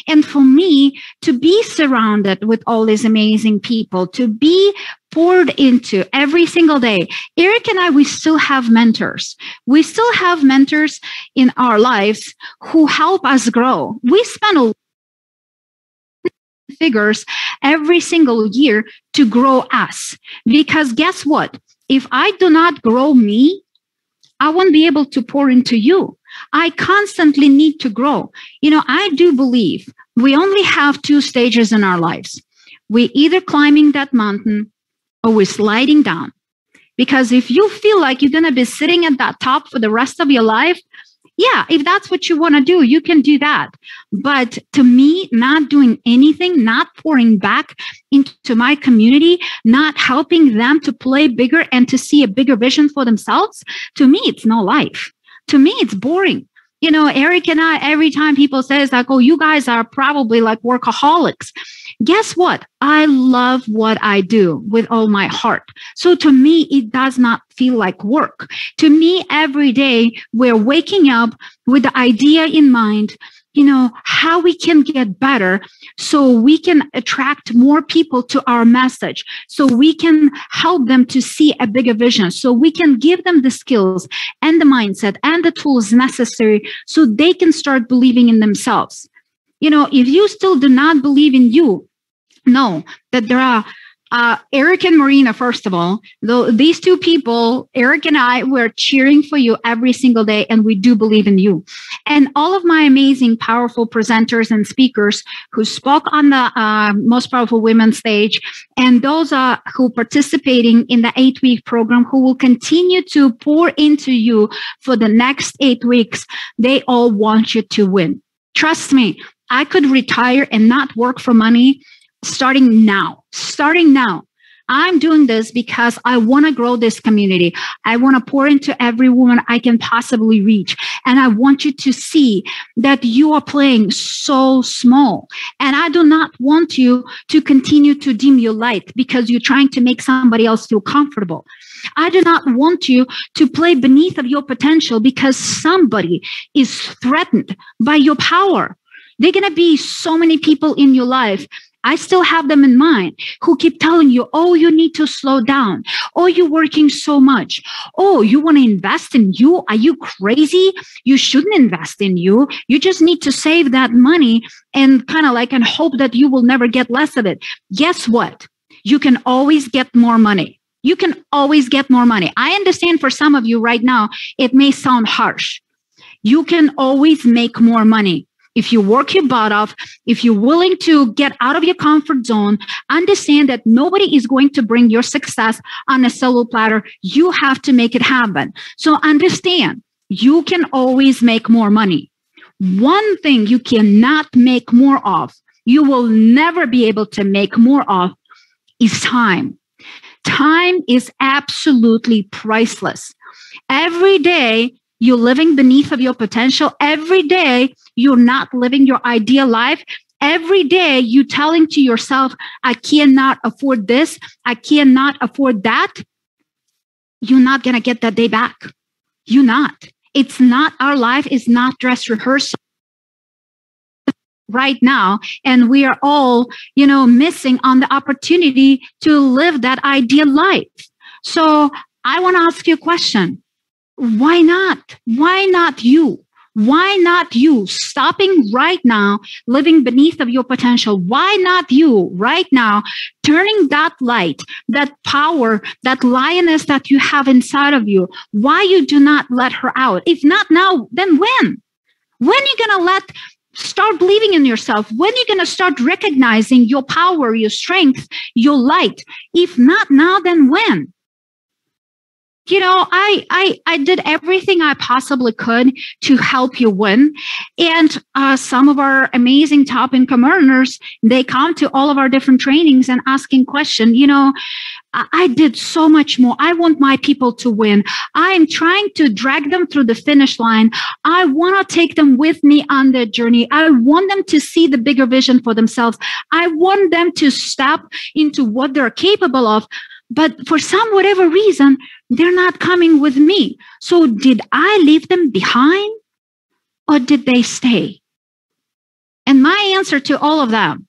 And for me to be surrounded with all these amazing people, to be poured into every single day, Eric and I, we still have mentors. We still have mentors in our lives who help us grow. We spend a figures every single year to grow us. Because guess what? If I do not grow me, I won't be able to pour into you. I constantly need to grow. I do believe we only have 2 stages in our lives. We're either climbing that mountain or we're sliding down. Because if you feel like you're going to be sitting at that top for the rest of your life, yeah, if that's what you want to do, you can do that. But to me, not doing anything, not pouring back into my community, not helping them to play bigger and to see a bigger vision for themselves, to me, it's no life. To me, it's boring. Eric and I, every time people say, like, oh, you guys are probably like workaholics. Guess what? I love what I do with all my heart. So to me, it does not feel like work. To me, every day we're waking up with the idea in mind, how we can get better so we can attract more people to our message, so we can help them to see a bigger vision, so we can give them the skills and the mindset and the tools necessary so they can start believing in themselves. If you still do not believe in you, know that there are Eric and Marina, first of all, these 2 people, Eric and I, we're cheering for you every single day, and we do believe in you. And all of my amazing, powerful presenters and speakers who spoke on the Most Powerful Women stage, and those who participating in the 8-week program, who will continue to pour into you for the next 8 weeks, they all want you to win. Trust me, I could retire and not work for money starting now. I'm doing this because I want to grow this community. I want to pour into every woman I can possibly reach. And I want you to see that you are playing so small. And I do not want you to continue to dim your light because you're trying to make somebody else feel comfortable. I do not want you to play beneath of your potential because somebody is threatened by your power. There are going to be so many people in your life, I still have them in mind, who keep telling you, oh, you need to slow down. Oh, you're working so much. Oh, you want to invest in you? Are you crazy? You shouldn't invest in you. You just need to save that money and kind of like and hope that you will never get less of it. Guess what? You can always get more money. You can always get more money. I understand for some of you right now, it may sound harsh. You can always make more money. If you work your butt off, if you're willing to get out of your comfort zone, understand that nobody is going to bring your success on a silver platter. You have to make it happen. So understand, you can always make more money. One thing you cannot make more of, you will never be able to make more of, is time. Time is absolutely priceless. Every day, you're living beneath of your potential. Every day, you're not living your ideal life. Every day, you're telling to yourself, I cannot afford this. I cannot afford that. You're not going to get that day back. You're not. It's not, our life is not dress rehearsal right now. And we are all, missing on the opportunity to live that ideal life. So I want to ask you a question. Why not? Why not you? Why not you stopping right now, living beneath of your potential? Why not you right now, turning that light, that power, that lioness that you have inside of you? Why you do not let her out? If not now, then when? When are you going to start believing in yourself? When are you going to start recognizing your power, your strength, your light? If not now, then when? you know, I did everything I possibly could to help you win. And some of our amazing top income earners, they come to all of our different trainings and asking questions, you know, I did so much more. I want my people to win. I am trying to drag them through the finish line. I want to take them with me on their journey. I want them to see the bigger vision for themselves. I want them to step into what they're capable of. But for some whatever reason, they're not coming with me. So did I leave them behind or did they stay? And my answer to all of them,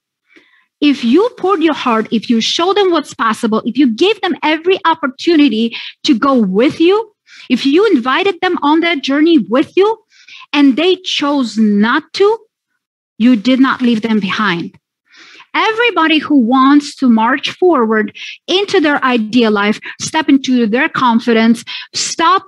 if you poured your heart, if you showed them what's possible, if you gave them every opportunity to go with you, if you invited them on that journey with you and they chose not to, you did not leave them behind. Everybody who wants to march forward into their ideal life, step into their confidence, stop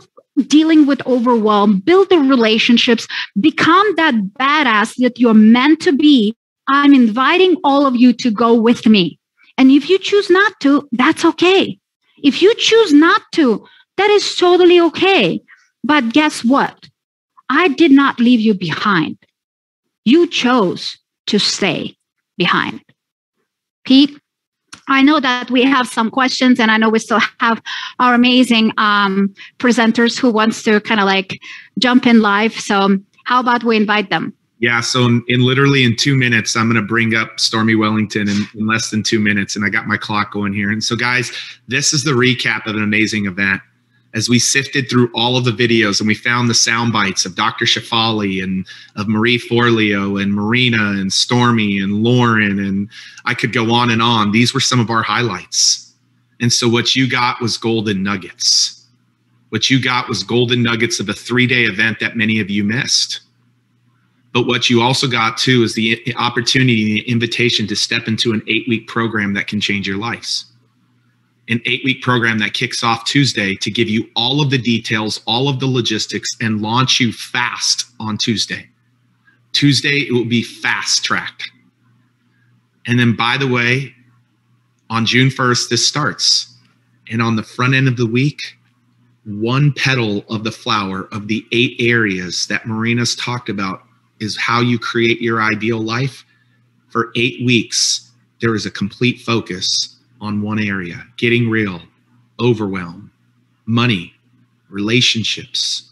dealing with overwhelm, build the relationships, become that badass that you're meant to be, I'm inviting all of you to go with me. And if you choose not to, that's okay. If you choose not to, that is totally okay. But guess what? I did not leave you behind. You chose to stay behind. Pete, I know that we have some questions and I know we still have our amazing presenters who wants to kind of like jump in live. So how about we invite them? Yeah, so in literally in 2 minutes, I'm going to bring up Stormy Wellington in less than 2 minutes, and I got my clock going here. And so, guys, this is the recap of an amazing event. As we sifted through all of the videos and we found the sound bites of Dr. Shefali and of Marie Forleo and Marina and Stormy and Loren, and I could go on and on. These were some of our highlights. And so what you got was golden nuggets. What you got was golden nuggets of a 3-day event that many of you missed. But what you also got, too, is the opportunity, the invitation to step into an 8-week program that can change your lives. An 8-week program that kicks off Tuesday to give you all of the details, all of the logistics, and launch you fast on Tuesday. Tuesday, it will be fast-tracked. And then, by the way, on June 1st, this starts. And on the front end of the week, one petal of the flower of the 8 areas that Marina's talked about is how you create your ideal life. For 8 weeks, there is a complete focus on one area: getting real, overwhelm, money, relationships,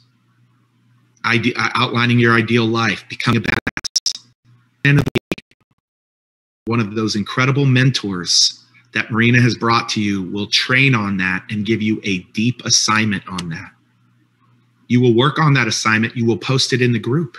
outlining your ideal life, becoming a badass. And one of those incredible mentors that Marina has brought to you will train on that and give you a deep assignment on that. You will work on that assignment. You will post it in the group.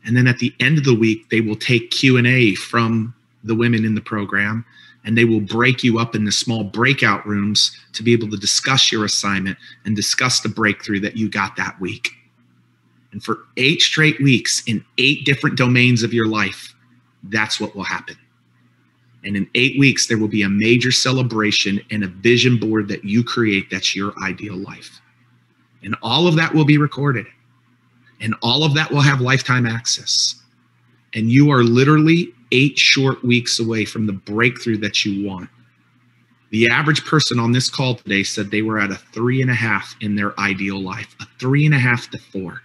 And then at the end of the week, they will take Q&A from the women in the program, and they will break you up into small breakout rooms to be able to discuss your assignment and discuss the breakthrough that you got that week. And for 8 straight weeks in 8 different domains of your life, that's what will happen. And in 8 weeks, there will be a major celebration and a vision board that you create that's your ideal life. And all of that will be recorded. And all of that will have lifetime access. And you are literally 8 short weeks away from the breakthrough that you want. The average person on this call today said they were at a 3.5 in their ideal life, a 3.5 to 4.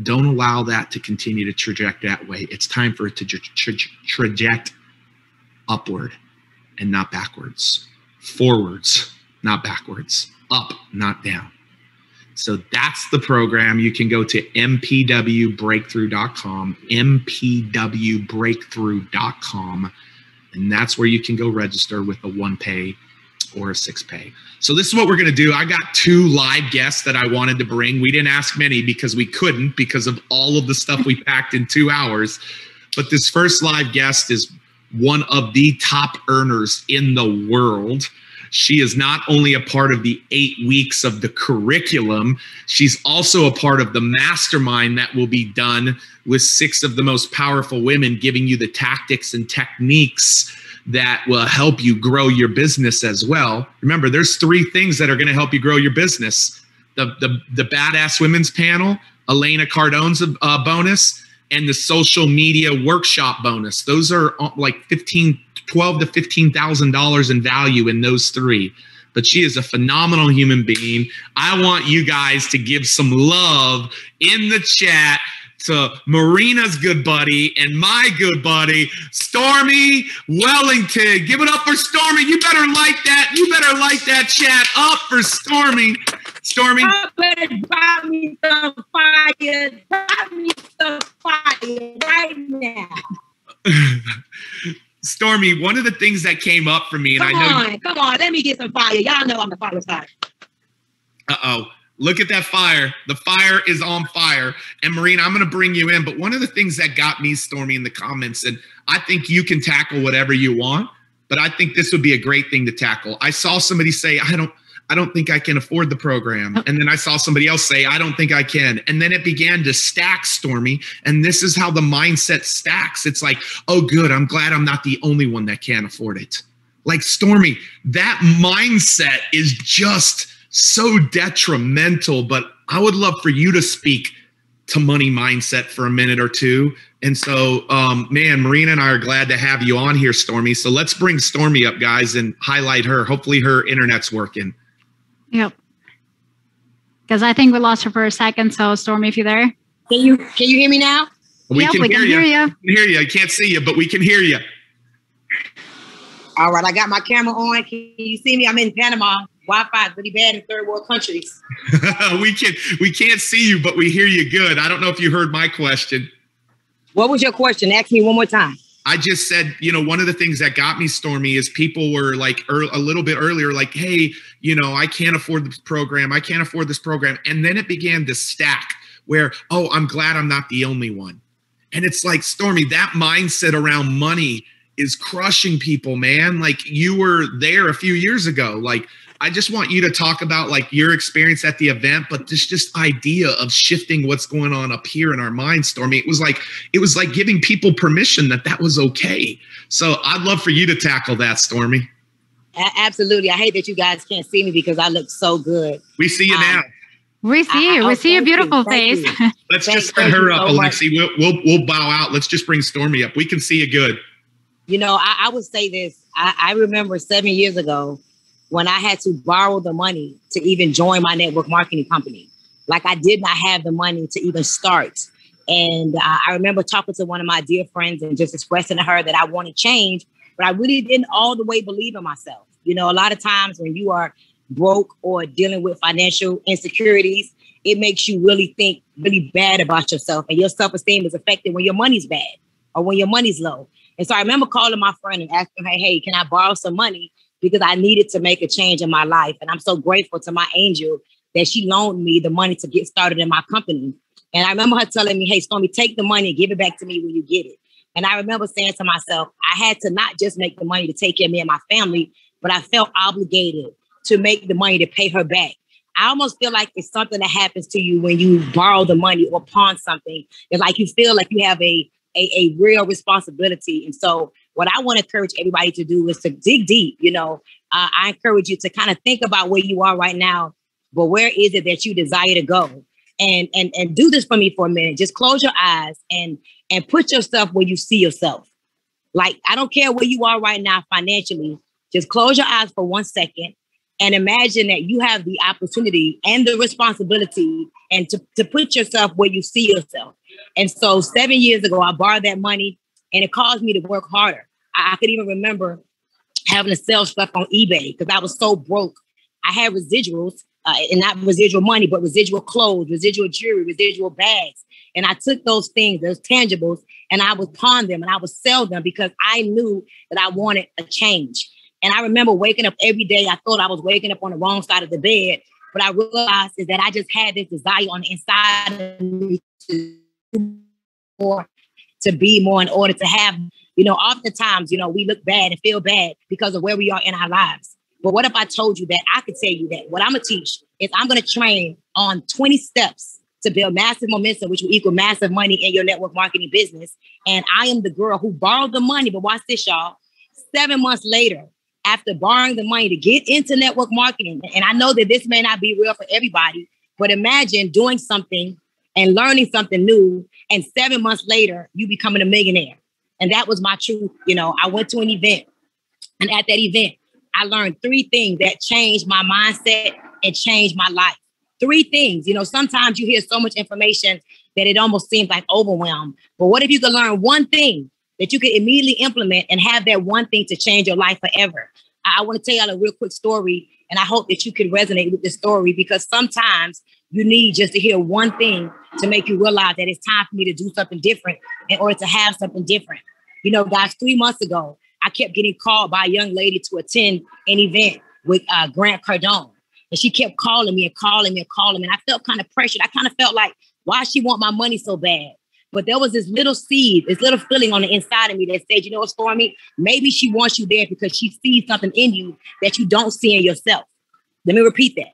Don't allow that to continue to traject that way. It's time for it to traject upward and not backwards. Forwards, not backwards. Up, not down. So that's the program. You can go to mpwbreakthrough.com, mpwbreakthrough.com, and that's where you can go register with a 1-pay or a 6-pay. So this is what we're going to do. I got 2 live guests that I wanted to bring. We didn't ask many because we couldn't, because of all of the stuff we packed in 2 hours. But this first live guest is one of the top earners in the world. She is not only a part of the 8 weeks of the curriculum, she's also a part of the mastermind that will be done with 6 of the most powerful women, giving you the tactics and techniques that will help you grow your business as well. Remember, there's 3 things that are going to help you grow your business. The Badass Women's Panel, Elena Cardone's bonus, and the social media workshop bonus. Those are like $12,000 to $15,000 in value in those 3. but she is a phenomenal human being. I want you guys to give some love in the chat to Marina's good buddy and my good buddy, Stormy Wellington. Give it up for Stormy. You better like that. You better like that chat up for Stormy. Stormy. I better buy me some fire. Buy me some fire right now. Stormy, one of the things that came up for me, and Come on, let me get some fire. Y'all know I'm the fire side. Uh-oh. Look at that fire. The fire is on fire. And Marina, I'm going to bring you in. But one of the things that got me, Stormy, in the comments, and I think you can tackle whatever you want, but I think this would be a great thing to tackle. I saw somebody say, I don't think I can afford the program. And then I saw somebody else say, I don't think I can. And then it began to stack, Stormy. And this is how the mindset stacks. It's like, oh, good. I'm glad I'm not the only one that can't afford it. Like, Stormy, that mindset is just so detrimental. But I would love for you to speak to money mindset for a minute or two. And so, man, Marina and I are glad to have you on here, Stormy. So let's bring Stormy up, guys, and highlight her. Hopefully her internet's working. Yep. Because I think we lost her for a second. So, Stormy, if you're there. Can you hear me now? We can hear you. We can hear you. I can't see you, but we can hear you. All right, I got my camera on. Can you see me? I'm in Panama. Wi-Fi is really bad in third world countries. we can't see you, but we hear you good. I don't know if you heard my question. What was your question? Ask me one more time. I just said, one of the things that got me, Stormy, is people were like a little bit earlier, like, hey, I can't afford this program. I can't afford this program. And then it began to stack where, oh, I'm glad I'm not the only one. And it's like, Stormy, that mindset around money is crushing people, man. Like, you were there a few years ago. Like, I just want you to talk about like your experience at the event, but this just idea of shifting what's going on up here in our minds, Stormy. It was like giving people permission that was okay. So I'd love for you to tackle that, Stormy. Absolutely. I hate that you guys can't see me because I look so good. We see you now. We see you. We see your beautiful face. Let's just bring her up, Alexi. We'll bow out. Let's just bring Stormy up. We can see you good. I would say this. I remember 7 years ago when I had to borrow the money to even join my network marketing company. Like, I did not have the money to even start. And I remember talking to one of my dear friends and just expressing to her that I want to change, but I really didn't all the way believe in myself. A lot of times when you are broke or dealing with financial insecurities, it makes you really think really bad about yourself, and your self-esteem is affected when your money's bad or when your money's low. And so I remember calling my friend and asking her, hey, can I borrow some money? Because I needed to make a change in my life. And I'm so grateful to my angel that she loaned me the money to get started in my company. And I remember her telling me, hey, Stormy, take the money and give it back to me when you get it. And I remember saying to myself, I had to not just make the money to take care of me and my family, but I felt obligated to make the money to pay her back. I almost feel like it's something that happens to you when you borrow the money or pawn something. It's like you feel like you have a real responsibility. And so what I want to encourage everybody to do is to dig deep. I encourage you to kind of think about where you are right now, but where is it that you desire to go? And do this for me for a minute. Just close your eyes and put yourself where you see yourself. Like, I don't care where you are right now financially. Just close your eyes for 1 second and imagine that you have the opportunity and the responsibility and to put yourself where you see yourself. And so 7 years ago, I borrowed that money and it caused me to work harder. I could even remember having to sell stuff on eBay because I was so broke. I had residuals, and not residual money, but residual clothes, residual jewelry, residual bags. And I took those things, those tangibles, and I would pawn them and I would sell them because I knew that I wanted a change. And I remember waking up every day. I thought I was waking up on the wrong side of the bed, but I realized is that I just had this desire on the inside of me to be more in order to have, oftentimes, we look bad and feel bad because of where we are in our lives. But what if I told you that I could tell you that what I'm going to teach is I'm going to train on 20 steps to build massive momentum, which will equal massive money in your network marketing business. And I am the girl who borrowed the money. But watch this, y'all. 7 months later, after borrowing the money to get into network marketing, and I know that this may not be real for everybody, but imagine doing something and learning something new, and 7 months later, you becoming a millionaire. And that was my truth. I went to an event, and at that event, I learned 3 things that changed my mindset and changed my life. 3 things. You know, sometimes you hear so much information that it almost seems like overwhelm. But what if you could learn one thing that you could immediately implement and have that one thing to change your life forever? I want to tell y'all a real quick story, and I hope that you can resonate with this story, because sometimes you need just to hear one thing to make you realize that it's time for me to do something different in order to have something different. You know, guys, 3 months ago, I kept getting called by a young lady to attend an event with Grant Cardone. And she kept calling me and calling me and calling me. And I felt kind of pressured. I kind of felt like, why she want my money so bad? But there was this little seed, this little feeling on the inside of me that said, you know what, Stormy? Maybe she wants you there because she sees something in you that you don't see in yourself. Let me repeat that.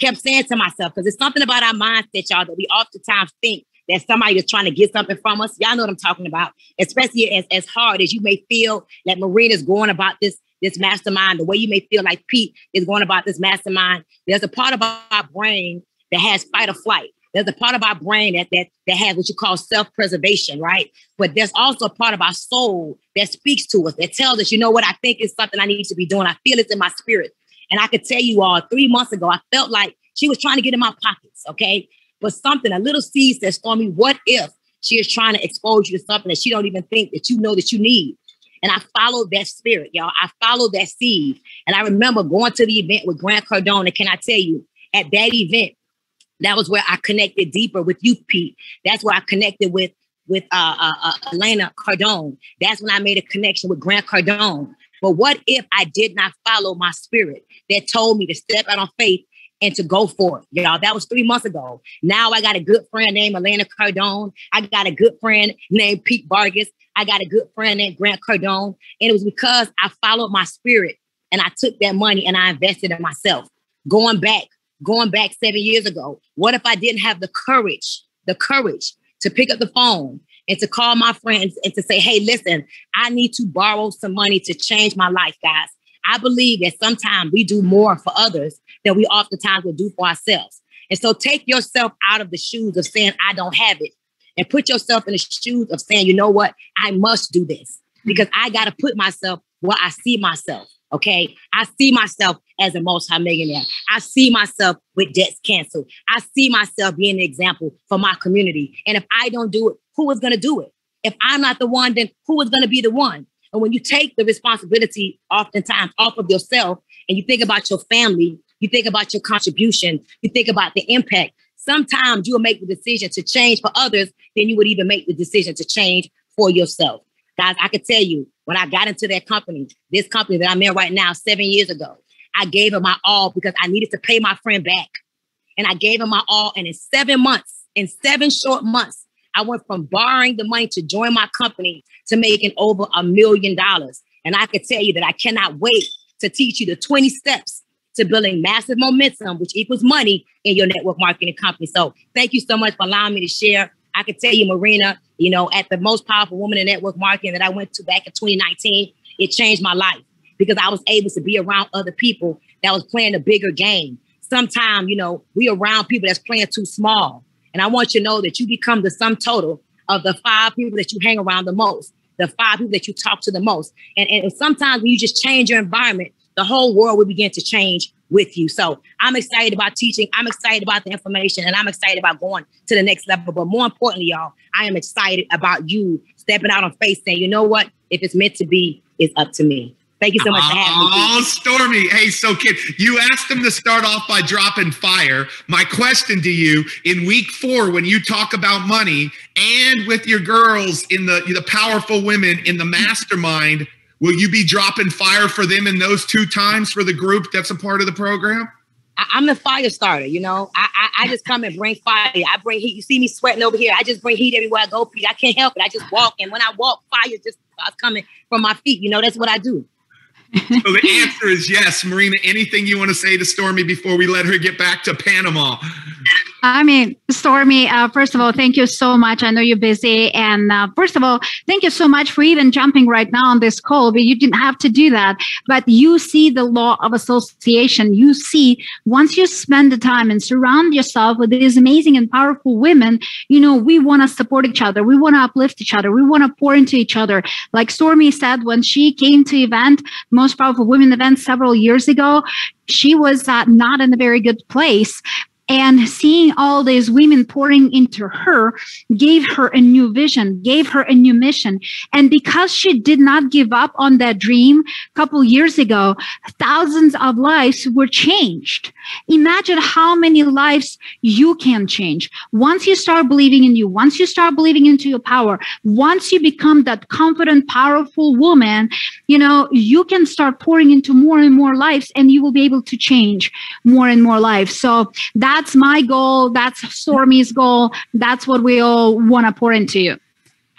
Kept saying to myself, because it's something about our mindset, y'all, that we oftentimes think that somebody is trying to get something from us. Y'all know what I'm talking about, especially as hard as you may feel that Marina's going about this mastermind, the way you may feel like Pete is going about this mastermind. There's a part of our brain that has fight or flight. There's a part of our brain that has what you call self-preservation, right? But there's also a part of our soul that speaks to us, that tells us, you know what, I think it's something I need to be doing. I feel it's in my spirit. And I could tell you all, 3 months ago, I felt like she was trying to get in my pockets, okay? But something, a little seed said, Stormy, what if she is trying to expose you to something that she don't even think that you know that you need? And I followed that spirit, y'all. I followed that seed. And I remember going to the event with Grant Cardone. And can I tell you, at that event, that was where I connected deeper with you, Pete. That's where I connected with Elena Cardone. That's when I made a connection with Grant Cardone. But what if I did not follow my spirit that told me to step out on faith and to go for it? Y'all, that was 3 months ago. Now I got a good friend named Elena Cardone. I got a good friend named Pete Vargas. I got a good friend named Grant Cardone. And it was because I followed my spirit and I took that money and I invested in myself. Going back 7 years ago, what if I didn't have the courage to pick up the phone and to call my friends and to say, hey, listen, I need to borrow some money to change my life, guys. I believe that sometimes we do more for others than we oftentimes will do for ourselves. And so take yourself out of the shoes of saying, I don't have it, and put yourself in the shoes of saying, you know what, I must do this because I got to put myself where I see myself. Okay. I see myself as a multi-millionaire. I see myself with debts canceled. I see myself being an example for my community. And if I don't do it, who is going to do it? If I'm not the one, then who is going to be the one? And when you take the responsibility oftentimes off of yourself and you think about your family, you think about your contribution, you think about the impact, sometimes you will make the decision to change for others than you would even make the decision to change for yourself. Guys, I could tell you, when I got into that company, this company that I'm in right now, 7 years ago, I gave it my all because I needed to pay my friend back. And I gave him my all. And in 7 months, in 7 short months, I went from borrowing the money to join my company to making over $1 million. And I could tell you that I cannot wait to teach you the 20 steps to building massive momentum, which equals money in your network marketing company. So thank you so much for allowing me to share. I could tell you, Marina, you know, at the most powerful woman in network marketing that I went to back in 2019, it changed my life because I was able to be around other people that was playing a bigger game. Sometimes, you know, we around people that's playing too small. And I want you to know that you become the sum total of the 5 people that you hang around the most, the 5 people that you talk to the most. And sometimes when you just change your environment, the whole world will begin to change with you. So I'm excited about teaching. I'm excited about the information, and I'm excited about going to the next level. But more importantly, y'all, I am excited about you stepping out on faith saying, you know what? If it's meant to be, it's up to me. Thank you so much for having me. Oh, Stormy. Hey, so kid, you asked them to start off by dropping fire. My question to you, in week 4, when you talk about money and with your girls in the powerful women in the mastermind, will you be dropping fire for them in those 2 times for the group that's a part of the program? I'm the fire starter, you know. I just come and bring fire. I bring heat. You see me sweating over here. I just bring heat everywhere I go, Pete. I can't help it. I just walk. And when I walk, fire just starts coming from my feet. You know, that's what I do. So the answer is yes. Marina, anything you want to say to Stormy before we let her get back to Panama? I mean, Stormy, first of all, thank you so much. I know you're busy. And first of all, thank you so much for even jumping right now on this call, but you didn't have to do that. But you see the law of association. You see, once you spend the time and surround yourself with these amazing and powerful women, you know, we want to support each other. We want to uplift each other. We want to pour into each other. Like Stormy said, when she came to event, Most Powerful Women event several years ago, she was not in a very good place. And seeing all these women pouring into her gave her a new vision, gave her a new mission. And because she did not give up on that dream a couple years ago, thousands of lives were changed. Imagine how many lives you can change. Once you start believing in you, once you start believing into your power, once you become that confident, powerful woman, you know, you can start pouring into more and more lives, and you will be able to change more and more lives. So that's my goal. That's Stormy's goal. That's what we all want to pour into you.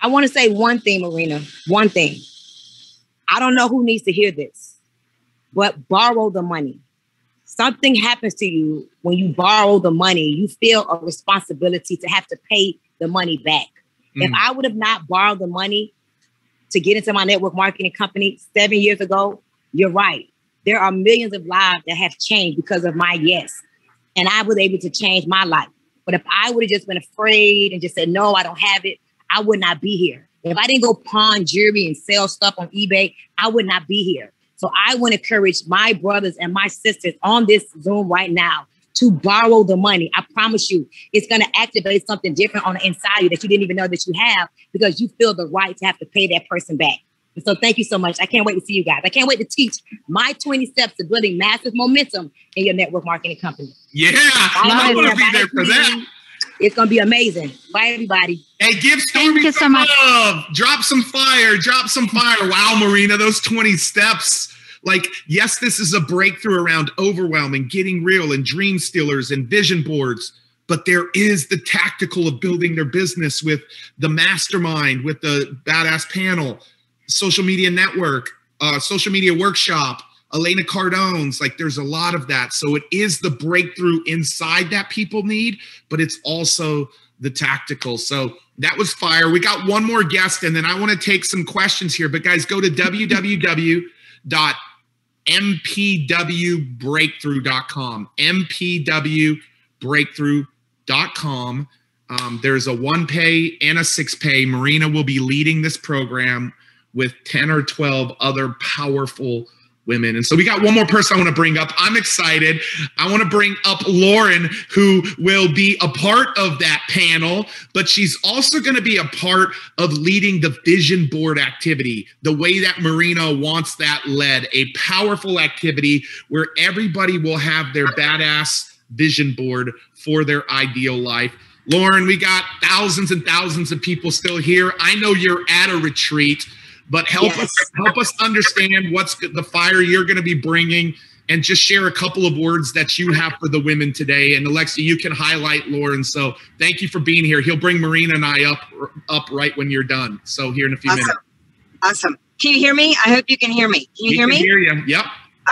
I want to say one thing, Marina. One thing. I don't know who needs to hear this, but borrow the money. Something happens to you when you borrow the money. You feel a responsibility to have to pay the money back. If I would have not borrowed the money to get into my network marketing company 7 years ago, you're right. There are millions of lives that have changed because of my yes. And I was able to change my life. But if I would have just been afraid and just said, no, I don't have it, I would not be here. If I didn't go pawn jewelry and sell stuff on eBay, I would not be here. So I want to encourage my brothers and my sisters on this Zoom right now to borrow the money. I promise you, it's going to activate something different on the inside of you that you didn't even know that you have, because you feel the right to have to pay that person back. And so thank you so much. I can't wait to see you guys. I can't wait to teach my 20 steps to building massive momentum in your network marketing company. Yeah, I'm going to be there for that. It's going to be amazing. Bye, everybody. Hey, give Stormy some love. Drop some fire. Drop some fire. Wow, Marina, those 20 steps. Like, yes, this is a breakthrough around overwhelm and getting real and dream stealers and vision boards. But there is the tactical of building their business with the mastermind, with the badass panel, social media network, social media workshop, Elena Cardone's. Like, there's a lot of that. So it is the breakthrough inside that people need, but it's also the tactical. So that was fire. We got one more guest, and then I want to take some questions here. But guys, go to www.mpwbreakthrough.com. mpwbreakthrough.com. There's a 1-pay and a 6-pay. Marina will be leading this program with 10 or 12 other powerful women. And so we got one more person I want to bring up. I'm excited. I want to bring up Loren, who will be a part of that panel, but she's also going to be a part of leading the vision board activity, the way that Marina wants that led, a powerful activity where everybody will have their badass vision board for their ideal life. Loren, we got thousands and thousands of people still here. I know you're at a retreat, but help us understand what's the fire you're going to be bringing, and just share a couple of words that you have for the women today. And Alexa, you can highlight Loren. So thank you for being here. He'll bring Marina and I up right when you're done. So here in a few minutes. Awesome. Can you hear me? I hope you can hear me. Can you hear me? Hear you. Yep.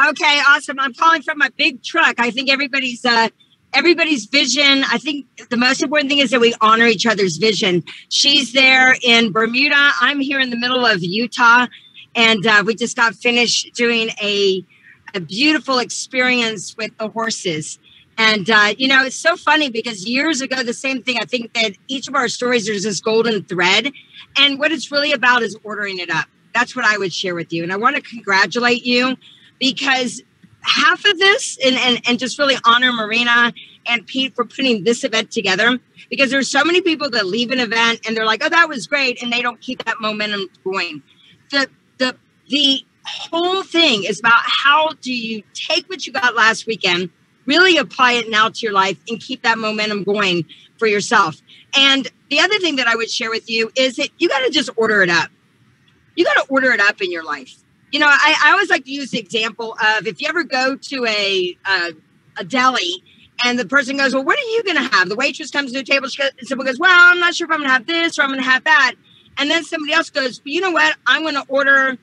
Okay, awesome. I'm calling from my big truck. I think everybody's vision. I think the most important thing is that we honor each other's vision. She's there in Bermuda. I'm here in the middle of Utah, and we just got finished doing a beautiful experience with the horses. And, it's so funny because years ago, the same thing, I think that each of our stories, there's this golden thread. And what it's really about is ordering it up. That's what I would share with you. And I want to congratulate you, because half of this, and just really honor Marina and Pete for putting this event together, because there's so many people that leave an event and they're like, oh, that was great, and they don't keep that momentum going. The whole thing is about how do you take what you got last weekend, really apply it now to your life, and keep that momentum going for yourself. And the other thing that I would share with you is that you got to just order it up. You got to order it up in your life. I always like to use the example of, if you ever go to a deli and the person goes, well, what are you going to have? The waitress comes to the table, someone goes, well, I'm not sure if I'm going to have this or I'm going to have that. And then somebody else goes, well, you know what? I'm going to order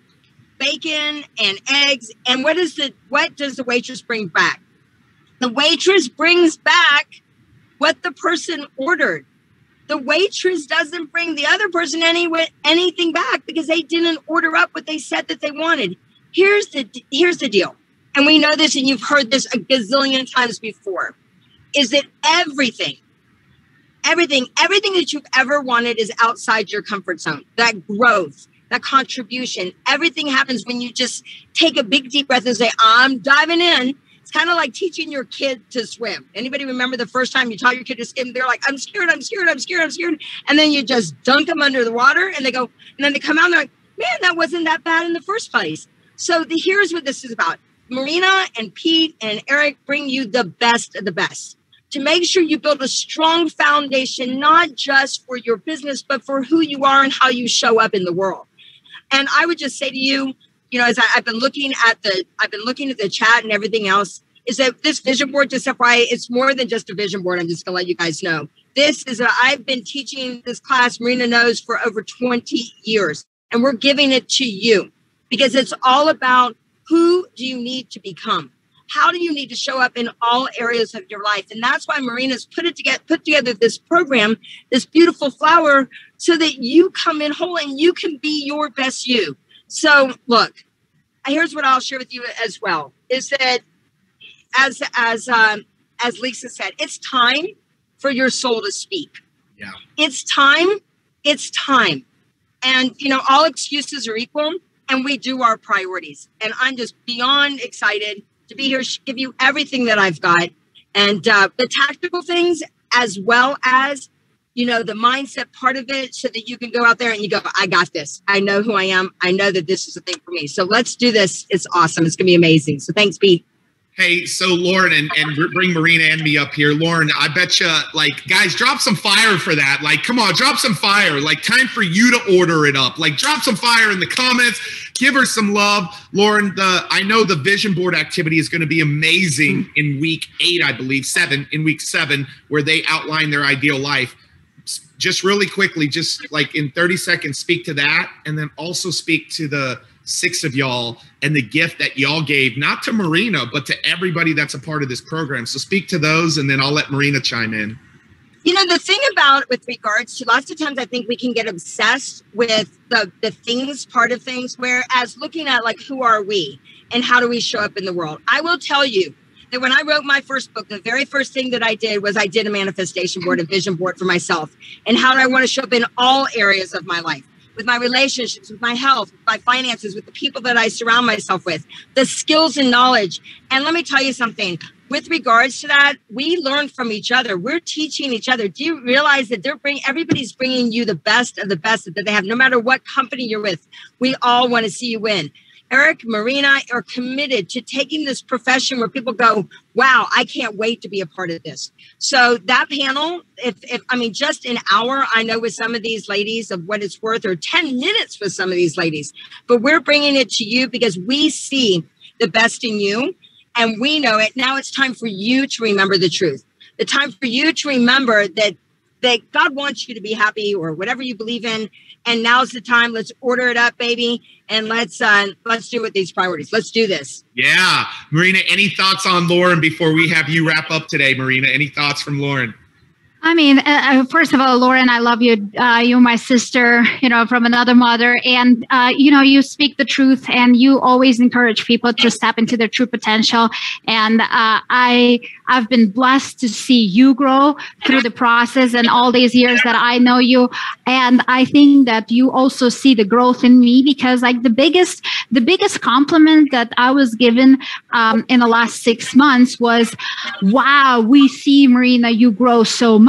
bacon and eggs. And what does the waitress bring back? The waitress brings back what the person ordered. The waitress doesn't bring the other person anything back because they didn't order up what they said that they wanted. Here's the deal. And we know this, and you've heard this a gazillion times before, is that everything that you've ever wanted is outside your comfort zone. That growth, that contribution, everything happens when you just take a big deep breath and say, I'm diving in. It's kind of like teaching your kid to swim. Anybody remember the first time you taught your kid to swim? They're like, I'm scared. And then you just dunk them under the water and they go, and then they come out and they're like, man, that wasn't that bad in the first place. So here's what this is about. Marina and Pete and Eric bring you the best of the best to make sure you build a strong foundation, not just for your business, but for who you are and how you show up in the world. And I would just say to you, as I've been looking at the chat and everything else, is that this vision board, just FYI, it's more than just a vision board. I'm just gonna let you guys know. I've been teaching this class, Marina knows, for over 20 years, and we're giving it to you because it's all about who do you need to become? How do you need to show up in all areas of your life? And that's why Marina's put together this program, this beautiful flower, so that you come in whole and you can be your best you. So look, here's what I'll share with you as well, is that as Lisa said, it's time for your soul to speak. Yeah. It's time. And, all excuses are equal, and we do our priorities. And I'm just beyond excited to be here, give you everything that I've got. And the tactical things, as well as, the mindset part of it, so that you can go out there and you go, I got this. I know who I am. I know that this is a thing for me. So let's do this. It's awesome. It's going to be amazing. So thanks, Pete. Hey, so Loren, and bring Marina and me up here. Loren, I bet you, guys, drop some fire for that. Come on, drop some fire. Time for you to order it up. Drop some fire in the comments. Give her some love. Loren, I know the vision board activity is going to be amazing in week 8, I believe, in week 7, where they outline their ideal life. Just really quickly, just in 30 seconds, speak to that, and then also speak to the 6 of y'all and the gift that y'all gave, not to Marina, but to everybody that's a part of this program. So speak to those, and then I'll let Marina chime in. The thing about with regards to, lots of times I think we can get obsessed with the things part of things, whereas looking at who are we and how do we show up in the world. I will tell you that when I wrote my first book, the very first thing that I did was I did a manifestation board, a vision board for myself. And how do I want to show up in all areas of my life? With my relationships, with my health, with my finances, with the people that I surround myself with, the skills and knowledge. And let me tell you something, with regards to that, we learn from each other. We're teaching each other. Do you realize that everybody's bringing you the best of the best that they have, no matter what company you're with? We all want to see you win. Eric, Marina are committed to taking this profession where people go, wow, I can't wait to be a part of this. So that panel, just an hour, I know with some of these ladies of what it's worth, or 10 minutes with some of these ladies, but we're bringing it to you because we see the best in you and we know it. Now it's time for you to remember the truth. The time for you to remember that God wants you to be happy or whatever you believe in. And now's the time. Let's order it up, baby. And let's do with these priorities. Let's do this. Yeah. Marina, any thoughts on Loren before we have you wrap up today, Marina? Any thoughts from Loren? First of all, Loren, I love you. You're my sister, from another mother. And, you speak the truth and you always encourage people to step into their true potential. And I've been blessed to see you grow through the process and all these years that I know you. And I think that you also see the growth in me because the biggest compliment that I was given in the last 6 months was, wow, we see, Marina, you grow so much.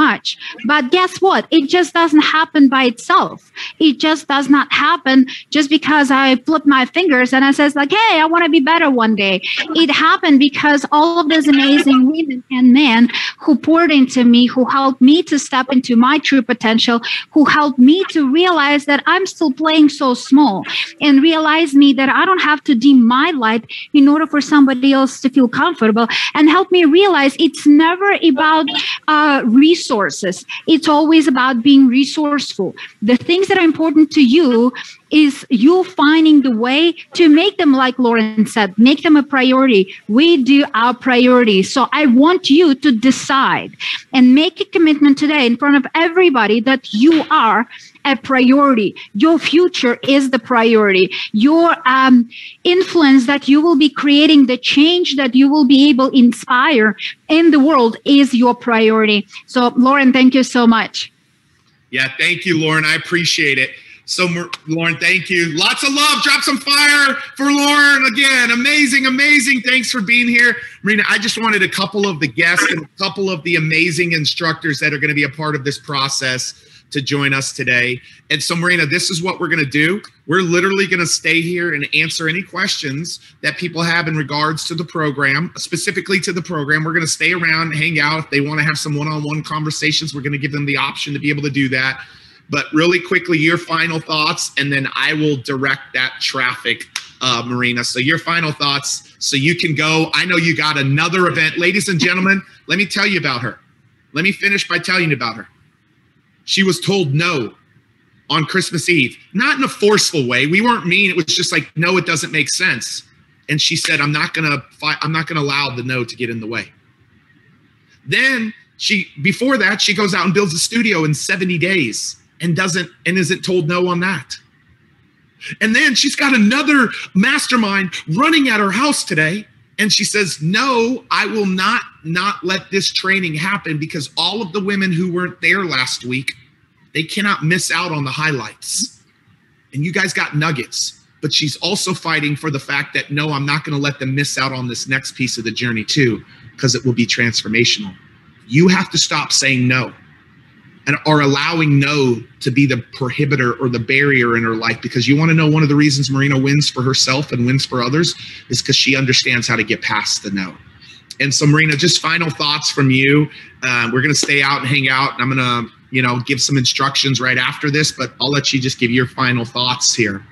But guess what? It just doesn't happen by itself. It just does not happen just because I flip my fingers and I says hey, I want to be better one day. It happened because all of those amazing women and men who poured into me, who helped me to step into my true potential, who helped me to realize that I'm still playing so small and realize me that I don't have to dim my light in order for somebody else to feel comfortable, and help me realize it's never about resources resources. It's always about being resourceful. The things that are important to you is you finding the way to make them, like Loren said, make them a priority. We do our priorities. So I want you to decide and make a commitment today in front of everybody that you are a priority. Your future is the priority. Your influence that you will be creating, the change that you will be able to inspire in the world is your priority. So Loren, thank you so much. Yeah, thank you, Loren. I appreciate it. So, Loren, thank you. Lots of love. Drop some fire for Loren again. Amazing, amazing. Thanks for being here. Marina, I just wanted a couple of the guests and a couple of the amazing instructors that are going to be a part of this process to join us today. And so, Marina, this is what we're going to do. We're literally going to stay here and answer any questions that people have in regards to the program, specifically to the program. We're going to stay around, hang out. If they want to have some one-on-one conversations, we're going to give them the option to be able to do that. But really quickly, your final thoughts, and then I will direct that traffic, Marina. So your final thoughts, so you can go. I know you got another event. Ladies and gentlemen, let me tell you about her. Let me finish by telling you about her. She was told no on Christmas Eve, not in a forceful way. We weren't mean. It was just like, no, it doesn't make sense. And she said, I'm not gonna allow the no to get in the way. Then before that, she goes out and builds a studio in 70 days. And isn't told no on that. And then she's got another mastermind running at her house today. And she says, no, I will not let this training happen, because all of the women who weren't there last week, they cannot miss out on the highlights. And you guys got nuggets. But she's also fighting for the fact that, no, I'm not going to let them miss out on this next piece of the journey too, because it will be transformational. You have to stop saying no. Or allowing no to be the prohibitor or the barrier in her life, because you want to know one of the reasons Marina wins for herself and wins for others is because she understands how to get past the no. And so, Marina, just final thoughts from you. We're going to stay out and hang out, and I'm going to, give some instructions right after this, but I'll let you just give your final thoughts here.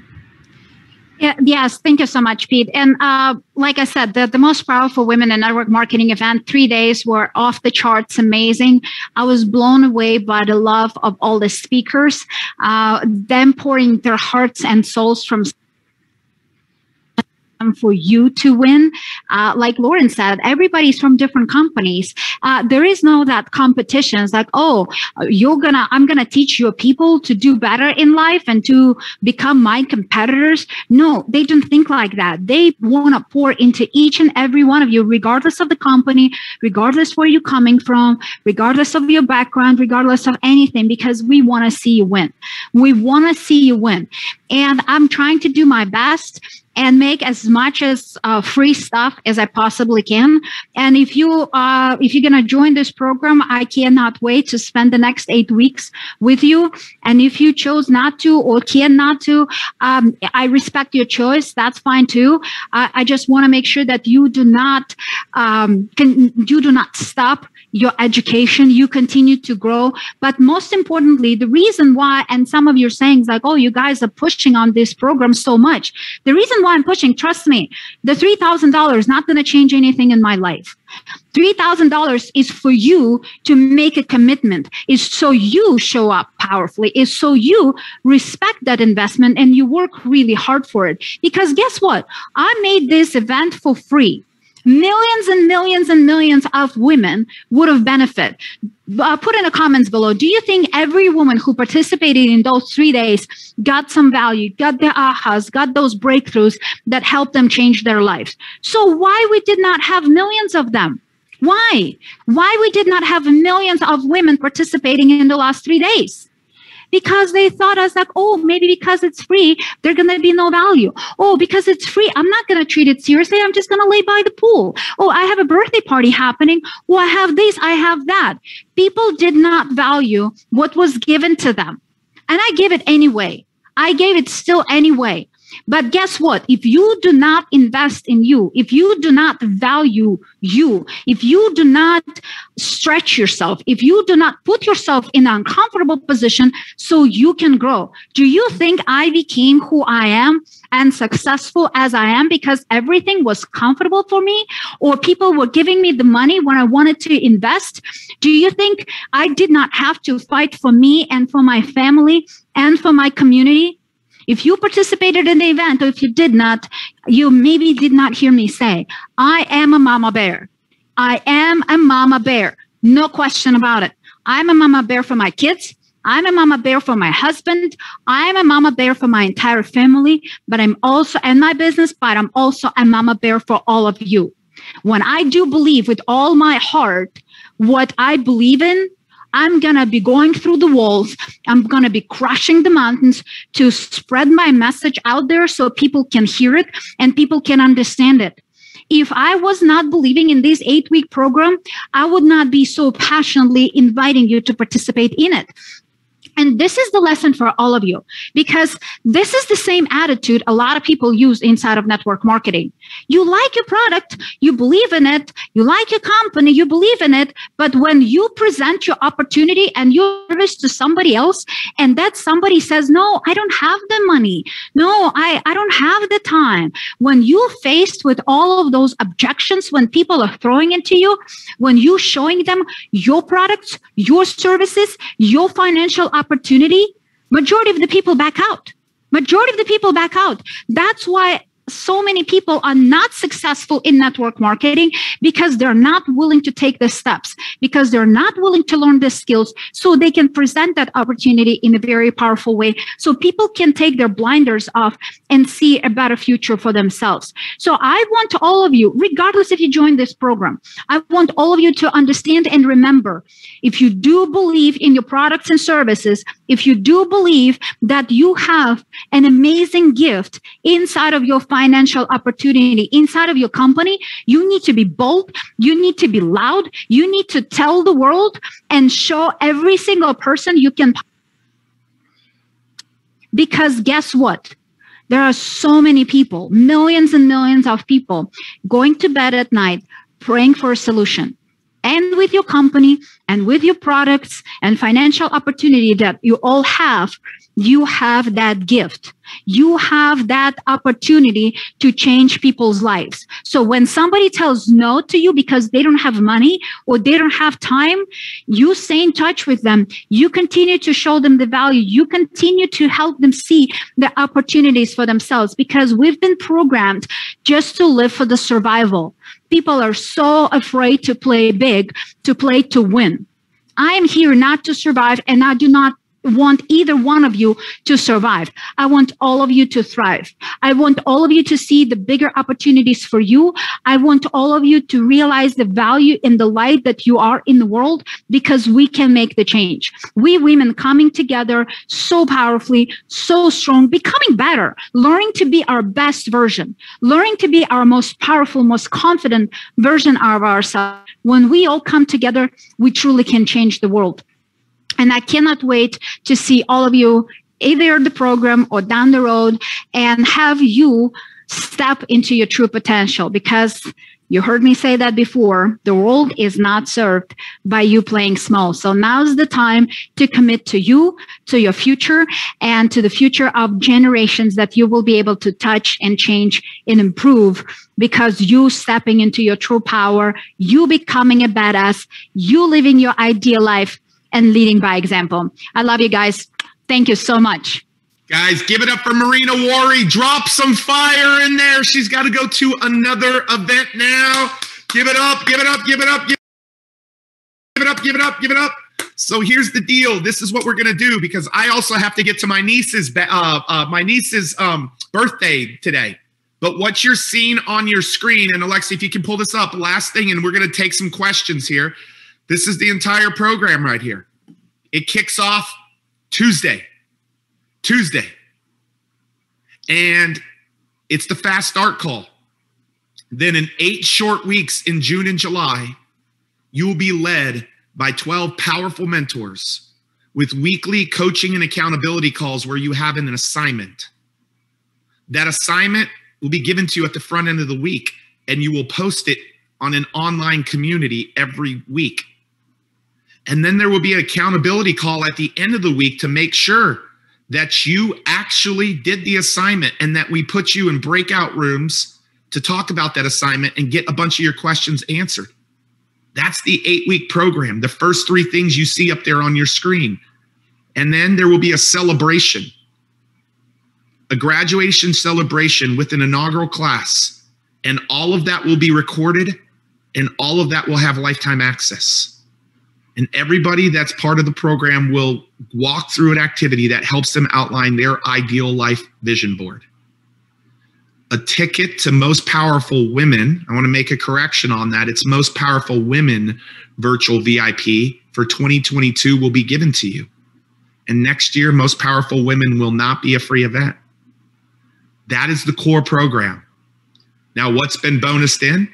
Yeah, yes, thank you so much, Pete. And like I said, the most powerful women in network marketing event, 3 days were off the charts, amazing. I was blown away by the love of all the speakers, them pouring their hearts and souls from for you to win. Like Loren said, everybody's from different companies. There is no that competition. It's like, oh, I'm gonna teach your people to do better in life and to become my competitors. No, they don't think like that. They want to pour into each and every one of you, regardless of the company, regardless where you're coming from, regardless of your background, regardless of anything, because we want to see you win. We want to see you win. And I'm trying to do my best and make as much as free stuff as I possibly can. And if you're gonna join this program, I cannot wait to spend the next 8 weeks with you. And if you chose not to or cannot to, I respect your choice. That's fine too. I just want to make sure that you do not stop your education, you continue to grow. But most importantly, the reason why, and some of you are saying like, oh, you guys are pushing on this program so much. The reason why I'm pushing, trust me, the $3,000 is not going to change anything in my life. $3,000 is for you to make a commitment, is so you show up powerfully, is so you respect that investment and you work really hard for it. Because guess what? I made this event for free. Millions and millions and millions of women would have benefited. Put in the comments below, do you think every woman who participated in those 3 days got some value, got their ahas, got those breakthroughs that helped them change their lives? So why we did not have millions of them? Why we did not have millions of women participating in the last 3 days? Because they thought us like, oh, maybe because it's free, there's going to be no value. Oh, because it's free, I'm not going to treat it seriously. I'm just going to lay by the pool. Oh, I have a birthday party happening. Oh, I have this, I have that. People did not value what was given to them. And I gave it anyway. I gave it still anyway. But guess what? If you do not invest in you, if you do not value you, if you do not stretch yourself, if you do not put yourself in an uncomfortable position so you can grow, do you think I became who I am and successful as I am because everything was comfortable for me, or people were giving me the money when I wanted to invest? Do you think I did not have to fight for me and for my family and for my community? If you participated in the event, or if you did not, you maybe did not hear me say, I am a mama bear. I am a mama bear. No question about it. I'm a mama bear for my kids. I'm a mama bear for my husband. I'm a mama bear for my entire family, but I'm also in my business, but I'm also a mama bear for all of you. When I do believe with all my heart what I believe in, I'm going to be going through the walls. I'm going to be crushing the mountains to spread my message out there so people can hear it and people can understand it. If I was not believing in this 8-week program, I would not be so passionately inviting you to participate in it. And this is the lesson for all of you, because this is the same attitude a lot of people use inside of network marketing. You like your product, you believe in it, you like your company, you believe in it. But when you present your opportunity and your service to somebody else, and that somebody says, no, I don't have the money. No, I don't have the time. When you're faced with all of those objections, when people are throwing into you, when you're showing them your products, your services, your financial opportunity, majority of the people back out. Majority of the people back out. That's why so many people are not successful in network marketing, because they're not willing to take the steps, because they're not willing to learn the skills so they can present that opportunity in a very powerful way, so people can take their blinders off and see a better future for themselves. So I want all of you, regardless if you join this program, I want all of you to understand and remember, if you do believe in your products and services, if you do believe that you have an amazing gift inside of your financial opportunity, inside of your company, you need to be bold, you need to be loud, you need to tell the world and show every single person you can. Because guess what? There are so many people, millions and millions of people going to bed at night praying for a solution. And with your company and with your products and financial opportunity that you all have, you have that gift. You have that opportunity to change people's lives. So when somebody tells no to you because they don't have money or they don't have time, you stay in touch with them. You continue to show them the value. You continue to help them see the opportunities for themselves, because we've been programmed just to live for the survival. People are so afraid to play big, to play to win. I am here not to survive, and I do not want either one of you to survive. I want all of you to thrive. I want all of you to see the bigger opportunities for you. I want all of you to realize the value in the light that you are in the world, because we can make the change. We women coming together so powerfully, so strong, becoming better, learning to be our best version, learning to be our most powerful, most confident version of ourselves. When we all come together, we truly can change the world. And I cannot wait to see all of you either in the program or down the road and have you step into your true potential, because you heard me say that before. The world is not served by you playing small. So now's the time to commit to you, to your future, and to the future of generations that you will be able to touch and change and improve, because you stepping into your true power, you becoming a badass, you living your ideal life, and leading by example. I love you guys. Thank you so much. Guys, give it up for Marina Wari. Drop some fire in there. She's got to go to another event now. Give it up, give it up, give it up, give it up, give it up, give it up. So here's the deal. This is what we're going to do, because I also have to get to my niece's birthday today. But what you're seeing on your screen, and Alexa, if you can pull this up, last thing, and we're going to take some questions here. This is the entire program right here. It kicks off Tuesday. And it's the fast start call. Then in 8 short weeks in June and July, you will be led by 12 powerful mentors with weekly coaching and accountability calls where you have an assignment. That assignment will be given to you at the front end of the week, and you will post it on an online community every week. And then there will be an accountability call at the end of the week to make sure that you actually did the assignment and that we put you in breakout rooms to talk about that assignment and get a bunch of your questions answered. That's the 8-week program, the first 3 things you see up there on your screen. And then there will be a celebration, a graduation celebration with an inaugural class. And all of that will be recorded, and all of that will have lifetime access. And everybody that's part of the program will walk through an activity that helps them outline their ideal life vision board. A ticket to Most Powerful Women, I want to make a correction on that. It's Most Powerful Women Virtual VIP for 2022 will be given to you. And next year, Most Powerful Women will not be a free event. That is the core program. Now, what's been bonused in?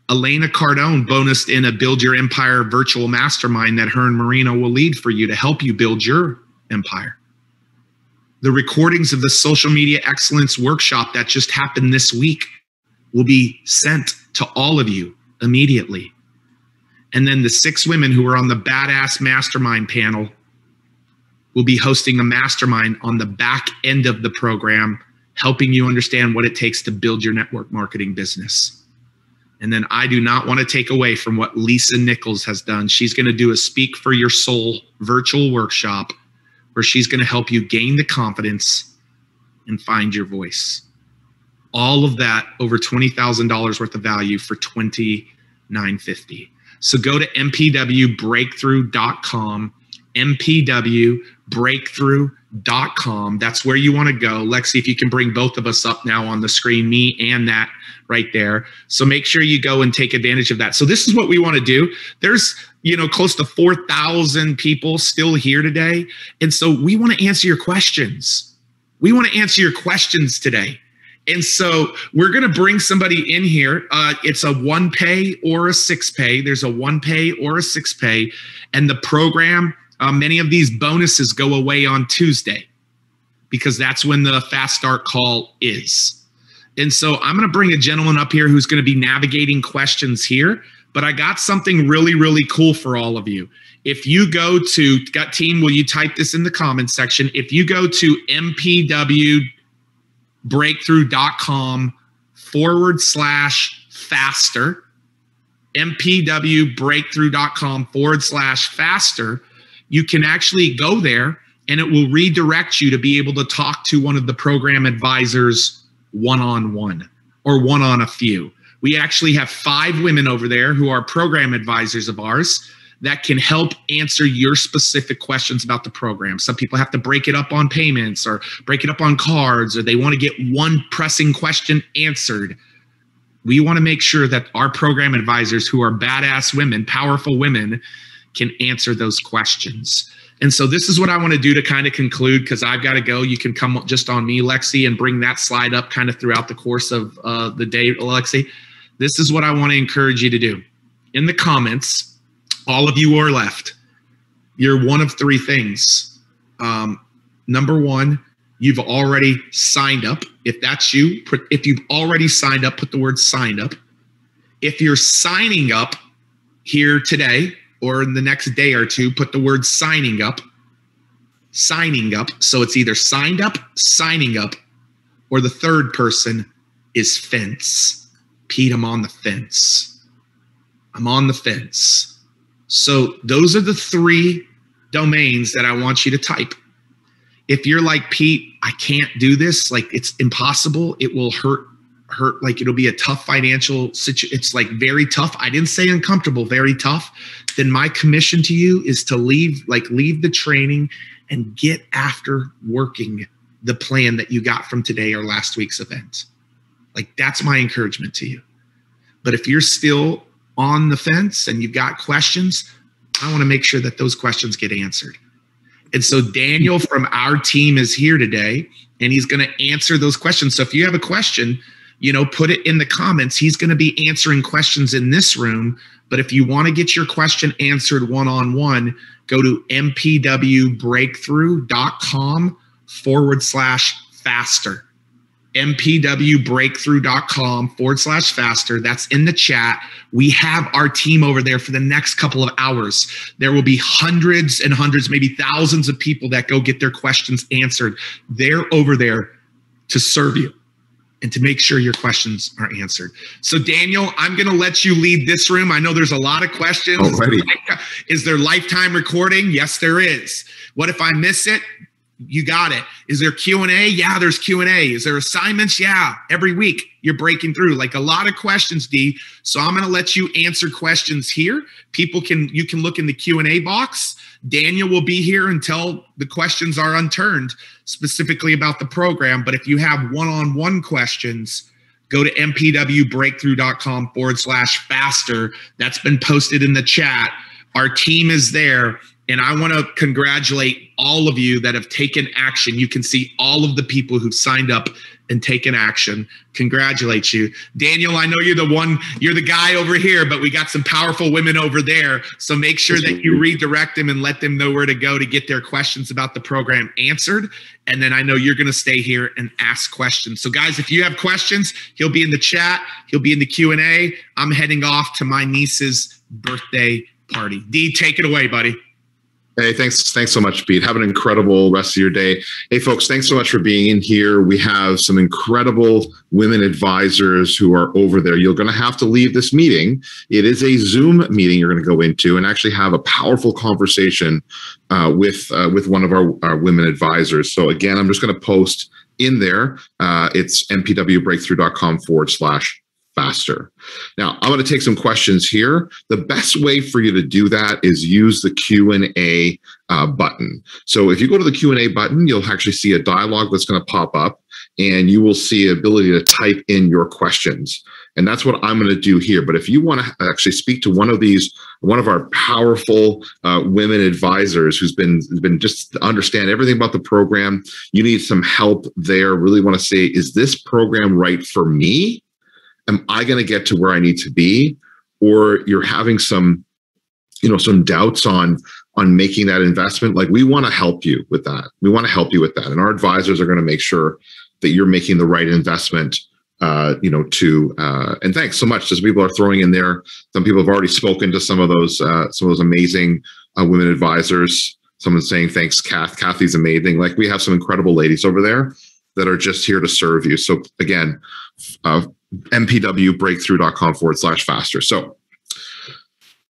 Elena Cardone bonused in a Build Your Empire virtual mastermind that her and Marina will lead for you to help you build your empire. The recordings of the Social Media Excellence Workshop that just happened this week will be sent to all of you immediately. And then the 6 women who are on the Badass Mastermind panel will be hosting a mastermind on the back end of the program, helping you understand what it takes to build your network marketing business. And then I do not want to take away from what Lisa Nichols has done. She's going to do a Speak for Your Soul virtual workshop where she's going to help you gain the confidence and find your voice. All of that over $20,000 worth of value for $29.50. So go to mpwbreakthrough.com, mpwbreakthrough.com. That's where you want to go. Lexi, if you can bring both of us up now on the screen, me and that right there. So make sure you go and take advantage of that. So this is what we want to do. There's, close to 4,000 people still here today. And so we want to answer your questions. We want to answer your questions today. And so we're going to bring somebody in here. It's a 1-pay or a 6-pay. There's a 1-pay or a 6-pay. And the program, many of these bonuses go away on Tuesday because that's when the fast start call is. And so I'm going to bring a gentleman up here who's going to be navigating questions here. But I got something really, really cool for all of you. If you go to, team, will you type this in the comments section? If you go to mpwbreakthrough.com/faster, mpwbreakthrough.com/faster, you can actually go there and it will redirect you to be able to talk to one of the program advisors one-on-one or one on a few. We actually have 5 women over there who are program advisors of ours that can help answer your specific questions about the program. Some people have to break it up on payments or break it up on cards, or they want to get one pressing question answered. We want to make sure that our program advisors, who are badass women, powerful women, can answer those questions. And so this is what I want to do to kind of conclude, because I've got to go. You can come just on me, Lexi, and bring that slide up kind of throughout the course of the day, Lexi. This is what I want to encourage you to do. In the comments, all of you who are left, you're one of 3 things. Number 1, you've already signed up. If that's you, if you've already signed up, put the word signed up. If you're signing up here today or in the next day or 2, put the word signing up. Signing up. So it's either signed up, signing up, or the third person is fence. Pete, I'm on the fence. I'm on the fence. So those are the 3 domains that I want you to type. If you're like, Pete, I can't do this, like it's impossible, it will hurt, like it'll be a tough financial situation, it's like very tough. I didn't say uncomfortable, very tough. Then my commission to you is to leave the training and get after working the plan that you got from today or last week's event. Like that's my encouragement to you. But if you're still on the fence and you've got questions, I want to make sure that those questions get answered. And so Daniel from our team is here today, and he's going to answer those questions. So if you have a question, put it in the comments. He's going to be answering questions in this room. But if you want to get your question answered one-on-one, go to mpwbreakthrough.com/faster. mpwbreakthrough.com/faster. That's in the chat. We have our team over there for the next couple of hours. There will be hundreds and hundreds, maybe thousands of people that go get their questions answered. They're over there to serve you and to make sure your questions are answered. So Daniel, I'm going to let you lead this room. I know there's a lot of questions. Alrighty. Is there lifetime recording? Yes, there is. What if I miss it? You got it. Is there Q&A? Yeah, there's Q&A. Is there assignments? Yeah, every week you're breaking through like a lot of questions, D. So I'm going to let you answer questions here. You can look in the Q&A box. Daniel will be here until the questions are unturned, specifically about the program. But if you have one-on-one questions, go to mpwbreakthrough.com/faster. That's been posted in the chat. Our team is there. And I want to congratulate all of you that have taken action. You can see all of the people who've signed up and taken action. Congratulate you. Daniel, I know you're the guy over here, but we got some powerful women over there. So make sure that you redirect them and let them know where to go to get their questions about the program answered. And then I know you're going to stay here and ask questions. So guys, if you have questions, he'll be in the chat. He'll be in the Q&A. I'm heading off to my niece's birthday party. D, take it away, buddy. Hey, thanks so much, Pete. Have an incredible rest of your day. Hey, folks, thanks so much for being in here. We have some incredible women advisors who are over there. You're going to have to leave this meeting. It is a Zoom meeting you're going to go into and actually have a powerful conversation with one of our women advisors. So again, I'm just going to post in there. It's mpwbreakthrough.com/faster. Now, I'm going to take some questions here. The best way for you to do that is use the Q&A button. So if you go to the Q&A button, you'll actually see a dialogue that's going to pop up, and you will see the ability to type in your questions. And that's what I'm going to do here. But if you want to actually speak to one of our powerful women advisors who's been just to understand everything about the program, you need some help there, really want to say, is this program right for me? Am I going to get to where I need to be? Or you're having some doubts on making that investment? Like, we want to help you with that. And our advisors are going to make sure that you're making the right investment, and thanks so much. As people are throwing in there, some people have already spoken to some of those amazing women advisors. Someone's saying, thanks, Kath. Kathy's amazing. Like, we have some incredible ladies over there that are just here to serve you. So again, mpwbreakthrough.com/faster. So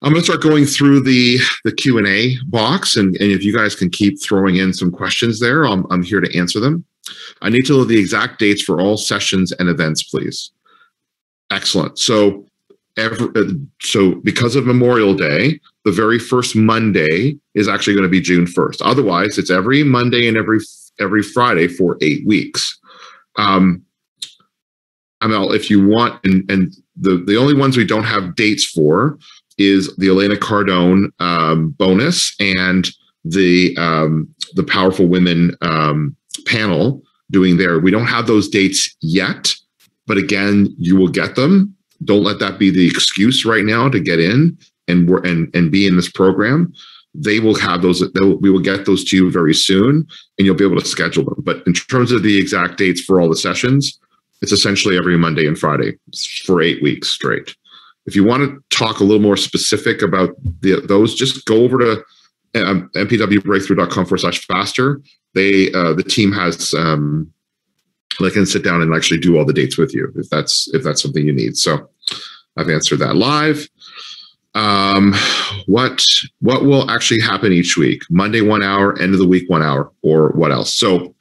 I'm going to start going through the Q&A box, and if you guys can keep throwing in some questions there, I'm here to answer them. I need to know the exact dates for all sessions and events, please. Excellent. So because of Memorial Day, the very first Monday is actually going to be June 1st. Otherwise, it's every Monday and every Friday for 8 weeks. If you want, and the only ones we don't have dates for is the Elena Cardone bonus and the Powerful Women panel doing there. We don't have those dates yet, but again, you will get them. Don't let that be the excuse right now to get in and be in this program. They will have those. We will get those to you very soon, and you'll be able to schedule them. But in terms of the exact dates for all the sessions, it's essentially every Monday and Friday for 8 weeks straight. If you want to talk a little more specific about those, just go over to mpwbreakthrough.com/faster. The team has they can sit down and actually do all the dates with you if that's something you need. So I've answered that live. What will actually happen each week? Monday 1 hour, end of the week 1 hour, or what else? So,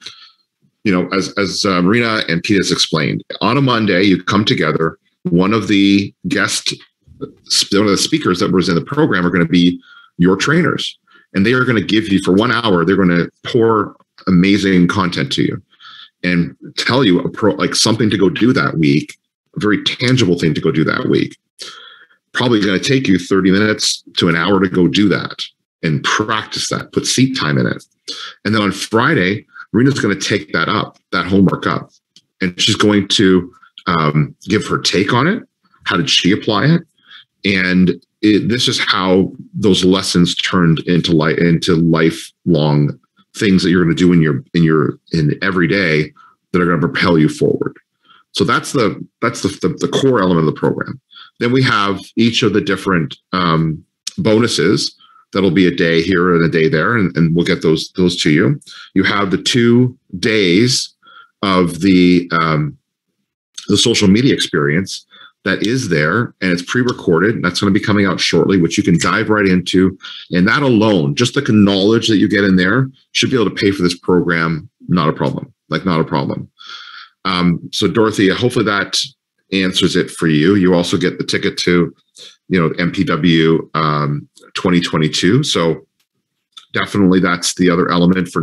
as Marina and Pete has explained, on a Monday you come together. One of the speakers that was in the program are going to be your trainers, and they are going to give you, for 1 hour, they're going to pour amazing content to you and tell you something to go do that week, a very tangible thing to go do that week. Probably going to take you 30 minutes to an hour to go do that and practice that, put seat time in it. And then on Friday, Marina's going to take that homework up, and she's going to give her take on it. How did she apply it? And this is how those lessons turned into lifelong things that you're going to do in every day that are going to propel you forward. So that's the core element of the program. Then we have each of the different bonuses. That'll be a day here and a day there, and we'll get those to you. You have the 2 days of the social media experience that is there, and it's pre-recorded. That's going to be coming out shortly, which you can dive right into. And that alone, just the knowledge that you get in there, should be able to pay for this program. Not a problem. Not a problem. So Dorothy, hopefully that answers it for you. You also get the ticket to, MPW 2022. So definitely that's the other element for